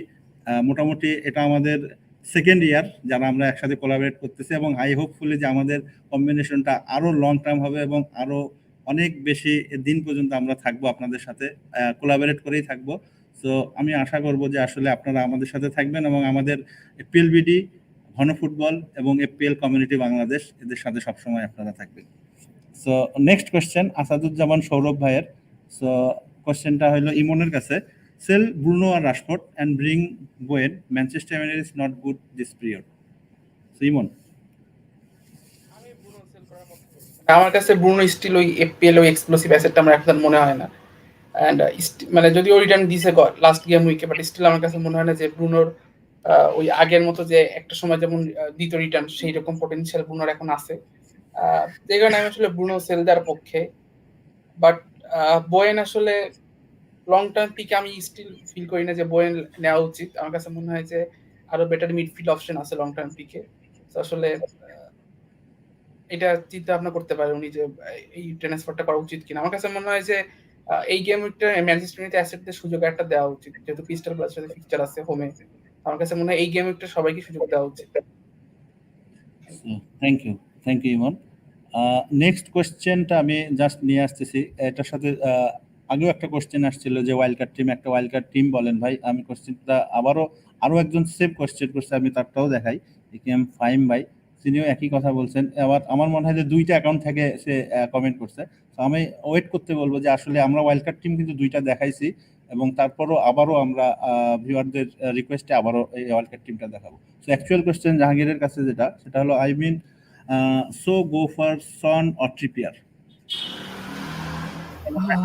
Speaker 6: মোটামুটি এটা আমাদের সেকেন্ড ইয়ার যারা আমরা একসাথে কোলাবোরেট করতেছি এবং আই হোপফুলি যে আমাদের কম্বিনেশনটা আরো লং টার্ম হবে এবং আরো অনেক বেশি দিন পর্যন্ত আমরা থাকবো আপনাদের সাথে কোলাবোরেট করেই থাকবো। সো আমি আশা করব যে আসলে আপনারা আমাদের সাথে থাকবেন এবং আমাদের এফপিএল বিডি, ঘন ফুটবল এবং এফপিএল কমিউনিটি বাংলাদেশ এদের সাথে সবসময় আপনারা থাকবেন। So next question Asaduzzaman Sourav ভাইয়ের। সো কোয়েশ্চেনটা হলো ইমনের কাছে, সেল ব্রুনো আর Rashford and bring Bowen, Manchester United is not good this period. So Emon.
Speaker 2: আমার কাছে ব্রুনো স্টিল ওই এফপিএল ওই এক্সপ্লোসিভ অ্যাসেটটা আমার এখন মনে হয় না। অ্যান্ড মানে যদিও রিটার্ন দিছে লাস্ট গেম উইকে, বাট স্টিল আমার কাছে মনে হয় না যে ব্রুনোর ওই আগের মতো যে একটা সময় যেমন দ্বিতীয় রিটার্ন সেই রকম পটেনশিয়াল ব্রুনোর এখন আছে। যে কারণে আমি আসলে ব্রুনো সেল দেওয়ার পক্ষে। বাট বোয়েন আসলে লং টার্ম পিকে আমি স্টিল ফিল করি না যে বোয়েন নেওয়া উচিত। আমার কাছে মনে হয় যে আরো বেটার মিডফিল্ড অপশন আছে লং টার্ম পিকে। তো আসলে এটা চিন্তা ভাবনা করতে পারে উনি যে এই ট্রান্সফারটা করা উচিত কিনা। আমার কাছে মনে হয় যে এই গেম উইকটা ম্যানচেস্টার ইউনাইটেড অ্যাসেটদের সুযোগ একটা দেওয়া উচিত, যেহেতু ক্রিস্টাল প্যালাসের সাথে ফিক্সচার আছে হোমে। আমার কাছে মনে হয় এই গেম উইকটা সবাইকে সুযোগ দেওয়া উচিত।
Speaker 6: Thank you Emon. নেক্সট কোয়েশ্চেনটা আমি জাস্ট নিয়ে আসতেছি, এটার সাথে আগেও একটা কোয়েশ্চেন আসছিল যে ওয়াইল্ড কার্ড টিম, একটা ওয়াইল্ড কার্ড টিম বলেন ভাই। আমি কোয়েশ্চেনটা আরো একজন সেম কোয়েশ্চেন করছে, আমি তারটাও দেখাই। একেএম ফাইম ভাই, তিনিও একই কথা বলছেন। আবার আমার মনে হয় যে 2টা অ্যাকাউন্ট থেকে সে কমেন্ট করছে। তো আমি ওয়েট করতে বলবো যে আসলে আমরা ওয়াইল্ড কার্ড টিম কিন্তু 2টা দেখাইছি, এবং তারপরও আবারও আমরা ভিউয়ারদের রিকোয়েস্টে আবারও এই ওয়ার্ল্ড কাপ টিমটা দেখাবো। সো অ্যাকচুয়াল কোশ্চেন জাহাঙ্গীরের কাছে সেটা হলো I mean so go for Son or Trippier.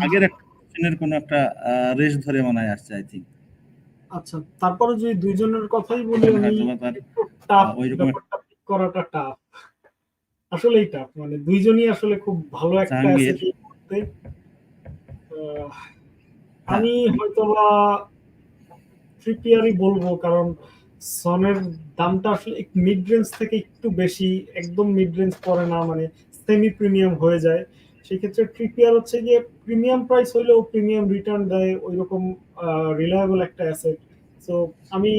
Speaker 6: আগের একটা কোশ্চেনের কোনো একটা রেস ধরে মনে হয় আসছে আই থিঙ্ক।
Speaker 3: আচ্ছা, তারপরে যদি দুইজনের কথাই বলি আমি, টাফ ব্যাপারটা পিক করাটা টাফ, আসলেই টাফ। মানে দুইজনই আসলে খুব ভালো একটা অ্যাসেট করতে। আমি হয়তোবা ট্রিপিয়ারই বলবো, কারণ সনের দামটা আসলে মিড রেঞ্জ থেকে একটু বেশি, একদম মিড রেঞ্জ পড়ে না, মানে সেমি প্রিমিয়াম হয়ে যায়। সেক্ষেত্রে ট্রিপিয়ার হচ্ছে গিয়ে প্রিমিয়াম প্রাইস হইলেও প্রিমিয়াম রিটার্ন দেয়, ওইরকম রিলায়েবল একটা অ্যাসেট। সো আমি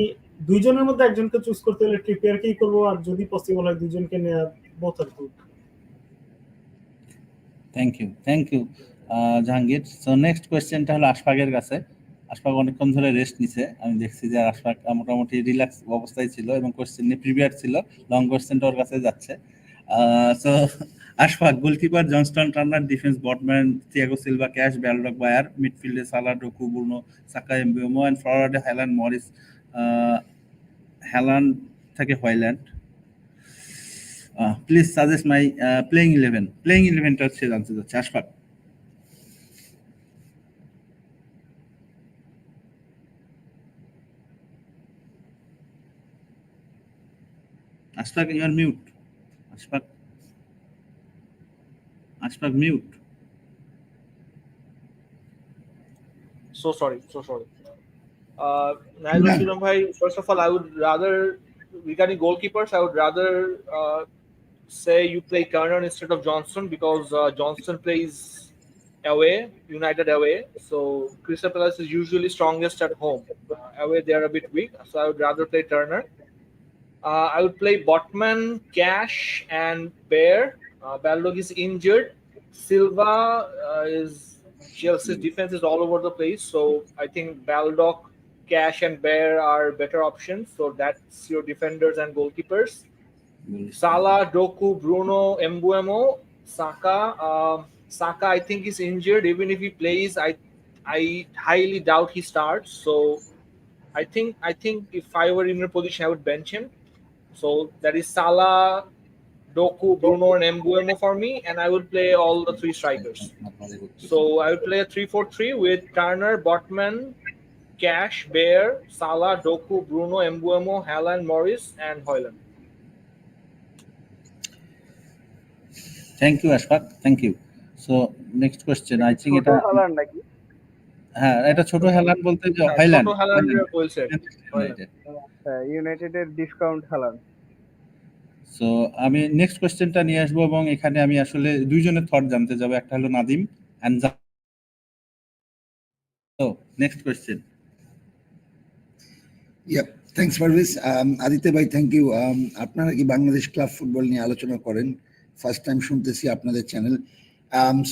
Speaker 3: দুইজনের মধ্যে একজনকে চুজ করতে হলে ট্রিপিয়ারকেই করবো, আর যদি পসিবল হয় দুইজনকে নেওয়া both are good.
Speaker 6: Thank you Jahangir. So next কোয়েশ্চেনটা হলো আশফাকের কাছে। আশফাক অনেকক্ষণ ধরে রেস্ট নিছে, আমি দেখছি যে আশফাক মোটামুটি রিল্যাক্স অবস্থায় ছিল এবং কোয়েশ্চেন নিয়ে প্রিপেয়ার ছিল। লং কোয়েশ্চেনটা ওর কাছে যাচ্ছে। So Ashfaq, goalkeeper Johnstone Turner, defence Botman Thiago Silva, Cash Baldock Bayer, মিডফিল্ডে Salah, Doku, Bruno, Saka, Mbeumo, and ফরওয়ার্ডে হ্যালান্ড, মরিস, হ্যালান্ড থেকে Hojlund. Please suggest my playing 11। Playing 11টা হচ্ছে জানতে চাচ্ছে Ashfaq. Ashfaq, you are mute. Ashfaq, mute.
Speaker 4: So sorry. Nailul bhai, first of all, I would rather, regarding goalkeepers, I would rather say you play Turner instead of Johnson, because Johnson plays away, United away. So Crystal Palace is usually strongest at home. Away they are a bit weak, so I would rather play Turner. I would play Botman, Cash, and Bear. Balrog is injured. Silva is Chelsea's defense is all over the place, so I think Baldock, Cash, and Bear are better options. So that's your defenders and goalkeepers. Salah, Doku, Bruno, Mbuemo, Saka. Saka, I think, is injured. Even if he plays, I highly doubt he starts. So I think if I were in your position, I would bench him. So that is Salah, Doku, Bruno, and Mbuemo for me, and I would play all the three strikers. So I would play a 3-4-3 with Turner, Botman, Cash, Bear, Salah, Doku, Bruno, Mbuemo, Haaland, Morris, and Højlund.
Speaker 6: Thank you, Ashfaq. Thank you. So next question, I think এটা
Speaker 7: Haaland নাকি?
Speaker 6: হ্যাঁ, এটা ছোট Haaland বলতে যে হয়ল্যান্ড।
Speaker 4: ছোট Haaland বলছে।
Speaker 7: ইউনাইটেডের ডিসকাউন্ট হ্যালান্ড।
Speaker 6: সো আমি নেক্সট কোশ্চেনটা নিয়ে আসবো এবং এখানে আমি আসলে দুইজনের থট জানতে যাব। একটা হলো Nadim and so next question.
Speaker 1: Yeah, thanks Parvez. Aditya ভাই, থ্যাংক ইউ। আপনারা কি বাংলাদেশ ক্লাব ফুটবল নিয়ে আলোচনা করেন? ফার্স্ট টাইম শুনতেছি আপনাদের চ্যানেল।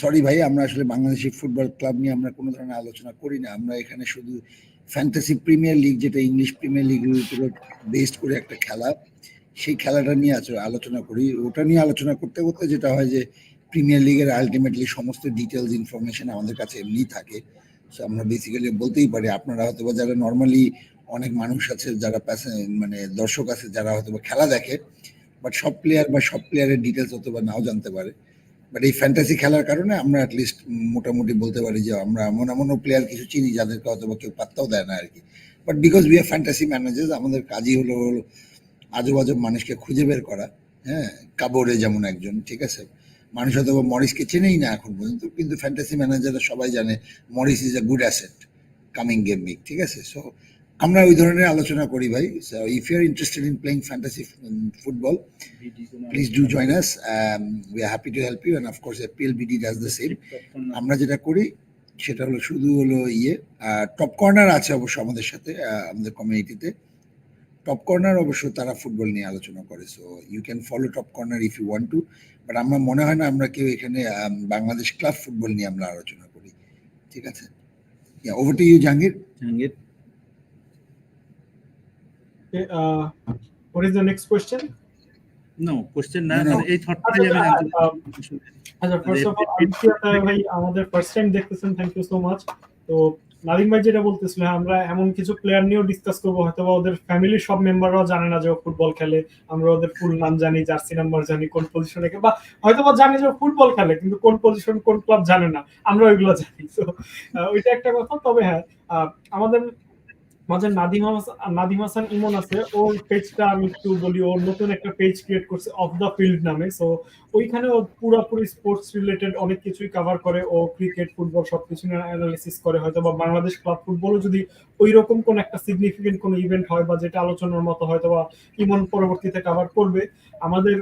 Speaker 1: সরি ভাই, আমরা আসলে বাংলাদেশি ফুটবল ক্লাব নিয়ে আমরা কোনো ধরনের আলোচনা করি না। আমরা এখানে শুধু ফ্যান্টাসি প্রিমিয়ার লিগ, যেটা ইংলিশ প্রিমিয়ার লিগের উপরে বেসড করে একটা খেলা, সেই খেলাটা নিয়ে আলোচনা করি। ওটা নিয়ে আলোচনা করতে করতে যেটা হয় যে প্রিমিয়ার লিগের আলটিমেটলি সমস্ত ডিটেলস ইনফরমেশন আমাদের কাছে এমনি থাকে। সো আমরা বেসিক্যালি বলতেই পারি, আপনারা হয়তো বা যারা নর্মালি অনেক মানুষ আছে, যারা মানে দর্শক আছে যারা হয়তো বা খেলা দেখে, বাট সব প্লেয়ারের ডিটেলস হয়তো বা নাও জানতে পারে। বাট এই ফ্যান্টাসি খেলার কারণে আমরা অ্যাটলিস্ট মোটামুটি বলতে পারি যে আমরা এমনও প্লেয়ার কিছু চিনি যাদেরকে হয়তো বা কেউ পাত্তাও দেয় না আর কি। But because we are fantasy managers, আমাদের কাজই হলো আজব আজব মানুষকে খুঁজে বের করা। হ্যাঁ, কাবোরে যেমন একজন, ঠিক আছে, মানুষ হয়তো মরিসকে চেনেই না এখন পর্যন্ত, কিন্তু ফ্যান্টাসি ম্যানেজাররা সবাই জানে Morris is a good asset coming game week, ঠিক আছে। সো আমরা ওই ধরনের আলোচনা করি ভাই। So if you are interested in playing fantasy football, please do join us. We are happy to help you, and of course FPL BD does the same. আমরা যেটা করি সেটা হলো শুধু হলো টপ কর্নার আছে অবশ্য আমাদের সাথে, আমাদের কমিউনিটিতে টপ কর্নার অবশ্য তারা ফুটবল নিয়ে আলোচনা করে। So you can follow top corner if you want to. But আমার মনে হয় না আমরা কেউ এখানে বাংলাদেশ ক্লাব ফুটবল নিয়ে আমরা আলোচনা করি, ঠিক আছে। Over to you Jahangir.
Speaker 3: What is the next question?
Speaker 6: No, question না, এই থটটাই আমি জানতে
Speaker 3: আচ্ছা, ফার্স্ট অফ অল আদিত্য ভাই আমাদের ফার্স্ট টাইম দেখতেছেন, থ্যাংক ইউ সো মাচ। তো নাদিম ভাই যেটা বলতেছিল, আমরা এমন কিছু প্লেয়ার নিয়েও ডিসকাস করবো হয়তো বা ওদের ফ্যামিলির সব মেম্বাররাও জানে না যে ও ফুটবল খেলে, আমরা ওদের ফুল নাম জানি, জার্সি নাম্বার জানি, কোন পজিশনে, বা হয়তো বা জানি যে ফুটবল খেলে কিন্তু কোন পজিশন কোন ক্লাব জানে না, আমরা ওইগুলো জানি। তো ওইটা একটা কথা। তবে হ্যাঁ, আমাদের মাঝে নাদিম হাসান ইমন আছে, ওর পেজটা আমি একটু বলি, ওর নতুন একটা পেজ ক্রিয়েট করছে অফ দ্য ফিল্ড নামে। সো ওইখানে ও পুরোপুরি স্পোর্টস রিলেটেড অনেক কিছুই কভার করে, ও ক্রিকেট ফুটবল সবকিছু অ্যানালিসিস করে। হয়তো বা বাংলাদেশ ক্লাব ফুটবলও যদি ওই রকম কোন একটা সিগনিফিকেন্ট কোন ইভেন্ট হয় বা যেটা আলোচনার মতো, হয়তো বা ইমন পরবর্তীতে কভার করবে। আমাদের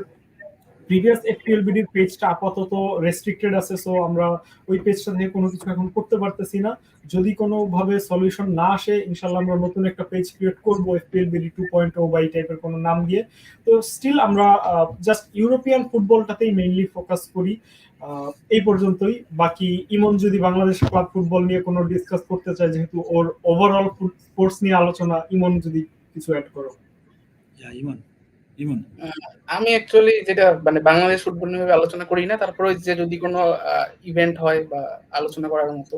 Speaker 3: প্রিভিয়াস এফপিএল বিডির পেজটা আপাতত রেস্ট্রিক্টেড আছে, সো আমরা ওই পেজটা থেকে কোনো কিছু এখন করতে পারতেছি না। যদি কোনো ভাবে সলিউশন না আসে, ইনশাল্লাহ আমরা নতুন একটা পেজ ক্রিয়েট করবো এফপিএল বিডি 2.0 বা এই টাইপের কোনো নাম দিয়ে। তো স্টিল আমরা জাস্ট ইউরোপিয়ান ফুটবলটাতেই মেইনলি ফোকাস করি। এই পর্যন্তই। বাকি ইমন যদি বাংলাদেশ ক্লাব ফুটবল নিয়ে কোনো ডিসকাস করতে চায়, যেহেতু ওর ওভারঅল স্পোর্টস নিয়ে আলোচনা, ইমন যদি কিছু অ্যাড করো।
Speaker 6: ইমন ইমন
Speaker 2: আমি অ্যাকচুয়ালি যেটা মানে বাংলাদেশ ফুটবল নিয়ে আলোচনা করি না, তারপরে যে যদি কোনো ইভেন্ট হয় বা আলোচনা করার মতো,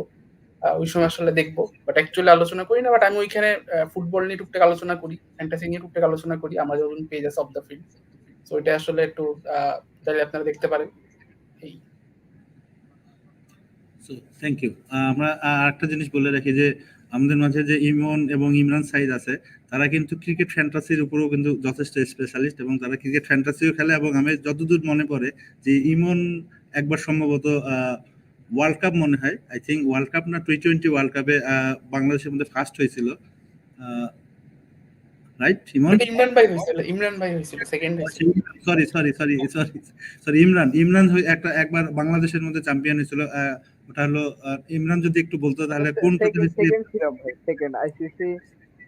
Speaker 2: ওই সময় আসলে দেখবো, বাট অ্যাকচুয়ালি আলোচনা করি না। বাট আমি ওইখানে ফুটবল নিয়ে টুকটাক আলোচনা করি, ফ্যান্টাসি নিয়ে টুকটাক আলোচনা করি, আমার যখন পেজ আছে অফ দ্য ফিল্ড। তো এটা আসলে একটু তাহলে আপনারা দেখতে পারেন। এই
Speaker 6: থ্যাংক ইউ। আমরা আরেকটা জিনিস বলে রাখি যে আমাদের মাঝে যে ইমন এবং ইমরান সাইদ আছে, তারা কিন্তু ক্রিকেট ফ্যান্টাসির উপরেও কিন্তু যথেষ্ট স্পেশালিস্ট, এবং তারা ক্রিকেট ফ্যান্টাসিও খেলে। এবং আমি যতদূর মনে পড়ে যে ইমন একবার সম্ভবত ওয়ার্ল্ড কাপ, মনে হয় আই থিঙ্ক ওয়ার্ল্ড কাপ না টি20 ওয়ার্ল্ড কাপে বাংলাদেশের মধ্যে ফার্স্ট হয়েছিল, রাইট ইমন?
Speaker 2: ইমরান ভাই হয়েছিল সেকেন্ড হয়েছিল।
Speaker 6: Sorry sorry sorry sorry sorry Imran একবার বাংলাদেশের মধ্যে চ্যাম্পিয়ন হয়েছিল। ওটা হলো ইমরান যদি একটু বলতো তাহলে কোনটাতে হয়েছিল?
Speaker 7: সেকেন্ড ছিলাম ভাই, সেকেন্ড আইসিসি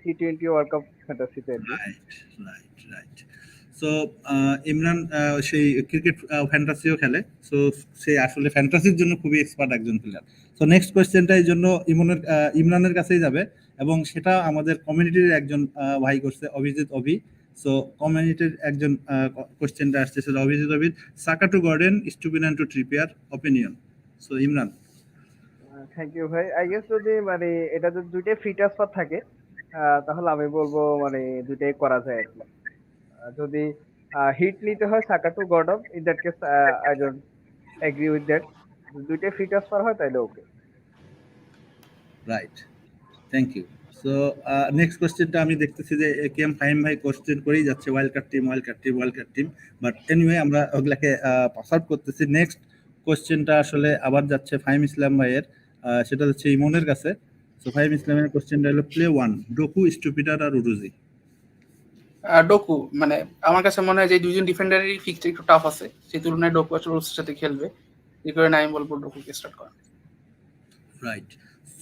Speaker 7: টি20 ওয়ার্ল্ড কাপ ফ্যান্টাসিতে।
Speaker 6: Right right right. So Imran সেই ক্রিকেট ফ্যান্টাসিও খেলে, সো সে আসলে ফ্যান্টাসির জন্য খুবই এক্সপার্ট একজন প্লেয়ার। সো নেক্সট কোয়েশ্চেনটা এই জন্য ইমরানের কাছেই যাবে, এবং সেটা আমাদের কমিউনিটির একজন ভাই করছে, অভিজিৎ অভি। সো কমিউনিটির একজন কোয়েশ্চেনটা আসছে, সেটা Abhijit Abhi, Saka to Gordon, Estupinan to Trippier, opinion. So Imran.
Speaker 7: Thank you ভাই। আই গেস যদি মানে এটা যদি দুইটাই ফ্রি ট্রান্সফার থাকে, তাহলে আমি বলবো মানে দুইটাই করা যায় আর কি। যদি হিট নিতে হয় Saka to Gordon, in that case I don't agree with that. দুইটাই ফ্রি ট্রান্সফার হয় তাহলে okay.
Speaker 6: Right, thank you. So next কোয়েশ্চেনটা আমি দেখতেছি যে কেএম ফাহিম ভাই কোয়েশ্চেন করেই যাচ্ছে, wild card team wild card team wild card team, but anyway আমরা ওগুলাকে পাস আউট করতেছি। নেক্সট কোয়েশ্চেনটা আসলে আবার যাচ্ছে ফাহিম ইসলাম ভাইয়ের, সেটা হচ্ছে ইমনের কাছে। সো ফাহিম ইসলামের কোয়েশ্চেনটা হলো প্লে ওয়ান, ডোকু, স্টুপিটার আর উরুজি।
Speaker 2: ডোকু, মানে আমার কাছে মনে হয় যে দুইজন ডিফেন্ডারেরই ফিক্সচার একটু টাফ আছে, সেই তুলনায় ডোকু আসলে রোজের সাথে খেলবে, এই কারণে আমি বলবো ডোকুকে স্টার্ট করা।
Speaker 6: রাইট।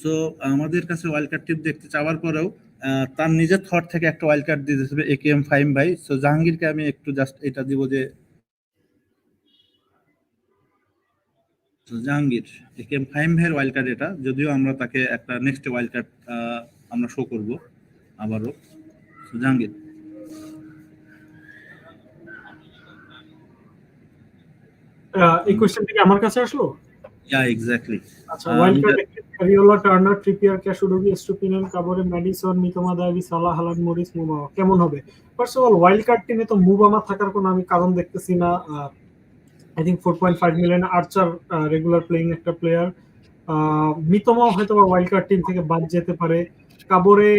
Speaker 6: সো আমাদের কাছে ওয়াইল্ড কার্ড টিপ দেখতে চাওয়ার পরেও তার নিজের থট থেকে একটা ওয়াইল্ড কার্ড দিয়ে দিতে হবে একেএম ফাহিম ভাই। সো জাহাঙ্গীরকে আমি একটু জাস্ট এটা দিব যে জাহাঙ্গীর, একেএম ফাহিম ভাইয়ের ওয়াইল্ড কার্ড এটা, যদিও আমরা তাকে একটা নেক্সট ওয়াইল্ড কার্ড আমরা শো করব আবারও। সো জাহাঙ্গীর।
Speaker 3: এই কোশ্চেনটা কি আমার কাছে আসলো?
Speaker 6: Yeah exactly.
Speaker 3: আচ্ছা, wild card Areola, Turner, Trippier, Cash Udogie, Estupinan, Kabore, Maddison, Mitoma Diaby, Salah, Haaland, Morris, Mbeumo কেমন হবে? First of all wild card টিমে তো মুবামা থাকার কোনো আমি কারণ দেখতেছি না। I think 4.5 million Archer regular playing একটা প্লেয়ার। মিতোমাও হয়তো বা ওয়াইল্ড কার্ড টিম থেকে বাদ যেতে পারে। কাবরে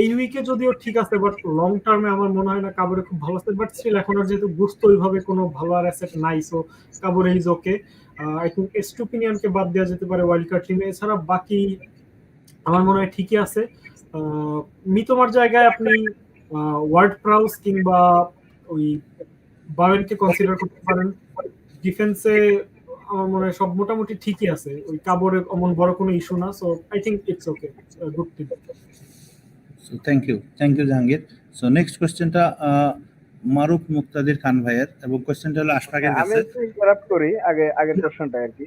Speaker 3: এই উইকে যদিও ঠিক আছে, বাট লং টার্মে আমার মনে হয় না কাবরে খুব ভালো আছে। বাট স্টিল এখন আর যেহেতু বুঝতে ওইভাবে কোনো ভালো আর অ্যাসেট নাই, so Kabore is okay. I think স্টুপিনিয়ানকে বাদ দেওয়া যেতে পারে ওয়াইল্ড কার্ড টিমে। এছাড়া বাকি আমার মনে হয় ঠিকই আছে। মিতোমার জায়গায় আপনি ওয়ার্ড প্রাউস কিংবা ওই বাওয়েনকে কনসিডার করতে পারেন। ডিফেন্সে আমার মনে হয় সব মোটামুটি ঠিকই আছে, ওই কাবরে এমন বড় কোনো ইস্যু না। So I think it's okay, good team.
Speaker 6: So thank you Jahangir. So next কোয়েশ্চেনটা মারুফ মুক্তাদির খান ভাইয়ের, এবং কোয়েশ্চেনটা হলো আশফাকের
Speaker 7: আমি
Speaker 6: কাছে।
Speaker 7: একটু ইন্টারাপ্ট করি আগের প্রশ্নটা আর কি।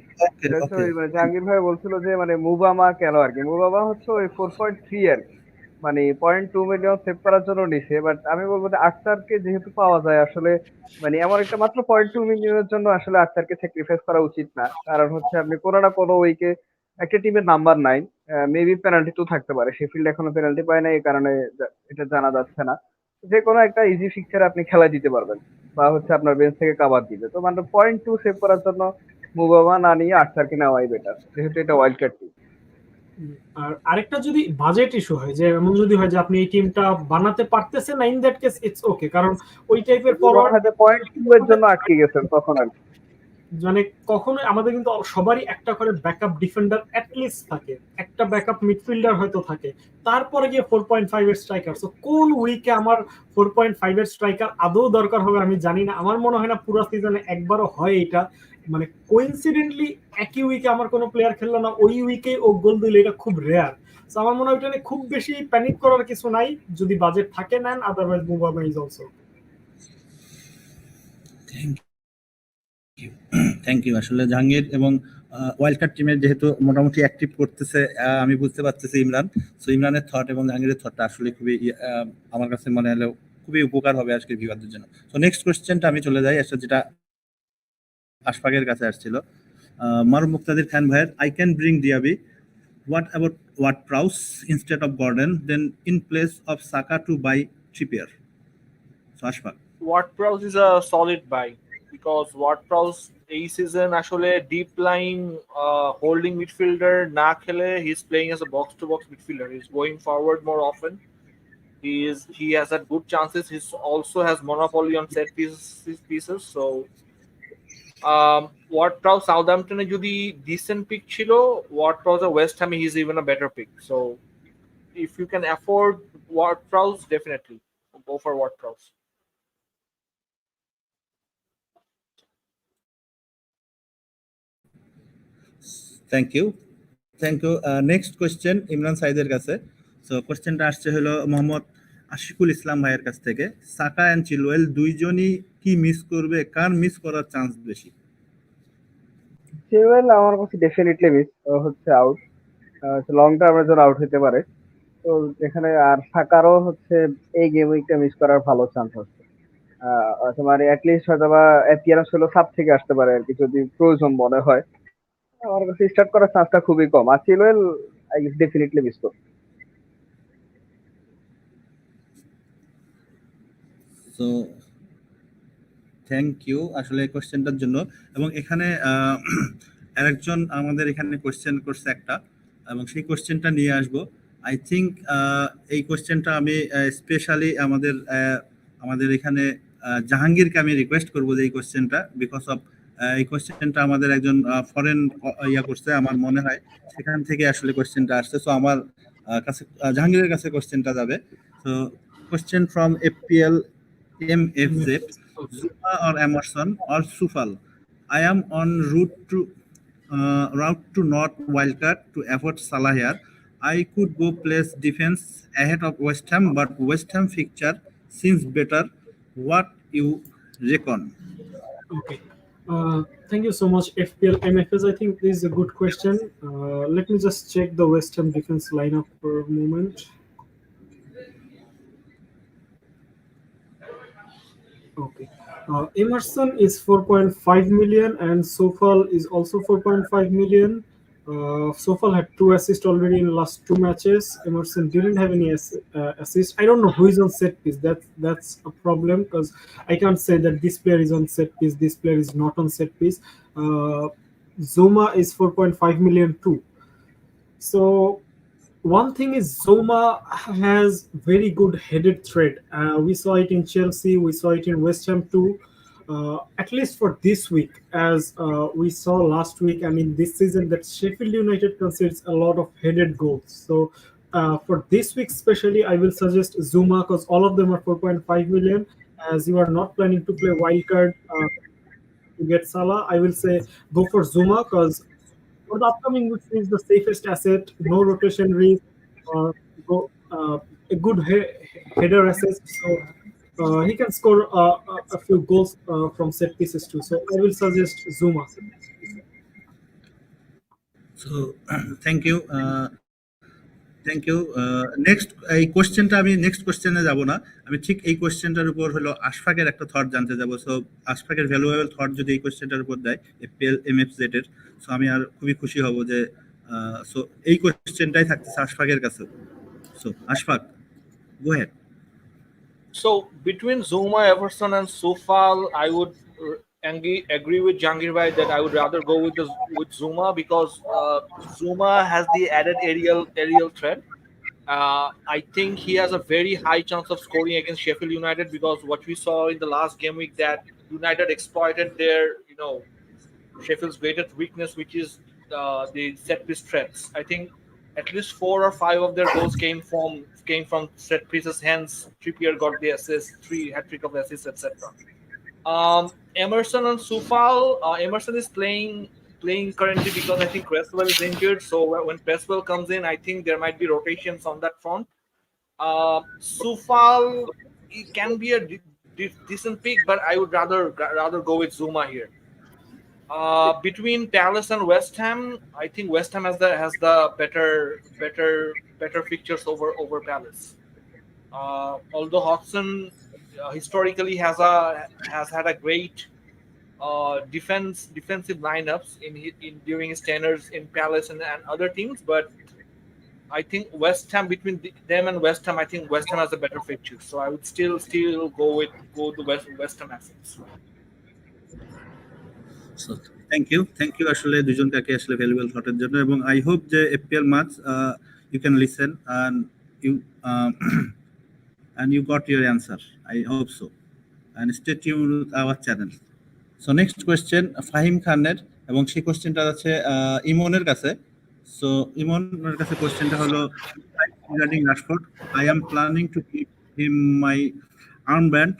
Speaker 7: জাহাঙ্গীর ভাই বলছিল যে মানে মুবামা কেন আর কি। মুবামা হচ্ছে ওই 4.3 আর কি, মানে 0.2 মিলিয়ন সেভ করার জন্য নিছে। বাট আমি বলবো যে আক্তারকে যেহেতু পাওয়া যায় আসলে, মানে এমন একটা মাত্র 0.2 মিলিয়নের জন্য আসলে আক্তারকে স্যাক্রিফাইস করা উচিত না। কারণ হচ্ছে আপনি কোনো না কোনো উইকে একটা টিমের নাম্বার 9, মেবি পেনাল্টি তো থাকতে পারে, শেফিল্ড এখনো পেনাল্টি পায় না, এই কারণে এটা জানা যাচ্ছে না। যে কোনো একটা ইজি ফিক্সারে আপনি খেলা দিতে পারবেন, বা হচ্ছে আপনার বেঞ্চ থেকে কাভার দিবে, তো মানে পয়েন্ট টু সেভ করার জন্য মুবামা না নিয়ে আর্থারকে নেওয়াই বেটার, যেহেতু এটা ওয়াইল্ড কার্ড টিম।
Speaker 3: আর আরেকটা যদি বাজেট ইস্যু হয়, যে এমন যদি হয় যে আপনি এই টিমটা বানাতে পারতেছেন না, in that case it's okay, কারণ ওই টাইপের ফরওয়ার্ড
Speaker 7: পয়েন্ট টু এর জন্য আটকে গেছেন তখন আর কি।
Speaker 3: মানে কখনোই আমাদের কিন্তু সবারই একটা করে ব্যাকআপ ডিফেন্ডার অ্যাটলিস্ট থাকে, একটা ব্যাকআপ মিডফিল্ডার হয়তো থাকে, তারপরে গিয়ে 4.5 এর স্ট্রাইকার। সো কোন উইকে আমার 4.5 এর স্ট্রাইকার আদৌ দরকার হবে আমি জানি না, আমার মনে হয় না পুরো সিজনে একবারও হয় এটা, মানে কোইন্সিডেন্টলি একই উইকে আমার কোনো প্লেয়ার খেললো না, ওই উইকে ও গোল দিল, এটা খুব রেয়ার। সো আমার মনে হয় এটা নিয়ে খুব বেশি প্যানিক করার কিছু নাই, যদি বাজেট থাকে নেন, আদারওয়াইজ মুভামা ইজ অলসো।
Speaker 6: Thank you. আসলে জাহাঙ্গীর এবং ওয়াইল্ড কার্ড টিমের যেহেতু মোটামুটি অ্যাক্টিভ করতেছে, আমি বুঝতে পারতেছি ইমরান। সো ইমরানের থট এবং জাহাঙ্গীরের থটটা আসলে খুবই আমার কাছে মনে হলো খুবই উপকার হবে আজকের ভিউয়ারদের জন্য। সো নেক্সট কোশ্চেনটা আমি চলে যাই, আসলে যেটা আশফাকের কাছে আসছিল, মারুফ মুক্তাদির খান ভাইয়ের, I can bring Diaby, what about Ward Prowse instead of Gordon, then in place of Saka to buy Trippier? So Ashfaq.
Speaker 4: Ward-Prowse is a solid buy because Ward-Prowse এই সিজন আসলে ডিপ লাইন হোল্ডিং মিডফিল্ডার না খেলে he is playing as a box to box midfielder, he is going forward more often, he has had good chances, he also has monopoly on set pieces, so Ward-Prowse সাউথহ্যাম্পটনে যদি decent pick ছিল, Ward-Prowse West হ্যামে he is even a better pick, so if you can afford Ward-Prowse, definitely go for Ward-Prowse.
Speaker 6: Thank you. Next question Imran সাইদের কাছে। So কোয়েশ্চেনটা আসছে হলো মোহাম্মদ আশিকুল ইসলাম ভাইয়ের কাছ থেকে, সাকা অ্যান্ড চিলওয়েল দুইজনই কি মিস করবে, কার মিস করার চান্স বেশি?
Speaker 7: চিলওয়েল আমার কাছে ডেফিনেটলি মিস, হচ্ছে আউট, লং টার্মের জন্য আউট হতে পারে, তো এখানে আর সাকারও হচ্ছে এই গেম উইকটা মিস করার ভালো চান্স আছে। তোমার অ্যাটলিস্ট হয়তো বা অ্যাপিয়ারেন্স হলো সাব থেকে আসতে পারে আর কি, যদি প্রয়োজন মনে হয়। আমার কাছে স্টার্ট করার চান্সটা খুবই কম, আর Chilwell I guess definitely miss করবে।
Speaker 6: সো থ্যাংক ইউ আসলে কোয়েশ্চেনটার জন্য। এবং এখানে আরেকজন আমাদের এখানে কোয়েশ্চেন করছে একটা, এবং সেই কোয়েশ্চেনটা নিয়ে আসবো। আই থিঙ্ক এই কোয়েশ্চেনটা আমি স্পেশালি আমাদের এখানে জাহাঙ্গীরকে আমি রিকোয়েস্ট করবো যে এই কোয়েশ্চেনটা, বিকজ অফ এই কোয়েশ্চেনটা আমাদের একজন ফরেন করছে আমার মনে হয়, সেখান থেকে আসলে কোয়েশ্চেনটা আসছে। সো আমার কাছে জাহাঙ্গীরের কাছে কোয়েশ্চেনটা যাবে। So question from FPL MFZ, Zuma or Emerson or Sufal? I am on route to North Wildcard to avoid Salah here. I could go place defense ahead of West Ham, but West Ham fixture seems better. What you reckon?
Speaker 3: Okay. Thank you so much, FPL MFS. I think this is a good question. Let me just check the West Ham defense lineup for a moment. Okay. Emerson is 4.5 million and Sofal is also 4.5 million. Sofal had 2 assists already in last 2 matches. Emerson didn't have any assist. I don't know who is on set piece. That's a problem, because I can't say that this player is on set piece, this player is not on set piece. Zoma is 4.5 million too. So one thing is Zoma has very good headed threat. We saw it in Chelsea, we saw it in West Ham too. At least for this week, as we saw last week and in this season, that Sheffield United concedes a lot of headed goals. So for this week especially, I will suggest Zuma, because all of them are 4.5 million. As you are not planning to play wildcard to get Salah, I will say go for Zuma, because for the upcoming weeks is the safest asset, no rotation risk, a good header assist, so he can score a few goals from set pieces too. So I will suggest Zuma.
Speaker 6: So thank you. Thank you. Next এই কোশ্চেনটা আমি next কোশ্চেনে যাব না, আমি ঠিক এই কোশ্চেনটার উপর হলো আশফাকের একটা থট জানতে যাব। সো আশফাকের ভ্যালুয়েবল থট যদি এই কোশ্চেনটার উপর দেয় FPL MFZ এর, সো আমি আর খুবই খুশি হব যে সো এই কোশ্চেনটাই থাকতেছে আশফাকের কাছে। So Ashfaq, go head.
Speaker 4: So between Zuma, Everson, and Sufal, I would agree with Jangir Bhai that I would rather go with Zuma because Zuma has the added aerial threat. I think he has a very high chance of scoring against Sheffield United because what we saw in the last game week that United exploited their, Sheffield's greatest weakness, which is the set piece threats. I think at least 4 or 5 of their goals came from set pieces. Hence, Trippier got the assist, 3 hat-trick of assists, etc. Emerson and Sufal. Emerson is playing currently because I think Cresswell is injured. So when Cresswell comes in, I think there might be rotations on that front. Sufal, it can be a decent pick, but I would rather go with Zuma here. Between Palace and West Ham, I think West Ham has the better fixtures over Palace. Although Hodgson historically has had a great defensive lineups in during his tenures in Palace and other teams, but I think West Ham, between them and West Ham, I think West Ham has a better fixture. So I would still go the West Ham assets.
Speaker 6: So thank you আসলে দুজনটাকে আসলে valuable থটের জন্য, এবং I hope যে FPL match you can listen and you got your answer. I hope so. And stay tuned with our channel. So next question, Fahim খানের, এবং সেই কোশ্চেনটা আছে ইমনের কাছে। সো ইমনের কাছে কোশ্চেনটা হলো regarding Rashford. I am planning to give him my armband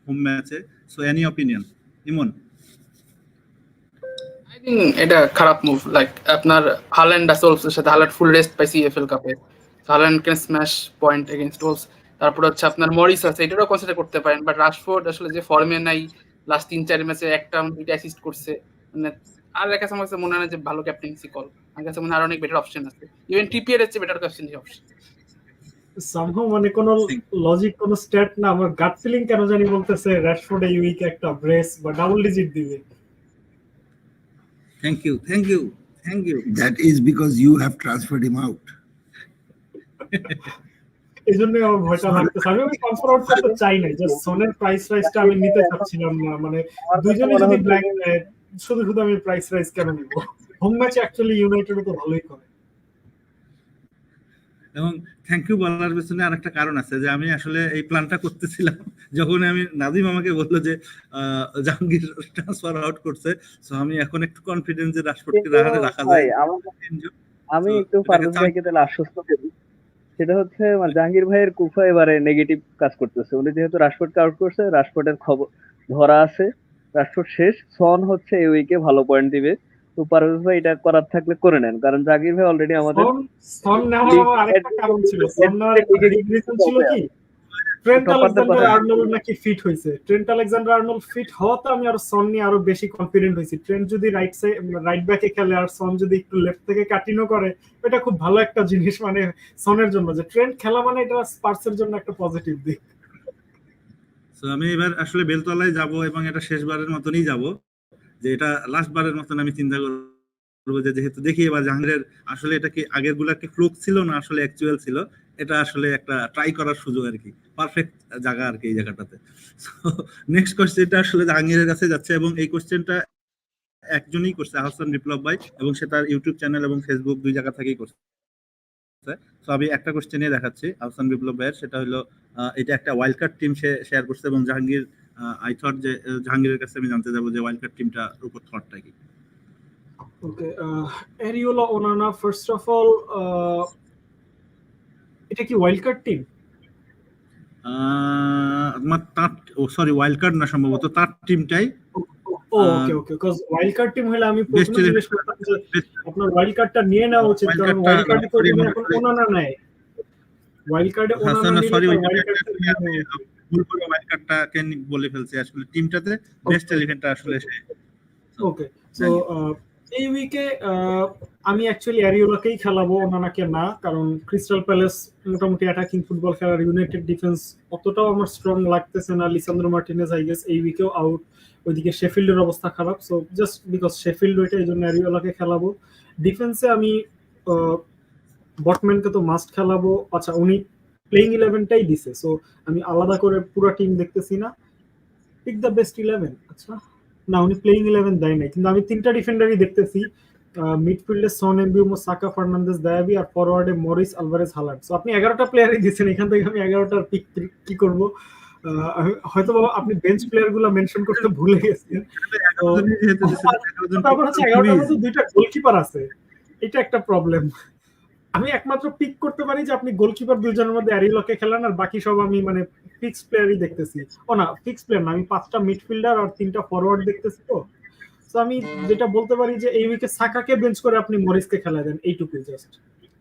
Speaker 6: home match. So any opinion, Emon?
Speaker 2: I think এটা খারাপ মুভ। লাইক আপনার হাল্যান্ড আছে ওলসের সাথে, হাল্যান্ড ফুল রেস্ট পাইছে এফএল কাপে, Haaland can smash point against Wolves. তারপর হচ্ছে আপনার মরিস আছে, এটারও কনসিডার করতে পারেন। বাট রাশফোর্ড আসলে যে ফর্মে নাই, লাস্ট 3-4 ম্যাচে একটা 2টা অ্যাসিস্ট করছে, মানে আর কাছে আমার কাছে মনে হয় যে ভালো ক্যাপ্টেন্সি কল। আমার কাছে মনে হয় আর অনেক বেটার অপশন আছে, ইভেন টিপিএর এর চেয়ে বেটার ক্যাপ্টেন্সি অপশন।
Speaker 3: সামহাউ মানে কোন লজিক, কোন স্ট্যাট না, আমার গাট ফিলিং কেন জানি বলতেছে রাশফোর্ড এই উইকে একটা ব্রেস বা ডাবল ডিজিট দিবে।
Speaker 6: Thank you.
Speaker 1: That is because you have transferred him out.
Speaker 3: এই জন্য আমার ভয়টা লাগতেছে। আমি ট্রান্সফার আউট করতে চাই না, জাস্ট সোনের প্রাইস রাইজটা আমি নিতে চাচ্ছিলাম না। মানে দুইজনে যদি ব্ল্যাক শুধু আমি প্রাইস রাইজ কেন নিব? হোম ম্যাচ অ্যাকচুয়ালি ইউনাইটেড তো ভালোই করে।
Speaker 6: এবং থ্যাংক ইউ বলার পেছনে আরেকটা কারণ আছে, যে আমি আসলে এই প্ল্যানটা করতেছিলাম যখন আমি নাদিম আমাকে বললো যে জাহাঙ্গীর ট্রান্সফার আউট করছে। সো আমি এখন একটু কনফিডেন্স যে রাশফোর্ডকে রাখা যায়।
Speaker 7: আমি একটু পারভেজ ভাইকে তাহলে আশ্বস্ত করি, সেটা হচ্ছে জাহাঙ্গীর ভাইয়ের কুফা এবারে নেগেটিভ কাজ করতেছে। উনি যেহেতু রাশফোর্ডকে আউট করছে, রাশফোর্ডের খবর ধরা আছে, রাশফোর্ড শেষ, সন হচ্ছে এই উইকে ভালো পয়েন্ট দিবে। তো পারভেজ ভাই এটা করার থাকলে করে নেন, কারণ জাহাঙ্গীর ভাই অলরেডি আমাদের
Speaker 3: সন নেওয়ার আরেকটা কারণ ছিল। সন নেওয়ার রিজন ছিল কি, ট্রেন্ট আলেকজান্ডার আর্নল্ড নাকি ফিট হইছে। ট্রেন্ট আলেকজান্ডার আর্নল্ড ফিট হওয়াতে আমি আর সন নিয়ে আরো বেশি কনফিডেন্ট হইছি। ট্রেন্ট যদি রাইট ব্যাকে খেলে আর সন যদি একটু লেফট থেকে কাটিংও করে, এটা খুব ভালো একটা জিনিস মানে সনের জন্য, যে ট্রেন্ট খেলা মানে এটা স্পার্সের জন্য একটা পজিটিভ দিক।
Speaker 6: সো আমি এবার আসলে বেলতলায় যাব, এবং এটা শেষবারের মতনই যাব, যে এটা লাস্ট বারের মতন আমি চিন্তা করবো যে যেহেতু দেখি এবার জাহাঙ্গীরের আসলে এটা কি আগের গুলা কি ফ্লুক ছিল না আসলে অ্যাকচুয়াল ছিল, এটা আসলে একটা ট্রাই করার সুযোগ আর কি, পারফেক্ট জায়গা আর কি এই জায়গাটাতে। সো নেক্সট কোশ্চেনটা আসলে জাহাঙ্গীরের কাছে যাচ্ছে, এবং এই কোশ্চেনটা একজনই করছে, আহসান বিপ্লব ভাই, এবং সে তার ইউটিউব চ্যানেল এবং ফেসবুক দুই জায়গা থেকেই করছে। সো আমি একটা কোশ্চেন নিয়ে দেখাচ্ছি আহসান বিপ্লব ভাইয়ের, সেটা হলো এটা একটা ওয়াইল্ড কার্ড টিম সে শেয়ার করছে, এবং জাহাঙ্গীর আই থট যে জাহাঙ্গীরের কাছে আমি জানতে যাবো যে ওয়াইল্ড কার্ড টিমটার উপর থটটা কি।
Speaker 3: Okay, Areola Onana, first of all এটা কি wild card team?
Speaker 6: Sorry wild card না, সম্ভবত তার টিমটাই।
Speaker 3: Okay, cuz wild card team হলে আমি প্রথমে জিজ্ঞেস করতাম যে আপনার ওয়াইল্ড কার্ডটা নিয়ে নেওয়া উচিত, কারণ ওয়াইল্ড কার্ডে তো এখন ওনানা নাই। ওয়াইল্ড কার্ডে ওনানা নেই, সরি ওয়াইল্ড
Speaker 6: কার্ডটা কেন বলে ফেলছি, আসলে টিমটাতে বেস্ট 11টা আসলে সে।
Speaker 3: ওকে, সো এই উইকে আমি অ্যাকচুয়ালি অ্যারিওলাকেই খেলাবো, ওনানাকে না, কারণ ক্রিস্টাল প্যালেস মোটামুটি অ্যাটাকিং ফুটবল খেলার, ইউনাইটেড ডিফেন্স অতটাও আমার স্ট্রং লাগতেছে না। লিসান্দ্রো মার্টিনেজ আই গেস এই উইকেও আউট, ওইদিকে শেফিল্ডের অবস্থা খারাপ। সো জাস্ট বিকজ শেফিল্ড ওইটা, এই জন্য অ্যারিওলাকে খেলাবো। ডিফেন্সে আমি বটম্যানকে তো মাস্ট খেলাবো। আচ্ছা, উনি প্লেইং 11টাই দিছে, সো আমি আলাদা করে পুরো টিম দেখতেছি না। Pick the best 11। আচ্ছা, না, উনি প্লেইং 11 দেয় নাই, কিন্তু আমি তিনটা ডিফেন্ডারই দেখতেছি। মিডফিল্ডে সন, এমবিউমো, সাকা, ফার্নান্দেজ, দায়াবি, আর ফরওয়ার্ডে মরিস, আলভারেজ, হালান্ড। সো আপনি 11টা প্লেয়ারই দিচ্ছেন, এখান থেকে আমি 11টার পিক কি করব? হয়তো আপনি বেঞ্চ প্লেয়ার গুলো মেনশন করতে ভুলে গেছেন। তো তারপর হচ্ছে 11টার মধ্যে 2টা গোলকিপার আছে, এটা একটা প্রবলেম। আমি একমাত্র পিক করতে পারি যে আপনি গোলকিপার দুইজনের মধ্যে অ্যারিলকে খেলান, আর বাকি সব আমি মানে ফিক্স প্লেয়ারই দেখতেছি। ও না, ফিক্স প্লেয়ার না, আমি 5টা মিডফিল্ডার আর 3টা ফরওয়ার্ড দেখতেছি। তো আমি যেটা বলতে পারি যে এই উইকে সাকাকে বেঞ্চ করে আপনি মরিসকে খেলা দেন, এইটুকুই জাস্ট।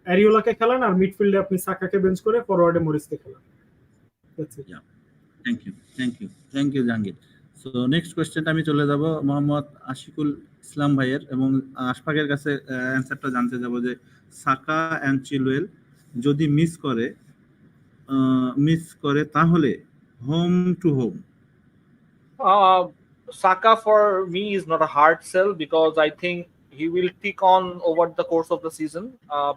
Speaker 3: অ্যারিওলাকে খেলান আর মিডফিল্ডে আপনি সাকাকে বেঞ্চ করে ফরওয়ার্ডে মরিসকে খেলান। That's it.
Speaker 6: Thank you Jahangir. So next কোয়েশ্চেনটা আমি চলে যাব মোহাম্মদ আশিকুল ইসলাম ভাইয়ের এবং আশফাকের কাছে অ্যান্সারটা জানতে যাব যে সাকা অ্যান্ড চিলওয়েল যদি মিস করে তাহলে home to home.
Speaker 4: Saka for me is not a hard sell because I think he will tick on over the course of the season.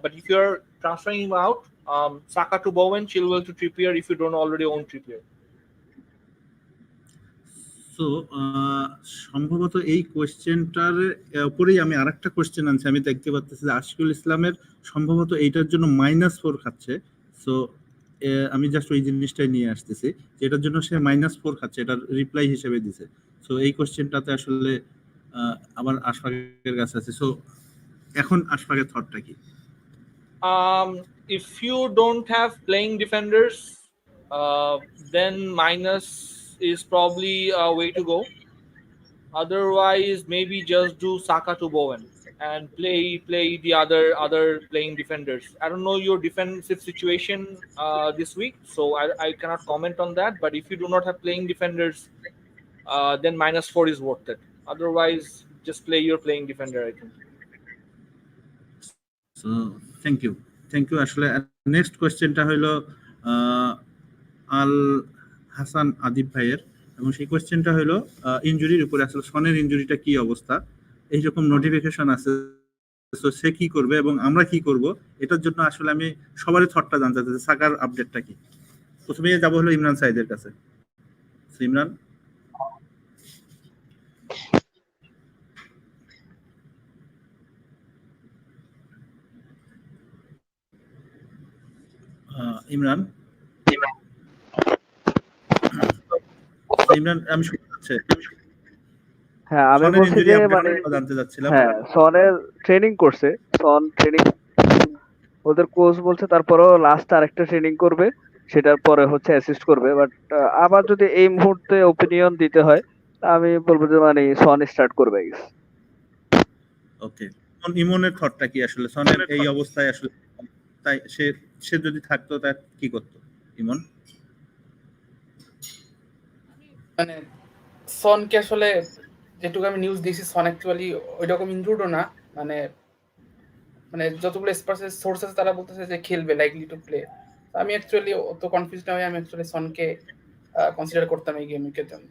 Speaker 4: But if you're transferring him out, Saka to Bowen, Chilwell to Trippier if you don't already own Trippier.
Speaker 6: So সম্ভবত এই কোয়েশ্চেনটার উপরেই আমি আরেকটা question আনছি। আমি দেখতে পাচ্ছি যে আশিকুল ইসলামের সম্ভবত এইটার জন্য -4 খাচ্ছে। সো আমি জাস্ট ওই জিনিসটাই নিয়ে আসতেছি, এটার জন্য সে -4 খাচ্ছে, এটার রিপ্লাই হিসেবে দিছে। সো এই কোয়েশ্চেনটাতে আসলে আবার আশফাকের কাছে আছে। সো এখন আশফাকের থটটা কি?
Speaker 4: If you don't have playing defenders, then minus is probably a way to go. Otherwise, maybe just do Saka to Bowen and play the other playing defenders. I don't know your defensive situation this week, so I cannot comment on that. But if you do not have playing defenders, then -4 is worth it. Otherwise, just play your playing defender, I think.
Speaker 6: So thank you. আসলে next কোয়েশ্চেনটা হলো আল হাসান আদিব ভাইয়ের, এবং সেই কোয়েশ্চেনটা হলো ইনজুরির উপরে। আসলে সনের ইনজুরিটা কি অবস্থা, এইরকম নোটিফিকেশন আছে, তো সে কি করবে এবং আমরা কি করব, এটার জন্য আসলে আমি সবারই থটটা জানতে চাচ্ছি। সাকার আপডেটটা কি? প্রথমে যাব হলো ইমরান সাইদের কাছে। ইমরান। ইমরান আমি শুনতে পাচ্ছি।
Speaker 7: হ্যাঁ, আমি বলছি যে মানে
Speaker 6: জানতে চাচ্ছিলাম।
Speaker 7: হ্যাঁ, সনের ট্রেনিং করছে, সন ট্রেনিং ওদের কোচ বলছে, তারপরেও লাস্ট আরেকটা ট্রেনিং করবে, সেটার পরে হচ্ছে অ্যাসিস্ট করবে। বাট আবার যদি এই মুহূর্তে ওপিনিয়ন দিতে হয়, আমি বলবো যে মানে সন স্টার্ট করবে।
Speaker 6: ওকে, ইমনের থটটা কি আসলে সনের এই অবস্থায়? আসলে তাই সে যদি থাকতো তার কি করতো ইমন?
Speaker 2: মানে সনকে আসলে যেটুকু আমি নিউজ দিয়েছি, সন অ্যাকচুয়ালি ওইরকম ইনক্লুডও না। মানে যতগুলো স্পার্সের সোর্স আছে তারা বলতেছে যে খেলবে, লাইকলি টু প্লে। আমি অ্যাকচুয়ালি অত কনফিউজ না হয়ে আমি অ্যাকচুয়ালি সনকে কনসিডার করতাম এই গেমের জন্য।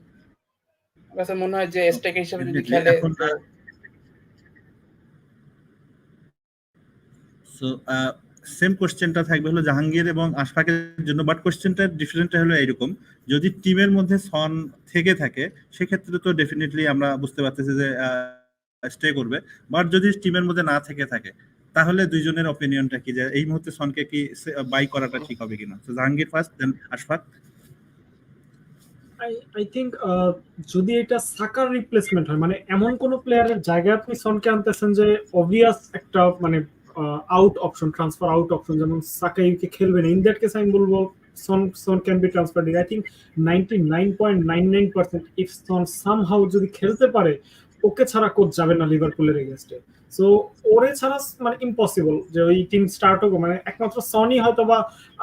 Speaker 2: আমার কাছে মনে হয় যে স্ট্রাইকার হিসেবে যদি খেলে তো
Speaker 6: সো সেম কোশ্চেনটা থাকবে হলো জাহাঙ্গীর এবং আশফাকের জন্য, বাট কোশ্চেনটা ডিফারেন্টটা হলো এইরকম, যদি টিমের মধ্যে সন থেকে থাকে সেক্ষেত্রে তো ডেফিনেটলি আমরা বুঝতে পারতেছি যে স্টে করবে। বাট যদি টিমের মধ্যে না থেকে থাকে তাহলে দুইজনের অপিনিয়নটা কি, যে এই মুহূর্তে সনকে কি বাই করাটা ঠিক হবে কিনা? তো Jahangir first, then Ashfaq.
Speaker 3: I think যদি এটা সাকার রিপ্লেসমেন্ট হয়, মানে এমন কোন প্লেয়ারের জায়গায় আপনি সনকে আনতেছেন যে অবভিয়াস একটা মানে out option, transfer out option, যেমন সাকা ইউকে খেলবে না, ইন দ্যাট কেস আমি বলবো Son can be transferred. I think 99.99% if Son somehow যদি খেলতে পারে, ওকে ছাড়া কোচ যাবে না লিভারপুলের এগেইনস্টে। সো ওরে ছাড়া মানে ইম্পসিবল যে ওই টিম স্টার্ট হোক। মানে একমাত্র সনই হয়তো বা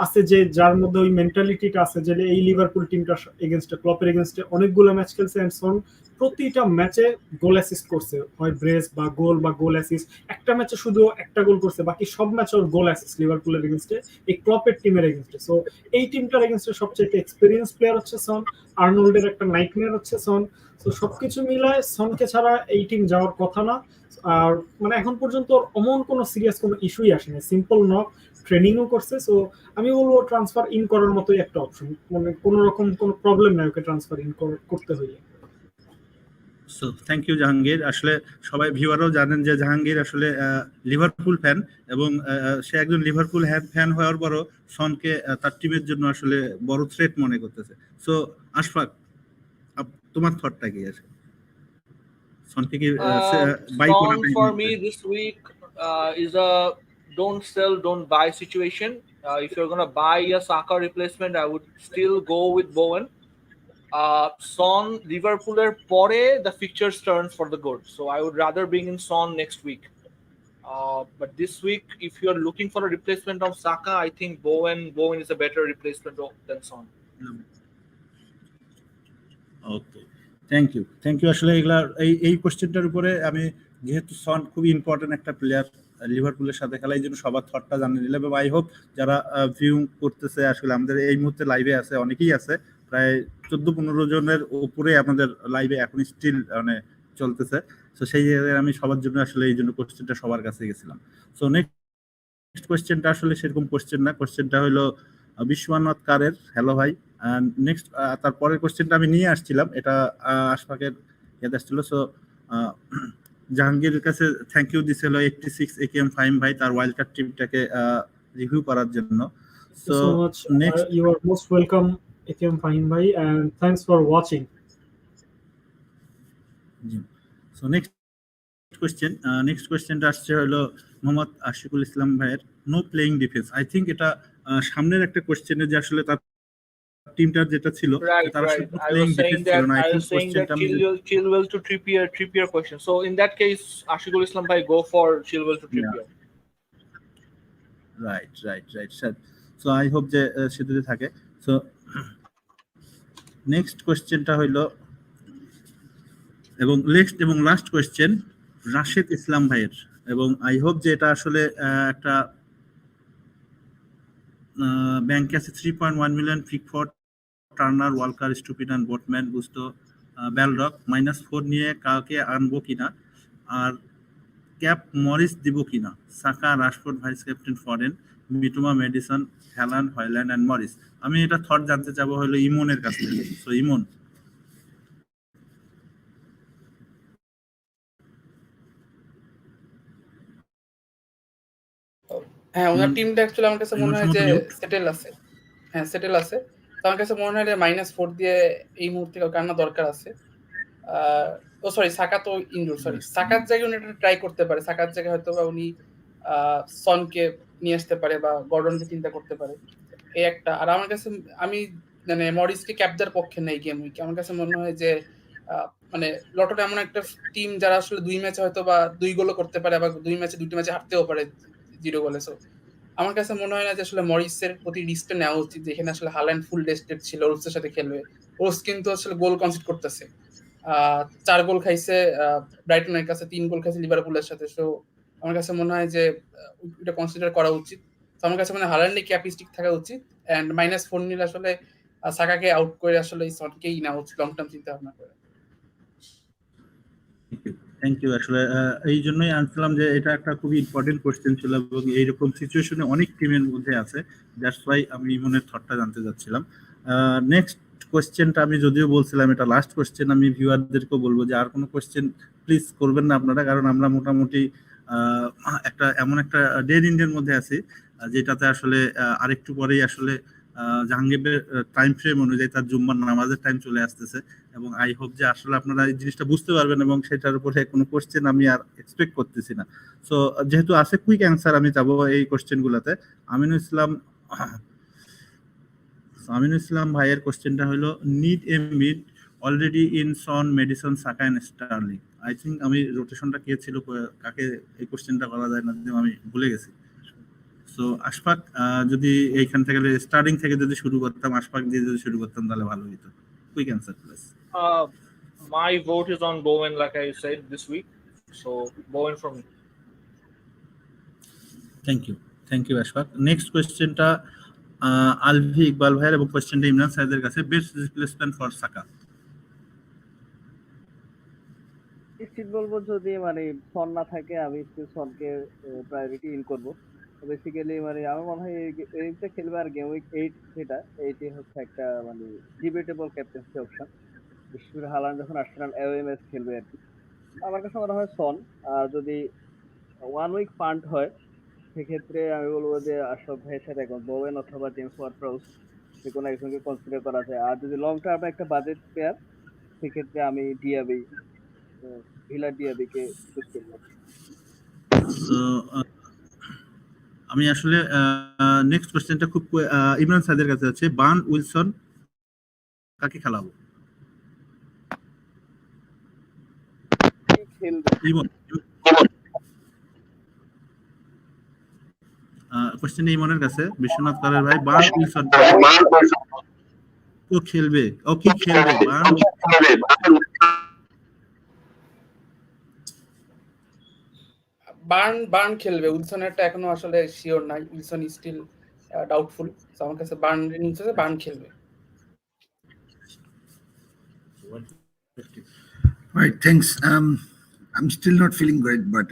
Speaker 3: আছে যে যার মধ্যে ওই মেন্টালিটিটা আছে যে এই লিভারপুল টিমটা এগেইনস্টে, ক্লপের এগেইনস্টে অনেকগুলো ম্যাচ খেলছে, এন্ড সন প্রতিটা ম্যাচে গোল অ্যাসিস্ট করছে, হয় ব্রেস বা গোল অ্যাসিস্ট। একটা ম্যাচে শুধু একটা গোল করছে, বাকি সব ম্যাচে ওর গোল অ্যাসিস্ট লিভারপুলের এগেইনস্টে, এই ক্লপের টিমের এগেইনস্টে। সো এই টিমটার এগেইনস্টে সবচেয়ে এক্সপেরিয়েন্স প্লেয়ার হচ্ছে সন, আর্নল্ডের একটা নাইটমেয়ার হচ্ছে সন। তো সবকিছু মিলায় সনকে ছাড়া এই টিম যাওয়ার কথা না। আর মানে এখন পর্যন্ত অমন কোনো সিরিয়াস কোনো ইস্যুই আসেনি, সিম্পল নক, ট্রেনিংও করছে। সো আমি বলবো ট্রান্সফার ইন করার মতোই একটা অপশন, মানে কোনো রকম কোনো প্রবলেম নাই ওকে ট্রান্সফার ইন করতে হইলে।
Speaker 6: So thank you Jahangir. আসলে সবাই ভিউয়ারও জানেন যে জাহাঙ্গীর আসলে লিভারপুল ফ্যান, এবং সে একজন লিভারপুল ফ্যান হওয়ার পরও সনকে তার টিমের জন্য আসলে বড় থ্রেট মনে করতেছে। সো আশফাক, তোমার থটটা কি আছে? সনকে কি বাই করা
Speaker 4: Song for me this week is a don't sell, don't buy situation. If you're gonna buy a Saka replacement, I would still go with Bowen. Son Liverpooler pore the fixtures turns for the good, so I would rather bring in Son next week. But this week, if you're looking for a replacement of Saka, I think Bowen is a better replacement than Son.
Speaker 6: Okay, thank you. আসলে এগুলা এই কোশ্চেনটার উপরে আমি, যেহেতু সন খুবই important একটা player লিভারপুলের সাথে খেলা, এই জন্য সবার থটটা জানিয়ে দিলাম। এবং আই হোপ যারা ভিউ করতেছে, আসলে আমাদের এই মুহূর্তে লাইভে আছে অনেকেই আছে, প্রায় 14-15 জনের উপরে আমাদের লাইভে এখন স্টিল মানে চলতেছে। তো সেই জায়গায় আমি সবার জন্য আসলে এই জন্য কোশ্চেনটা সবার কাছে গেছিলাম। সো নেক্সট কোশ্চেনটা আসলে সেরকম কোশ্চেন না, কোশ্চেনটা হলো বিশ্বনাথ কারের, হ্যালো ভাই। নেক্সট তারপরের কোশ্চেনটা আমি নিয়ে আসছিলাম, এটা আশফাকের ইয়াদ আসছিল। সো জাহাঙ্গীরের কাছে থ্যাংক ইউ দিছিল 86 AKM ফাহিম ভাই তার ওয়াইল্ড কার্ড টিমটাকে রিভিউ করার জন্য।
Speaker 3: So much, you are most welcome AKM Fahim ভাই, and thanks for watching.
Speaker 6: So next কোশ্চেনটা আসছে হলো মোহাম্মদ আশিকুল ইসলাম ভাইয়ের, no playing defence. I think এটা সামনের একটা কোশ্চেনে যে আসলে তার টিমটার যেটা ছিল তারা শুধু প্লেইং ডিফেন্স ছিল না। আই থিঙ্ক কোশ্চেনটা
Speaker 4: Chilwell to Trippier question. So in that case, Ashikul Islam bhai, go for Chilwell to Trippier.
Speaker 6: Right sir. So I hope যে সেটাতে থাকে। সো নেক্সট কোশ্চেনটা হইলো, এবং লাস্ট কোশ্চেন রাশেদ ইসলাম ভাইয়ের, এবং আই হোপ যে এটা আসলে একটা ব্যাংকে আছে 3.1 million Pickford, Turner, Walker, Estupinan and Botman, Gusto, Baldock, -4 নিয়ে কাউকে আনবো কিনা, আর ক্যাপ মরিস দিব কিনা, Saka, Rashford, vice captain Foden, Mitoma, Maddison, Haaland, Hojlund and Morris. আমি এটা থট জানতে চাবো হলো ইমনের কাছ থেকে। সো ইমন।
Speaker 2: হ্যাঁ, ওনার টিমটা অ্যাকচুয়ালি আমার কাছে মনে হয় যে সেটেল আছে। হ্যাঁ, সেটেল আছে। তো আমার কাছে মনে হয় যে -4 দিয়ে এই মুহূর্তে কাউকে আনা দরকার আছে। ও সরি, সাকা তো ইনজুর, সরি। সাকার জায়গায় উনি এটা ট্রাই করতে পারে। সাকার জায়গায় হয়তো বা উনি সনকে নিয়ে আসতে পারে বা গর্ডনকে চিন্তা করতে পারে, এই একটা। আর আমার কাছে, আমি মানে মরিসকে ক্যাপ দেওয়ার পক্ষে নেই গেম উইকে। আমার কাছে মনে হয় যে মানে লটন এমন একটা টিম যারা আসলে 2 ম্যাচে হয়তো বা 2 গোলও করতে পারে, আবার 2 ম্যাচে 2টি ম্যাচে হারতেও পারে 0 গোলে। সো আমার কাছে মনে হয় না যে আসলে মরিসের প্রতি রিস্কটা নেওয়া উচিত, যেখানে আসলে হাল্যান্ড ফুল রেস্টেড ছিল, রোসের সাথে খেলবে। রোস কিন্তু আসলে গোল কনসিড করতেছে, 4 গোল খাইছে ব্রাইটনের কাছে, 3 গোল খাইছে লিভারপুলের সাথে। সো আমার কাছে মনে হয় যে এটা কনসিডার করা উচিত। তো আমার কাছে মনে হয় হাল্যান্ডে ক্যাপিস্টিক থাকা উচিত, এন্ড -4 নিলে আসলে সাকাকে আউট করে আসলে সনকেই নেওয়া উচিত লং টার্ম চিন্তা ভাবনা করে।
Speaker 6: Thank you. আসলে এই জন্যই আনছিলাম যে এটা একটা খুবই ইম্পর্টেন্ট কোশ্চেন ছিল, এবং এইরকম সিচুয়েশনে অনেক টিমের মধ্যে আছে, দ্যাটস ওয়াই আমি ইমনের থটটা জানতে চাচ্ছিলাম। নেক্সট কোশ্চেনটা আমি যদিও বলছিলাম এটা লাস্ট কোশ্চেন, আমি ভিউয়ারদেরকেও বলবো যে আর কোনো কোশ্চেন প্লিজ করবেন না আপনারা, কারণ আমরা মোটামুটি একটা এমন একটা ডেড ইন্ডিয়ার মধ্যে আছি যেটাতে আসলে আরেকটু পরেই আসলে জাহাঙ্গীরের টাইম ফ্রেম অনুযায়ী তার জুম্মার নামাজের টাইম চলে আসতেছে, এবং আই হোপ যে আসলে আপনারা এই জিনিসটা বুঝতে পারবেন, এবং সেটার উপরে কোনো কোশ্চেন আমি আর এক্সপেক্ট করতেছি না। সো যেহেতু আছে কুইক অ্যান্সার আমি যাবো এই কোশ্চেনগুলোতে। আমিনুল ইসলাম ভাইয়ের কোশ্চেনটা হলো, need a mid already in Son, Maddison, Saka and Sterling. I think আমি রোটেশনটা কে ছিল, কাকে এই কোশ্চেনটা করা যায় না, আমি ভুলে গেছি। সো আশফাক, যদি এইখান থেকে স্টার্টিং থেকে যদি শুরু করতাম, আশফাক দিয়ে যদি শুরু করতাম তাহলে ভালো হতো। Quick answer please.
Speaker 4: My vote is on Bowen, like I said this week. So Bowen from me.
Speaker 6: Thank you Ashfaq. Next কোয়েশ্চেনটা আলভি ইকবাল ভাইয়ের এবং কোয়েশ্চেনটা ইমরান সাইদের কাছে। Best replacement for Saka.
Speaker 7: নিশ্চিত বলবো যদি মানে সন না থাকে আমি স্টিল সনকে প্রায়োরিটি ইন করব। বেসিক্যালি মানে আমার মনে হয় এইটা খেলবে আর গেম উইক 8 যেটা এইটি হচ্ছে একটা মানে ডিবেটেবল ক্যাপ্টেন্সি অপশন। বিশেষ করে হালান্ড যখন আর্সেনাল অ্যাওয়ে ম্যাচ খেলবে আর কি। আমার কাছে মনে হয় সন। আর যদি 1 উইক ফান্ড হয় সেক্ষেত্রে আমি বলবো যে আশরাফ ভাইয়ের সাথে এখন বোয়েন অথবা জেমস ওয়ার্ড-প্রাউস যে কোনো একজনকে কনসিডার করা যায়। আর যদি লং টার্মে একটা বাজেট প্লেয়ার সেক্ষেত্রে আমি ডিআবি ভিলা ডিআবিকে চুজ করবো।
Speaker 6: তো আমি আসলে নেক্সট কোয়েশ্চেনটা খুব ইমরান সাইদের কাছে আছে। বার্ন উইলসন কাকে খেলাবো? ইমন কোয়েশ্চেন ইমনের কাছে। বিশ্বনাথ করের ভাই, বার্ন উইলসন ও খেলবে, ও কি খেলবে?
Speaker 2: বার্ন খেলবে। উইলসনেরটা এখনো আসলে শিওর নাই, উইলসন স্টিল ডাউটফুল। সো আমার কাছে বার্ন খেলবে।
Speaker 1: Right, thanks. I'm still not feeling great, but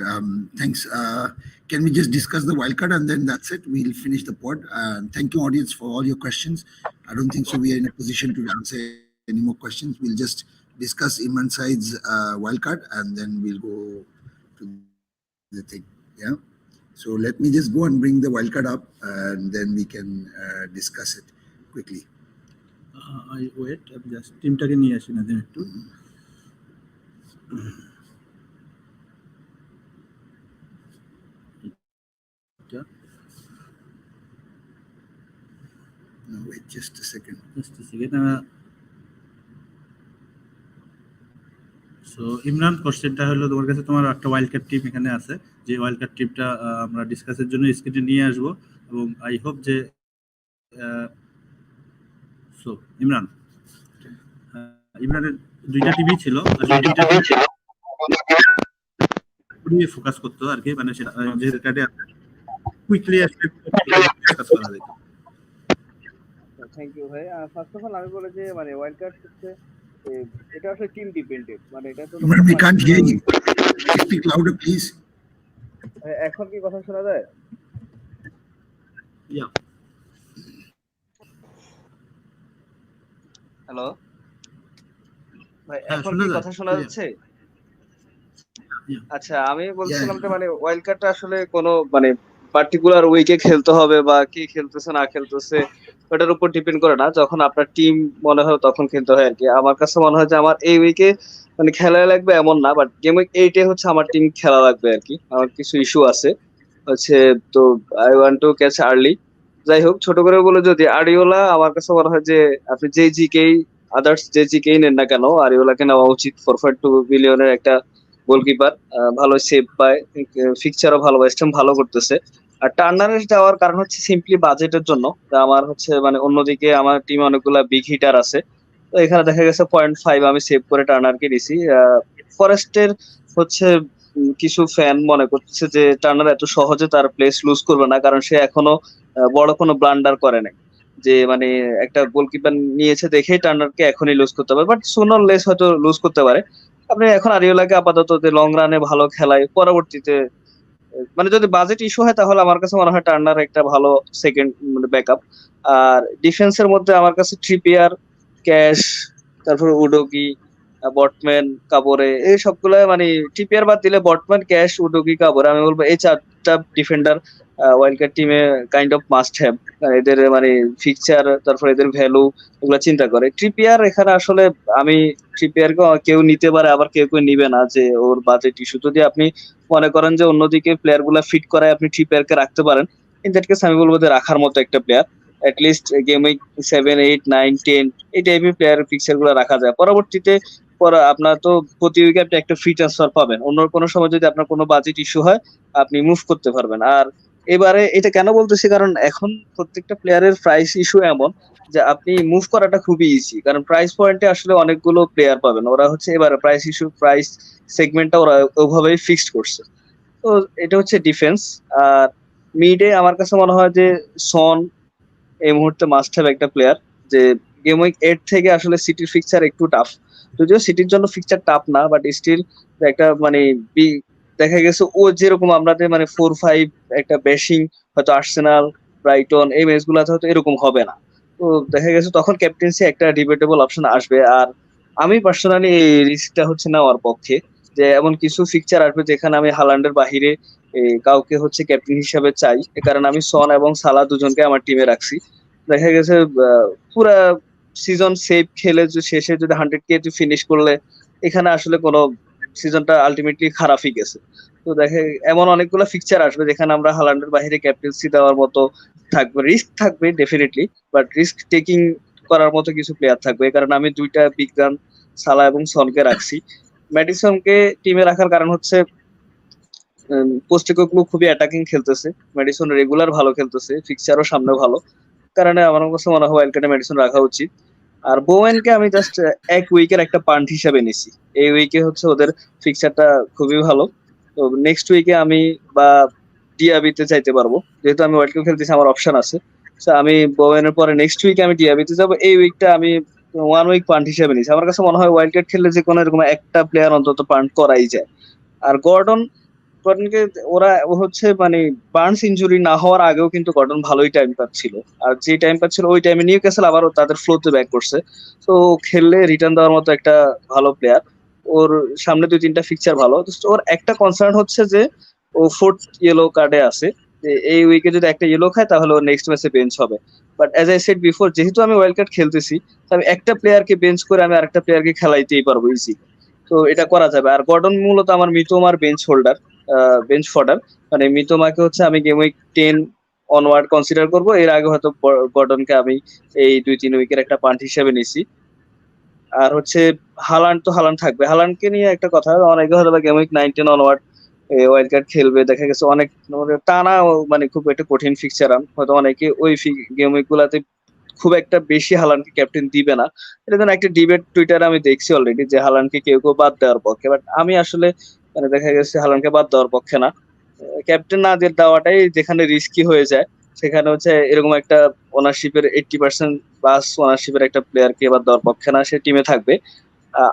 Speaker 1: thanks. Can we just discuss the wildcard and then that's it? We'll finish the pod. Thank you, audience, for all your questions. I don't think so we are in a position to answer any more questions. We'll just discuss Imran Said's wildcard and then we'll go to the thing. Yeah. So let me just go and bring the wildcard up and then we can discuss it quickly.
Speaker 6: I wait. I'm just টিমটাকে নিয়ে আসি না একটু।
Speaker 1: No, wait, just a second.
Speaker 6: So Imran, কোশ্চেনটা হলো তোমার কাছে, তোমার একটা ওয়াইল্ড কার্ড টিম এখানে আছে, যে ওয়াইল্ড কার্ড টিমটা আমরা ডিসকাসের জন্য স্ক্রিনে নিয়ে আসব এবং আই হোপ যে সো ইমরানের দুইটা টিভি ছিল, ফোকাস করতো আর কি, মানে সেটা যেহেতু কাটে কুইকলি ডিসকাস করা যায়।
Speaker 7: থ্যাংক ইউ ভাই। ফার্স্ট অফ অল আমি বলে যে মানে ওয়াইল্ড কার্ড হচ্ছে এটা আসলে টিম ডিপেন্ডেন্ট, মানে এটা তো
Speaker 1: We can't hear you. Speak louder, please.
Speaker 7: এখন কি কথা শোনা যায়? হ্যালো ভাই, এখন কি কথা শোনা যাচ্ছে? আচ্ছা, আমি বলছিলাম যে মানে ওয়াইল্ড কার্ডটা আসলে কোনো মানে পার্টিকুলার উইকে খেলতে হবে বা কি খেলতেছে না খেলতেছে ওটার উপর ডিপেন্ড করে না। যখন আপনার টিম মনে হয় তখন খেলতে হয় আর কি। আমার কাছে মনে হয় যে আমার এই উইকে মানে খেলা লাগবে এমন না, বাট গেম উইক 8 হচ্ছে আমার টিম খেলা লাগবে আর কি। আমার কিছু ইস্যু আছে হচ্ছে, তো I want to catch early. যাই হোক, ছোট করে বলে যদি আরিওলা, আমার কাছে মনে হয় যে আপনি যে জিকেই আদার্স যে জিকেই নেন না কেন, আরিওলাকে নেওয়া উচিত। 4.2 বিলিয়নের একটা গোলকিপার, ভালো সেভ পায়, ফিকচারও ভালো, ওয়েস্ট হ্যাম ভালো করতেছে। আর টার্নারের যাওয়ার কারণ হচ্ছে সিম্পলি বাজেটের জন্য। আমার হচ্ছে মানে অন্যদিকে আমার টিমে অনেকগুলা বিগ হিটার আছে, তো এখানে দেখা গেছে 0.5 আমি সেভ করে টার্নারকে দিছি। ফরেস্টের হচ্ছে কিছু ফ্যান মনে করছে যে টার্নার এত সহজে তার প্লেস লুজ করবে না, কারণ সে এখনো বড় কোনো ব্লান্ডার করে নাই, যে মানে একটা গোলকিপার নিয়েছে দেখেই টার্নারকে এখনই লুজ করতে পারে, বাট সুনার লেস হয়তো লুজ করতে পারে। আপনি এখন আরিওলাকে আপাতত যে লং রানে ভালো খেলায়, পরবর্তীতে মানে যদি বাজেট ইস্যু হয় তাহলে আমার কাছে মনে হয় টার্নার একটা ভালো সেকেন্ড মানে ব্যাকআপ। আর ডিফেন্সের মধ্যে আমার কাছে ট্রিপিয়ার, ক্যাশ, তারপর উডোগি, বটম্যান, কাবোরে, এই সবগুলো মানে ট্রিপিয়ার বাদ দিলে বটম্যান, ক্যাশ, উডোগি, কাবোরে, আমি বলবো এই চারটা ডিফেন্ডার ওয়াইল্ড কার্ড টিমে কাইন্ড অফ মাস্ট হ্যাভ। এদের মানে ফিকচার, তারপর এদের ভ্যালু, এগুলো চিন্তা করে। ট্রিপিয়ার এখানে আসলে আমি ট্রিপিয়ারকে কেউ নিতে পারে, আবার কেউ কেউ নিবে না, যে ওর বাজেট ইস্যু। যদি আপনি মনে করেন যে অন্যদিকে প্লেয়ার গুলা ফিট করায় আপনি ট্রিপিয়ারকে রাখতে পারেন, ইন দ্যাট কেস আমি বলবো যে রাখার মতো একটা প্লেয়ার। অ্যাটলিস্ট গেম উইক 7, 8, 9, 10 এই টাইপের প্লেয়ার ফিক্সার গুলো রাখা যায়। পরবর্তীতে আপনার তো প্রতি উইকে আপনি একটা ফ্রি ট্রান্সফার পাবেন, অন্য কোনো সময় যদি আপনার কোনো বাজেট ইস্যু হয় আপনি মুভ করতে পারবেন। আর এবারে এটা কেন বলতেছি, কারণ এখন প্রত্যেকটা প্লেয়ারের প্রাইস ইস্যু এমন
Speaker 8: যে আপনি মুভ করাটা খুবই ইজি, কারণ প্রাইস পয়েন্টে আসলে অনেকগুলো প্লেয়ার পাবেন। ওরা হচ্ছে এবার প্রাইস সেগমেন্টটা ওরা ওভাবেই ফিক্সড করছে। তো এটা হচ্ছে ডিফেন্স। আর মিডে আমার কাছে মনে হয় যে সন এই মুহূর্তে মাস্ট হ্যাভ একটা প্লেয়ার। যে গেম উইক 8 থেকে আসলে সিটির ফিকচার একটু টাফ, যদিও সিটির জন্য ফিকচার টাফ না, বাট স্টিল একটা মানে দেখা গেছে ও যেরকম আমাদের মানে 4-5 একটা ব্যাশিং হয়তো আর্সেনাল ব্রাইটন এই ম্যাচ গুলাতে হয়তো এরকম হবে না। তো দেখা গেছে তখন ক্যাপ্টেন্সি একটা ডিবেটেবল অপশন আসবে। আর আমি পার্সোনালি এই রিস্কটা হচ্ছে নেওয়ার পক্ষে, যে এমন কিছু ফিকচার আসবে যেখানে আমি হালান্ডের বাহিরে কাউকে হচ্ছে ক্যাপ্টেন হিসাবে চাই। এ কারণে আমি সন এবং সালা দুজনকে আমার টিমে রাখছি। দেখা গেছে পুরা সিজন সেভ খেলে শেষে যদি 100K ফিনিশ করলে এখানে আসলে কোনো সিজনটা আলটিমেটলি খারাপই গেছে। তো দেখে এমন অনেকগুলো ফিকচার আসবে যেখানে আমরা হালান্ডের বাইরে ক্যাপ্টেন্সি দেওয়ার মতো থাকবে, রিস্ক থাকবে ডেফিনেটলি, বাট রিস্ক টেকিং করার মতো কিছু প্লেয়ার থাকবে। এই কারণে আমি দুইটা বিগ গান সালা এবং সনকে রাখছি। ম্যাডিসনকে টিমে রাখার কারণ হচ্ছে পোস্টেকোগ্লু খুবই অ্যাটাকিং খেলতেছে, মেডিসন রেগুলার ভালো খেলতেছে, ফিক্সারও সামনে ভালো, কারণে আমার কাছে মনে হয় ওয়াইল্ড কার্ডে মেডিসন রাখা উচিত। আর বোয়েনকে আমি জাস্ট এক উইকের একটা পান্ট হিসাবে নিছি। এই উইকে হচ্ছে ওদের ফিক্সারটা খুবই ভালো। তো নেক্সট উইকে আমি বা ডিআবিতে চাইতে পারবো, যেহেতু আমি ওয়ার্ল্ড কাপ খেলতেছি আমার অপশন আছে। So আমি বোয়েনের পরে নেক্সট উইকে আমি ডিআবিতে যাবো। এই উইকটা আমি 1 উইক পান্ট হিসাবে নিছি। আমার কাছে মনে হয় ওয়াইল্ড কার্ড খেললে যে কোনো এরকম একটা প্লেয়ার অন্তত পান্ট করাই যায়। আর গর্ডনকে ও হচ্ছে মানে বার্নস ইনজুরি না হওয়ার আগেও কিন্তু গর্ডন ভালোই টাইম পাচ্ছিল। আর যে টাইম পাচ্ছিল ওই টাইমে নিউক্যাসল আবারও তাদের ফ্লোতে ব্যাক করছে। তো খেললে রিটার্ন দেওয়ার মতো একটা ভালো প্লেয়ার। ওর সামনে 2-3টা ফিকচার ভালো। তো ওর একটা কনসার্ন হচ্ছে যে ও 4th ইয়েলো কার্ডে আছে, যে এই উইকে যদি একটা ইয়েলো খায় তাহলে ও নেক্সট ম্যাচে বেঞ্চ হবে। But as I said before, যেহেতু আমি ওয়াইল্ড কার্ড খেলতেছি, আমি একটা প্লেয়ারকে বেঞ্চ করে আমি আরেকটা প্লেয়ারকে খেলাইতেই পারবো ইজি। তো এটা করা যাবে। আর গর্ডন মূলত আমার মিতোমার বেঞ্চ হোল্ডার, বেঞ্চ ফডার। মানে মিতোমাকে হচ্ছে আমি গেম উইক 10 অনওয়ার্ড কনসিডার করব। এর আগে হয়তো গর্ডনকে আমি এই 2-3 উইকের একটা পান্ট হিসেবে নিছি। আর হচ্ছে হালান্ড থাকবে। হালান্ডকে নিয়ে একটা কথা, অনেকে হয়তো game week 9-10 onward wild card খেলবে, দেখা গেছে অনেক টানা মানে খুব একটা কঠিন ফিক্সার হয়তো অনেকে ওই গেম উইক গুলাতে খুব একটা বেশি হালান্ডকে ক্যাপ্টেন দিবে না। এটা যেন একটা ডিবেট টুইটারে আমি দেখছি অলরেডি, যে হালান্ডকে কেউ কেউ বাদ দেওয়ার পক্ষে, বাট আমি আসলে মানে দেখা গেছে হালান্ডকে বাদ দেওয়ার পক্ষে না। ক্যাপ্টেন না দিয়ে দেওয়াটাই যেখানে রিস্কি হয়ে যায়, সেখানে হচ্ছে এরকম একটা ওনারশিপের 80% প্লাস ওনারশিপের একটা প্লেয়ারকে বাদ দেওয়ার পক্ষে না, সে টিমে থাকবে।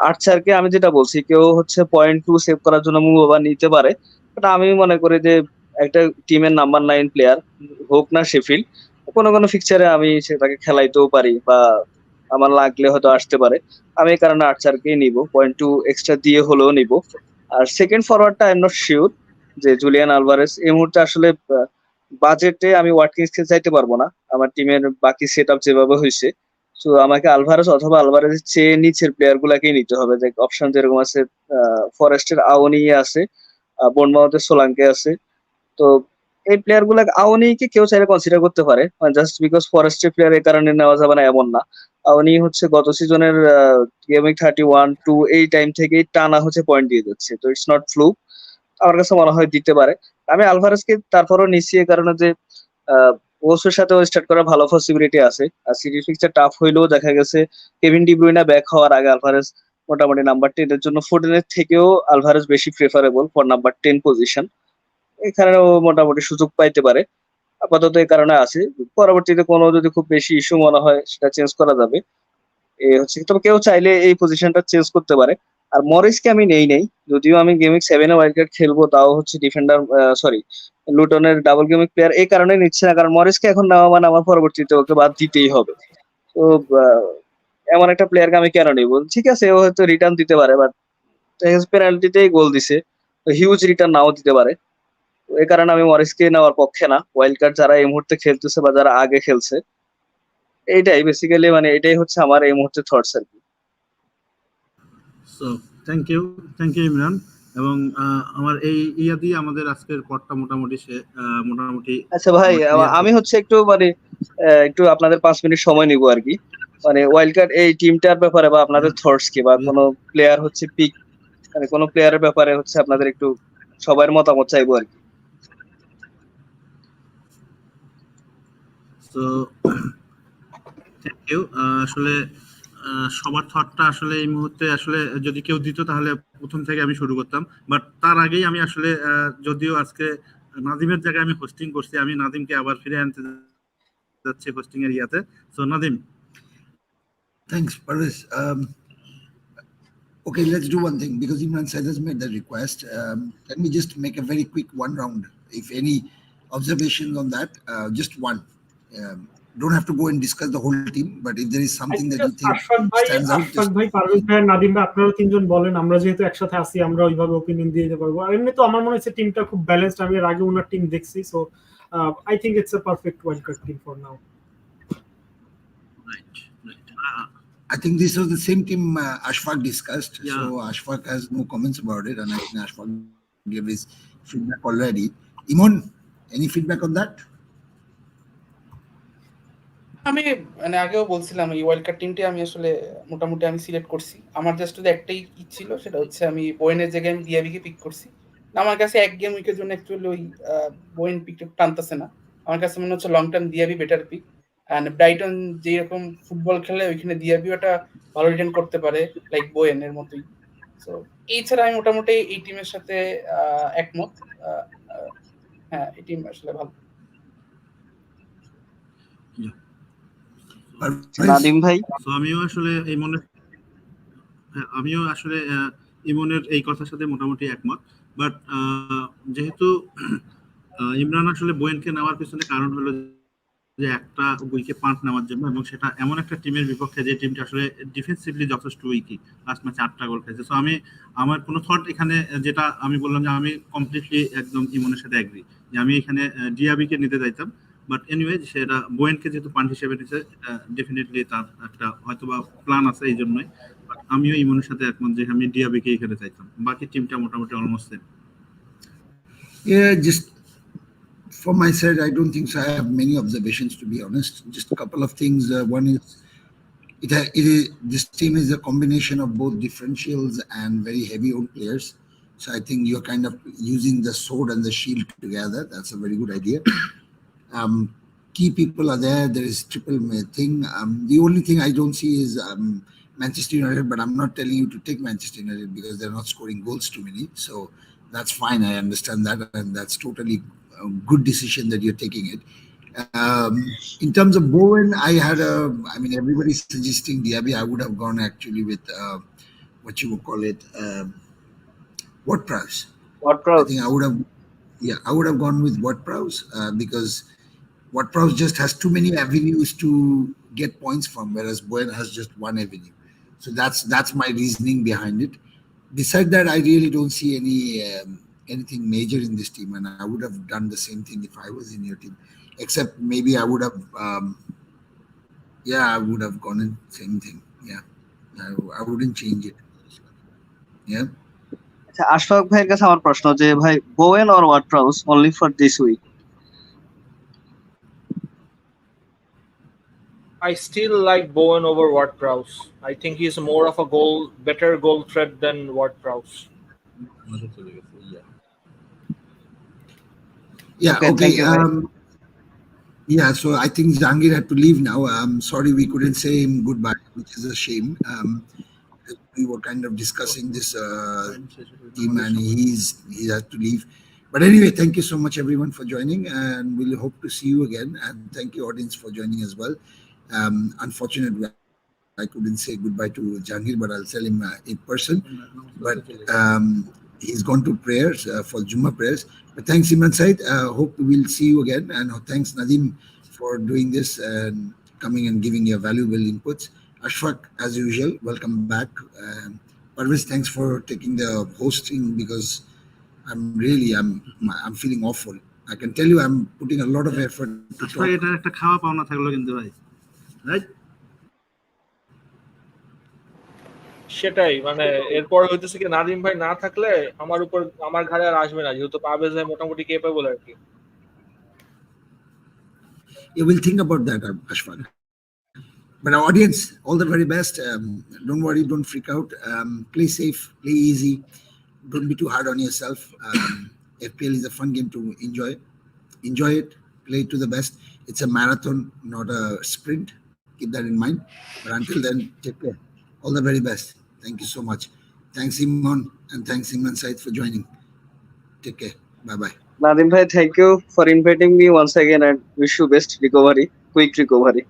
Speaker 8: আর্চারকে আমি যেটা বলছি, কেউ হচ্ছে 0.2 সেভ করার জন্য মুভ ওভার নিতে পারে, বাট আমি মনে করি যে একটা টিমের নাম্বার 9 প্লেয়ার হোক না শেফিল্ড, কোনো কোনো ফিকচারে আমি সেটাকে খেলাইতেও পারি বা আমার লাগলে হয়তো আসতে পারে। আমি এই কারণে আর্চারকেই নিব, 0.2 এক্সট্রা দিয়ে হলেও নিব। আর সেকেন্ড ফরওয়ার্ডটা আই এম নট শিওর, যে জুলিয়ান আলভারেজ এই মুহূর্তে আসলে বাজেটে আমি ওয়াটকিন্সকে চাইতে পারবো না, আমার টিমের বাকি সেট আপ যেভাবে হয়েছে। তো আমাকে আলভারেজ অথবা আলভারেজের চেয়ে নিচের প্লেয়ার গুলাকেই নিতে হবে। যে অপশন যেরকম আছে, ফরেস্টের আওনি আছে, বোর্নমাউথের সোলাঙ্কে আছে। তো এই প্লেয়ার গুলা আওনিকে কেউ চাইলে কনসিডার করতে পারে, জাস্ট বিকজ ফরেস্টের প্লেয়ার এই কারণে নেওয়া যাবে না এমন না। আওনি হচ্ছে গত সিজনের গেমিং 31-2 এই টাইম থেকেই টানা হচ্ছে পয়েন্ট দিয়ে যাচ্ছে, তো ইটস নট ফ্লু। আমার কাছে মনে হয় দিতে পারে। আমি আলভারেজকে তারপরও নিচ্ছি এই কারণে যে ওসের সাথে স্টার্ট করার ভালো পসিবিলিটি আছে। আর সিরিজ ফিক্সচার টাফ হইলেও দেখা গেছে কেভিন ডি ব্রুইনা ব্যাক হওয়ার আগে আলভারেজ মোটামুটি নাম্বার 10 এর জন্য ফোর্ডেনের থেকেও আলভারেজ বেশি প্রেফারেবল ফর নাম্বার 10 পজিশন। এখানেও মোটামুটি সুযোগ পাইতে পারে। আপাতত এই কারণে আছে, পরবর্তীতে কোনো যদি খুব বেশি ইস্যু মনে হয় সেটা চেঞ্জ করা যাবে। এ হচ্ছে, তবে কেউ চাইলে এই পজিশনটা চেঞ্জ করতে পারে। আর মরিসকে আমি নেই, যদিও আমি গেমিং 7 এ ওয়াইল্ড কার্ড খেলবো, তাও হচ্ছে ডিফেন্ডার সরি লুটনের ডাবল গেমিং প্লেয়ার, এই কারণে নিচ্ছে না, কারণ মরিসকে এখন নেওয়া মানে আমার পরবর্তীতে ওকে বাদ দিতেই হবে। তো আহ, এমন একটা প্লেয়ারকে আমি কেন নিব? ঠিক আছে, ও হয়তো রিটার্ন দিতে পারে, বাট পেনাল্টিতেই গোল দিছে, হিউজ রিটার্ন নাও দিতে পারে। তো এই কারণে আমি মরিসকে নেওয়ার পক্ষে না। ওয়াইল্ড কার্ড যারা এই মুহূর্তে খেলতেছে বা যারা আগে খেলছে, এইটাই বেসিক্যালি মানে এটাই হচ্ছে আমার এই মুহূর্তে থটস আর কি।
Speaker 6: So thank you Imran. এবং আমার এই ইয়া দিয়ে আমাদের আজকের পড়টা মোটামুটি
Speaker 8: আচ্ছা ভাই,
Speaker 6: আমরা clear
Speaker 8: আমি হচ্ছে একটু মানে একটু আপনাদের 5 মিনিট সময় নিব আর কি। মানে ওয়াইল্ড কার্ড এই টিমটার ব্যাপারে বা আপনাদের থটস কি, বা কোনো প্লেয়ার হচ্ছে পিক, মানে কোনো প্লেয়ারের ব্যাপারে হচ্ছে আপনাদের একটু সবার মতামত চাইবো আর কি।
Speaker 6: So thank you. আসলে সবার থটটা আসলে এই মুহূর্তে আসলে যদি কেউ দিত তাহলে প্রথম থেকে আমি শুরু করতাম, বাট তার আগেই আমি আসলে যদিও আজকে নাদিমের জায়গায় আমি হোস্টিং করছি, আমি নাদিমকে আবার ফিরে আনতে যাচ্ছি হোস্টিং এর ইয়াতে। So Nadim.
Speaker 1: Thanks, Parvez. Okay, let's do one thing because Imran Said has made that request. Let me just make a very quick one round. If any observations on that, just one. Don't have to go and discuss the whole team, but if there is something that you think stands out,
Speaker 3: Ashfaq ভাই, পারভেজ ভাই, নাদিম ভাই, আপনারা তিনজন বলেন। আমরা যেহেতু একসাথে আছি, আমরা ওইভাবে ওপিনিয়ন দিয়ে দিতে পারবো। আর এমনি তো আমার মনে হচ্ছে টিমটা খুব ব্যালেন্সড। আমি এর আগে ওনার টিম দেখছি, so I think it's a perfect wild card team for now.
Speaker 6: Right right.
Speaker 1: I think this was the same team Ashfaq discussed.
Speaker 6: Yeah.
Speaker 1: So Ashfaq has no comments about it, and I think Ashfaq gave his feedback already. Imon, any feedback on that?
Speaker 2: আমি মানে আগেও বলছিলাম এই world cup টিমটি আমি আসলে মোটামুটি আমি select করছি। আমার জাস্ট একটাই ছিল, সেটা হচ্ছে আমি বোয়েনের জায়গায় আমি ডিআবিকে পিক করছি। আমার কাছে এক গেম উইকের জন্য অ্যাকচুয়ালি ওই বোয়েন পিকটা টানতেছে না। আমার কাছে মনে হচ্ছে long term Diaby better pick. And Brighton যেরকম ফুটবল খেলে ওইখানে ডিআবিও একটা ভালো রিটার্ন করতে পারে, লাইক বোয়েনের মতোই। সো এছাড়া আমি মোটামুটি এই টিমের সাথে একমত। হ্যাঁ, এই টিম আসলে ভালো।
Speaker 8: নাদিম ভাই,
Speaker 6: তো আমিও আসলে ইমনের এই কথার সাথে মোটামুটি একমত, বাট যেহেতু ইমরান আসলে বোয়েনকে নেওয়ার পিছনে কারণ হলো যে একটা উইকে পাঁচ নেওয়ার জন্য, এবং সেটা এমন একটা টিমের বিপক্ষে যে টিমটা আসলে ডিফেন্সিভলি যথেষ্ট উইকি, লাস্ট ম্যাচে 8টা গোল খেয়েছে। সো আমার কোনো থট এখানে, যেটা আমি বললাম যে আমি কমপ্লিটলি একদম ইমনের সাথে এগ্রি যে আমি এখানে ডিআবিকে নিতে চাইতাম, বাট এনিওয়ে সেটা বোয়েনকে যেহেতু পান্ট হিসেবে নিচ্ছে, ডেফিনেটলি তার একটা হয়তোবা প্ল্যান আছে এই জন্যই। বাট আমিও ইমনের সাথে একমত যে আমি ডিআবিকে এখানে চাইতাম। বাকি টিমটা মোটামুটি almost same.
Speaker 1: Yeah, just from my side, I don't think so. I have many observations, to be honest. Just a couple of things. One is, this team is a combination of both differentials and very heavy old players. So I think you're kind of using the sword and the shield together. That's a very good idea. Key people are there. There is triple thing. The only thing I don't see is Manchester United, but I'm not telling you to take Manchester United because they're not scoring goals too many. So that's fine. I understand that, and that's totally a good decision that you're taking it. In terms of Bowen, everybody's suggesting Diaby. I would have gone actually with what you would call it, Ward-Prowse. I think I would have gone with Ward-Prowse because Ward-Prowse just has too many avenues to get points from, whereas Bowen has just one avenue. So that's my reasoning behind it. Besides that, I really don't see anything major in this team, and I would have done the same thing if I was in your team, except maybe I would have gone in same thing. Yeah, I wouldn't change it. Yeah.
Speaker 8: Ashfaq ভাইয়ের কাছে আমার প্রশ্ন যে ভাই, Bowen or Ward-Prowse only for this week?
Speaker 4: I still like Bowen over Ward-Prowse. I think he's more of a better goal threat than Ward-Prowse.
Speaker 1: Yeah.
Speaker 8: Okay,
Speaker 1: Okay.
Speaker 8: thank you,
Speaker 1: Yeah. So I think Jahangir had to leave now. I'm sorry we couldn't say him goodbye, which is a shame. We were kind of discussing this team, and he had to leave. But anyway, thank you so much everyone for joining, and we'll hope to see you again. And thank you audience for joining as well. Unfortunately, I couldn't say goodbye to Jahangir, but I'll tell him in person. But he's gone to prayers for Jummah prayers. But thanks, Imran Said. Hope we'll see you again. And thanks, Nadim, for doing this and coming and giving your valuable inputs. Ashfaq, as usual, welcome back. Parvez, thanks for taking the hosting because I'm feeling awful. I can tell you I'm putting a lot of effort to talk.
Speaker 6: এটা একটা খাওয়া পাওনা থাকলো কিন্তু ভাই, right?
Speaker 4: সেটাই, মানে এরপর হইতেছে কি, নাদিম ভাই না থাকলে আমার ঘাড়ে আর আসবে না, যেহেতু পারভেজ ভাই মোটামুটি কেপেবল আর কি।
Speaker 1: You will think about that, Ashfaq. But our audience, all the very best. Don't worry, don't freak out. Play safe, play easy. Don't be too hard on yourself. FPL is a fun game to enjoy. Enjoy it, play it to the best. It's a marathon, not a sprint. Keep that in mind. But until then, take care. All the very best. Thank you so much. Thanks, Imran, and thanks, Imran Said, for joining. Take care. Bye-bye.
Speaker 8: Nadim bhai, thank you for inviting me once again and wish you best recovery, quick recovery.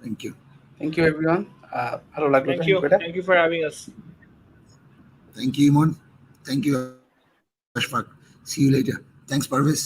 Speaker 1: Thank you.
Speaker 2: Thank you everyone, ভালো লাগলো
Speaker 4: Thank
Speaker 2: join
Speaker 4: you.
Speaker 2: করে।
Speaker 4: Thank you for having us.
Speaker 1: Thank you, Imran. Thank you, Ashfaq. See you later. Thanks, Parvis.